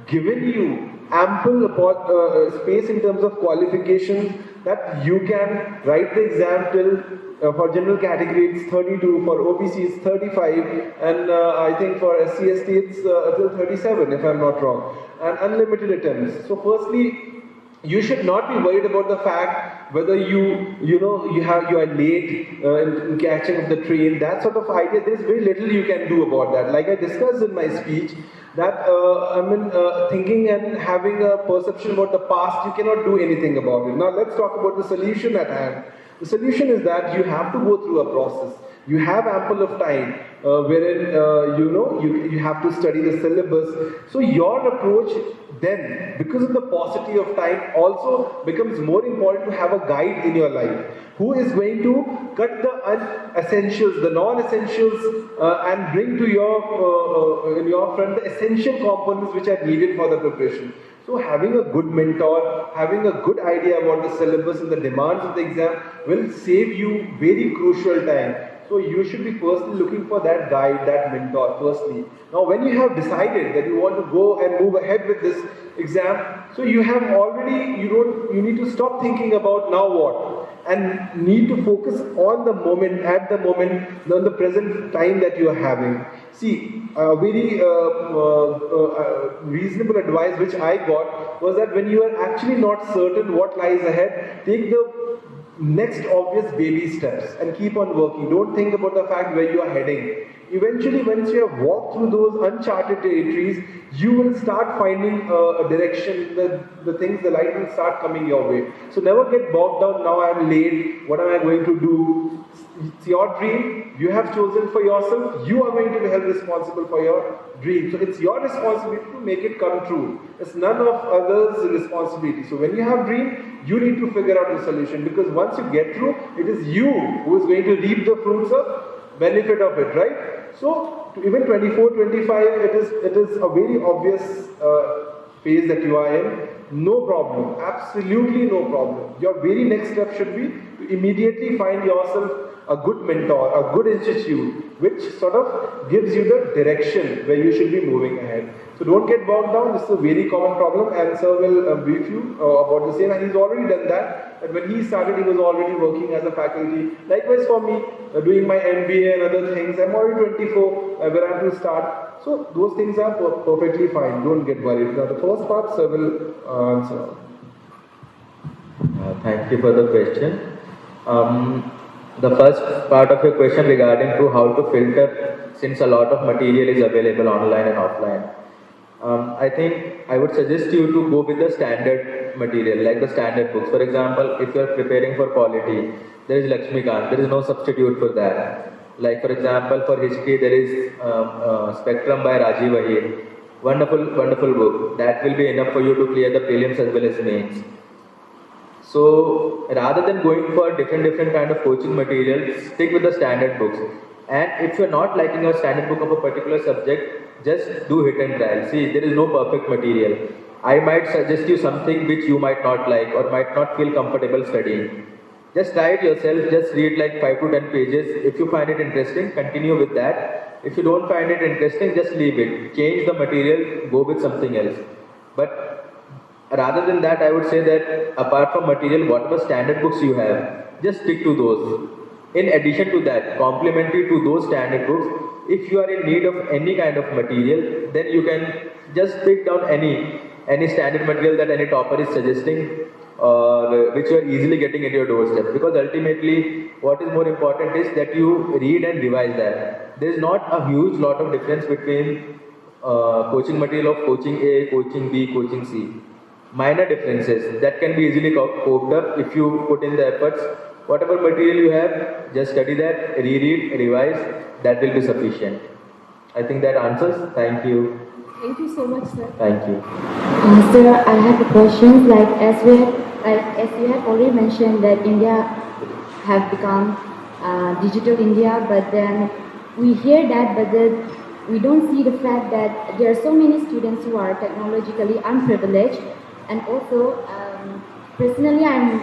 given you ample space in terms of qualifications that you can write the exam till for general category it's 32, for OBC it's 35, and I think for SC/ST it's till 37 if I'm not wrong, and unlimited attempts. So firstly, you should not be worried about the fact whether you are late in catching of the train. That sort of idea, there is very little you can do about that. Like I discussed in my speech, that thinking and having a perception about the past, you cannot do anything about it. Now let's talk about the solution at hand. The solution is that you have to go through a process. You have ample of time wherein you have to study the syllabus. So your approach then, because of the paucity of time, also becomes more important to have a guide in your life who is going to cut the unessentials, the non-essentials, and bring to in your front the essential components which are needed for the preparation. So having a good mentor, having a good idea about the syllabus and the demands of the exam will save you very crucial time. So you should be personally looking for that guide, that mentor firstly. Now when you have decided that you want to go and move ahead with this exam, so you have already, you need to stop thinking about now what, and need to focus on the moment, at the moment, on the present time that you are having. See, a very reasonable advice which I got was that when you are actually not certain what lies ahead, take the next obvious baby steps and keep on working. Don't think about the fact where you are heading. Eventually, once you have walked through those uncharted territories, you will start finding a direction, the things, the light will start coming your way. So never get bogged down, now I am late, what am I going to do? It's your dream, you have chosen for yourself, you are going to be held responsible for your dream. So it's your responsibility to make it come true. It's none of others' responsibility. So when you have dream, you need to figure out the solution, because once you get through, it is you who is going to reap the fruits of benefit of it, right? So even 24, 25, it is a very obvious phase that you are in. No problem, absolutely no problem. Your very next step should be to immediately find yourself a good mentor, a good institute, which sort of gives you the direction where you should be moving ahead. So don't get bogged down. This is a very common problem, and sir will brief you about the same, and he's already done that. And when he started, he was already working as a faculty. Likewise for me, doing my MBA and other things. I'm already 24, where I have to start. So those things are perfectly fine. Don't get worried. Now the first part, sir will answer. Thank you for the question. The first part of your question regarding to how to filter, since a lot of material is available online and offline. I think I would suggest you to go with the standard material, like the standard books. For example, if you are preparing for polity, there is Lakshmikant, there is no substitute for that. Like for example, for history, there is Spectrum by Rajiv Ahir. Wonderful book. That will be enough for you to clear the prelims as well as mains. So rather than going for different kind of coaching materials, stick with the standard books. And if you're not liking a standard book of a particular subject, just do hit and trial. See, there is no perfect material. I might suggest you something which you might not like or might not feel comfortable studying. Just try it yourself, just read like 5 to 10 pages. If you find it interesting, continue with that. If you don't find it interesting, just leave it. Change the material, go with something else. But rather than that, I would say that apart from material, whatever standard books you have, just stick to those. In addition to that, complementary to those standard books, if you are in need of any kind of material, then you can just pick down any standard material that any topper is suggesting, which you are easily getting into your doorstep. Because ultimately, what is more important is that you read and revise that. There is not a huge lot of difference between coaching material of coaching A, coaching B, coaching C. Minor differences that can be easily coped up if you put in the efforts. Whatever material you have, just study that, reread, revise, that will be sufficient. I think that answers. Thank you. Thank you so much, sir. Thank you. Sir, I have a question. As you have already mentioned that India have become digital India, but then we hear that, but then we don't see the fact that there are so many students who are technologically unprivileged, and also personally I'm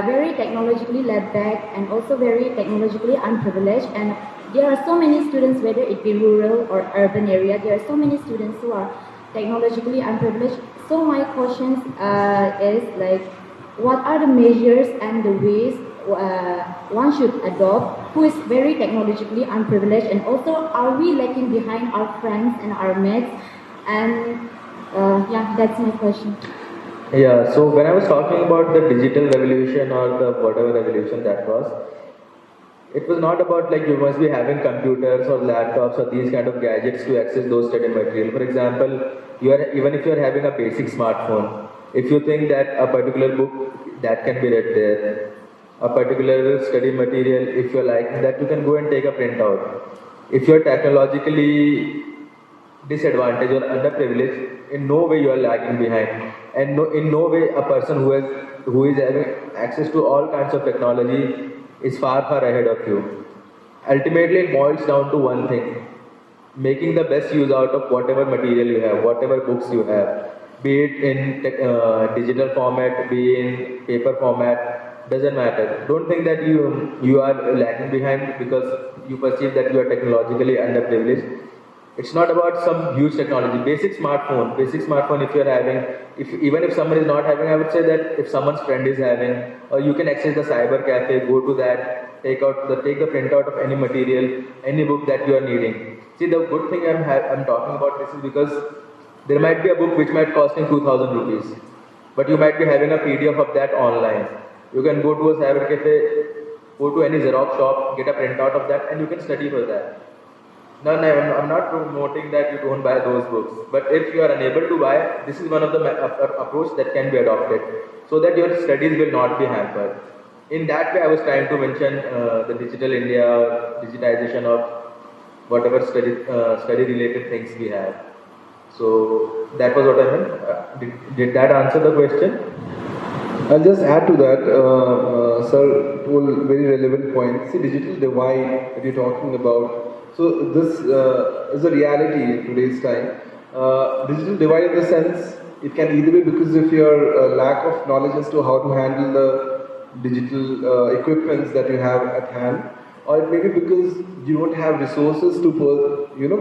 very technologically led back and also very technologically unprivileged, and there are so many students, whether it be rural or urban area, there are so many students who are technologically unprivileged. So my question is like, what are the measures and the ways one should adopt who is very technologically unprivileged, and also are we lagging behind our friends and our mates? And yeah, that's my question. Yeah, so when I was talking about the digital revolution or the whatever revolution that was, it was not about like you must be having computers or laptops or these kind of gadgets to access those study material. For example, you are even if you are having a basic smartphone, if you think that a particular book that can be read there, a particular study material, if you like that, you can go and take a printout. If you are technologically disadvantaged or underprivileged, in no way you are lagging behind, and in no way a person who is having access to all kinds of technology is far ahead of you. Ultimately, it boils down to one thing: making the best use out of whatever material you have, whatever books you have, be it in digital format, be in paper format, doesn't matter. Don't think that you are lagging behind because you perceive that you are technologically underprivileged. It's not about some huge technology. Basic smartphone. If you're having, even if someone is not having, I would say that if someone's friend is having, or you can access the cyber cafe, go to that, take the printout of any material, any book that you are needing. See, the good thing I'm talking about this is because there might be a book which might cost you 2,000 rupees, but you might be having a PDF of that online. You can go to a cyber cafe, go to any Xerox shop, get a printout of that, and you can study for that. No, I'm not promoting that you don't buy those books. But if you are unable to buy, this is one of the approach that can be adopted, so that your studies will not be hampered. In that way, I was trying to mention the digital India, or digitization of whatever study related things we have. So that was what I meant. Did that answer the question? I'll just add to that, sir, told very relevant point. See, digital divide that you're talking about. So this is a reality in today's time. Digital divide in the sense, it can either be because of your lack of knowledge as to how to handle the digital equipments that you have at hand, or it may be because you don't have resources to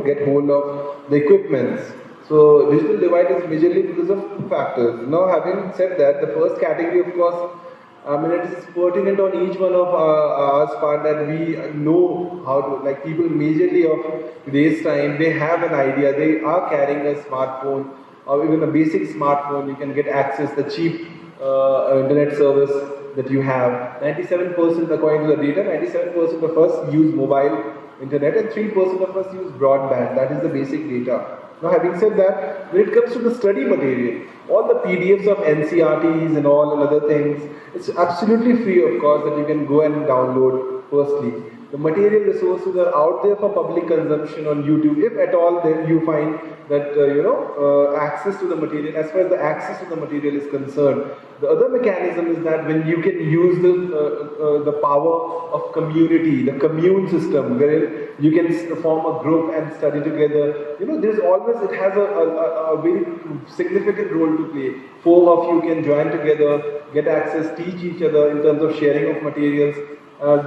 get hold of the equipments. So digital divide is majorly because of two factors. Now, having said that, the first category, of course, it is pertinent on each one of our part that we know how to, like people majorly of today's time, they have an idea, they are carrying a smartphone or even a basic smartphone. You can get access the cheap internet service that you have. 97% according to the data, 97% of us use mobile internet and 3% of us use broadband. That is the basic data. Now, having said that, when it comes to the study material, all the PDFs of NCRTs and all and other things, it's absolutely free, of course, that you can go and download firstly. The material resources are out there for public consumption on YouTube, if at all then you find that, access to the material. As far as the access to the material is concerned, the other mechanism is that when you can use the power of community, the commune system, wherein you can form a group and study together. There's always, it has a very significant role to play. 4 of you can join together, get access, teach each other in terms of sharing of materials,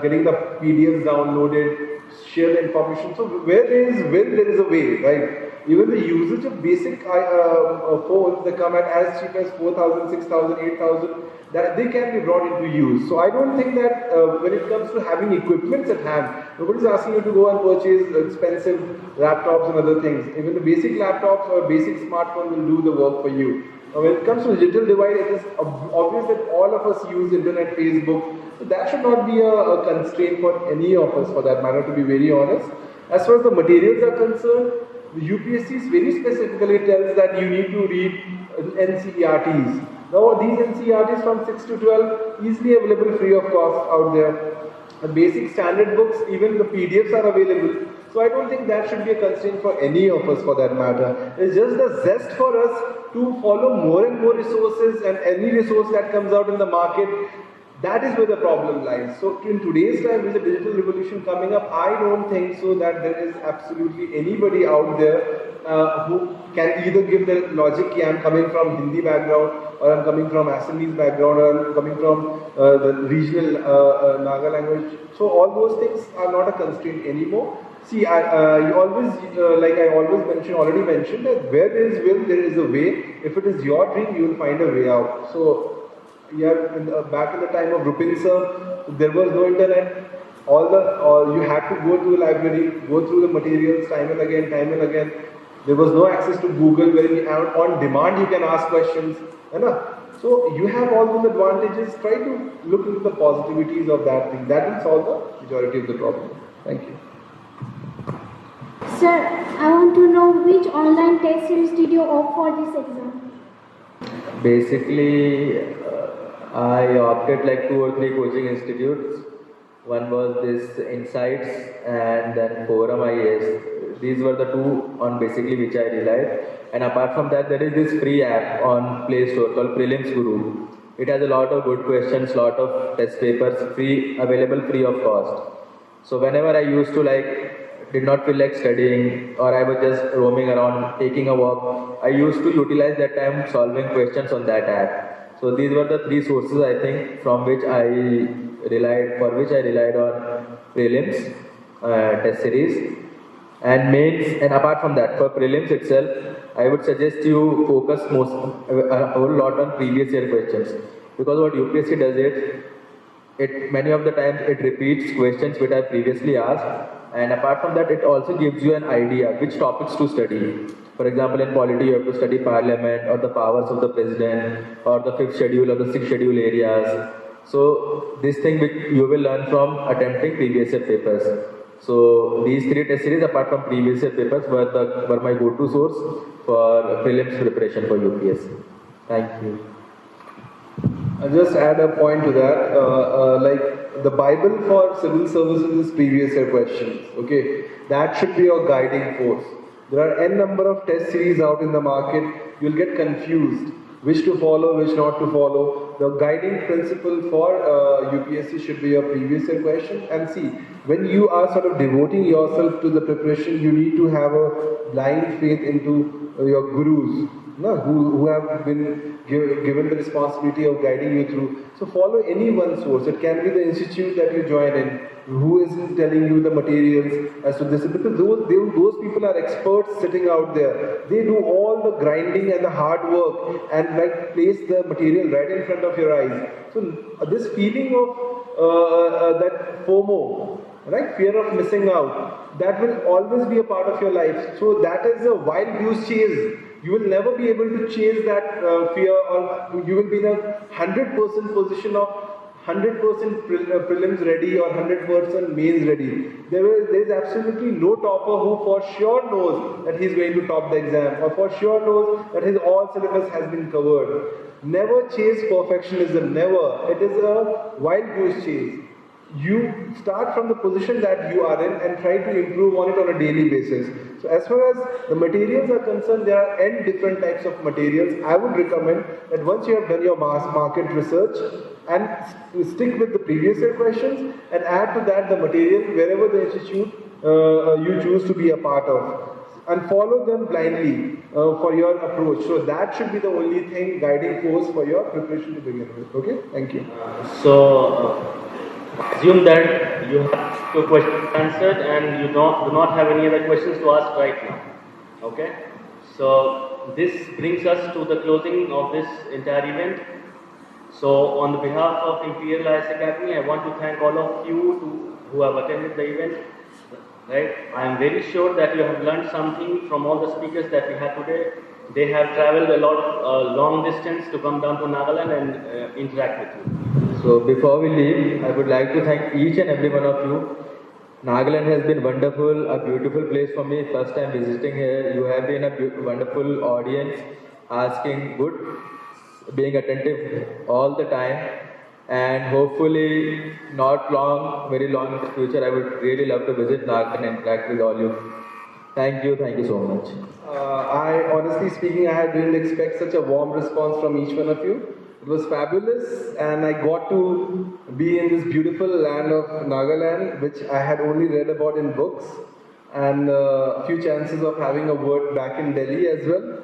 getting the PDFs downloaded, share the information. So where there is will, there is a way, right? Even the usage of basic phones that come at as cheap as 4,000, 6,000, 8,000, that they can be brought into use. So I don't think that when it comes to having equipments at hand, nobody's asking you to go and purchase expensive laptops and other things. Even the basic laptops or basic smartphone will do the work for you. Now, when it comes to digital divide, it is obvious that all of us use internet, Facebook. So that should not be a constraint for any of us, for that matter, to be very honest. As far as the materials are concerned, the UPSC very specifically tells that you need to read NCERTs. Now, these NCERTs from 6 to 12 easily available free of cost out there. The basic standard books, even the PDFs are available. So I don't think that should be a constraint for any of us, for that matter. It's just the zest for us to follow more and more resources, and any resource that comes out in the market, that is where the problem lies. So in today's time, with the digital revolution coming up, I don't think so that there is absolutely anybody out there who can either give the logic, I'm coming from Hindi background, or I'm coming from Assamese background, or I'm coming from the regional Naga language. So all those things are not a constraint anymore. See, I always already mentioned that where there is will, there is a way. If it is your dream, you will find a way out. So back in the time of Rupin sir, there was no internet. You had to go to the library, go through the materials time and again, time and again. There was no access to Google where on demand you can ask questions. So you have all those advantages. Try to look into the positivities of that thing. That will solve the majority of the problem. Thank you. Sir, I want to know which online test series did you opt for this exam? Basically, I opted like 2 or 3 coaching institutes. One was this Insights and then Forum IAS. These were the 2 on basically which I relied. And apart from that, there is this free app on Play Store called Prelims Guru. It has a lot of good questions, lot of test papers, available free of cost. So whenever I used to did not feel like studying, or I was just roaming around, taking a walk, I used to utilize that time solving questions on that app. So these were the 3 sources I think from which I relied on prelims, test series, and mains. And apart from that, for prelims itself, I would suggest you focus a whole lot on previous year questions, because what UPSC does many of the times it repeats questions which I previously asked, and apart from that, it also gives you an idea which topics to study. For example, in polity, you have to study parliament or the powers of the president or the 5th schedule or the 6th schedule areas. So this thing which you will learn from attempting previous year papers. So these 3 test series apart from previous year papers were my go-to source for prelims preparation for UPSC. Thank you. I'll just add a point to that. Like the Bible for civil services is previous year questions. Okay, that should be your guiding force. There are n number of test series out in the market. You'll get confused which to follow, which not to follow. The guiding principle for UPSC should be your previous year question. And see, when you are sort of devoting yourself to the preparation, you need to have a blind faith into your gurus, who have been given the responsibility of guiding you through. So follow any one source. It can be the institute that you join in, who is telling you the materials as to this, because those people are experts sitting out there. They do all the grinding and the hard work and place the material right in front of your eyes. So this feeling of that FOMO, right, fear of missing out, that will always be a part of your life. So that is a wild goose chase. You will never be able to chase that fear, or you will be in a 100% position of 100% prelims ready or 100% mains ready. There is absolutely no topper who for sure knows that he is going to top the exam, or for sure knows that his all syllabus has been covered. Never chase perfectionism, never. It is a wild goose chase. You start from the position that you are in and try to improve on it on a daily basis. So as far as the materials are concerned, there are n different types of materials. I would recommend that once you have done your mass market research, and stick with the previous year questions and add to that the material wherever the institute you choose to be a part of, and follow them blindly for your approach. So that should be the only thing, guiding force for your preparation to begin with. Okay, thank you. Assume that you have 2 questions answered and you do not have any other questions to ask right now. Okay? So this brings us to the closing of this entire event. So on behalf of Imperial IS Academy, I want to thank all of you who have attended the event. Right? I am very sure that you have learned something from all the speakers that we had today. They have traveled a lot long distance to come down to Nagaland and interact with you. So before we leave, I would like to thank each and every one of you. Nagaland has been wonderful, a beautiful place for me. First time visiting here. You have been a wonderful audience, asking good, being attentive all the time. And hopefully, not long, very long in the future, I would really love to visit Nagaland and interact with all you. Thank you so much. I honestly speaking, I didn't expect such a warm response from each one of you. It was fabulous, and I got to be in this beautiful land of Nagaland, which I had only read about in books, and a few chances of having a word back in Delhi as well.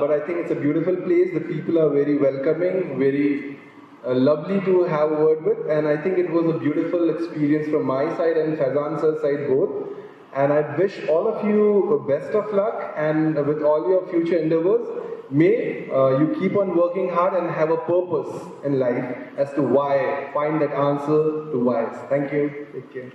But I think it's a beautiful place. The people are very welcoming, very lovely to have a word with, and I think it was a beautiful experience from my side and Faizan sir's side both. And I wish all of you best of luck, and with all your future endeavors. may you keep on working hard and have a purpose in life as to why. Find that answer to why. Thank you. Take care.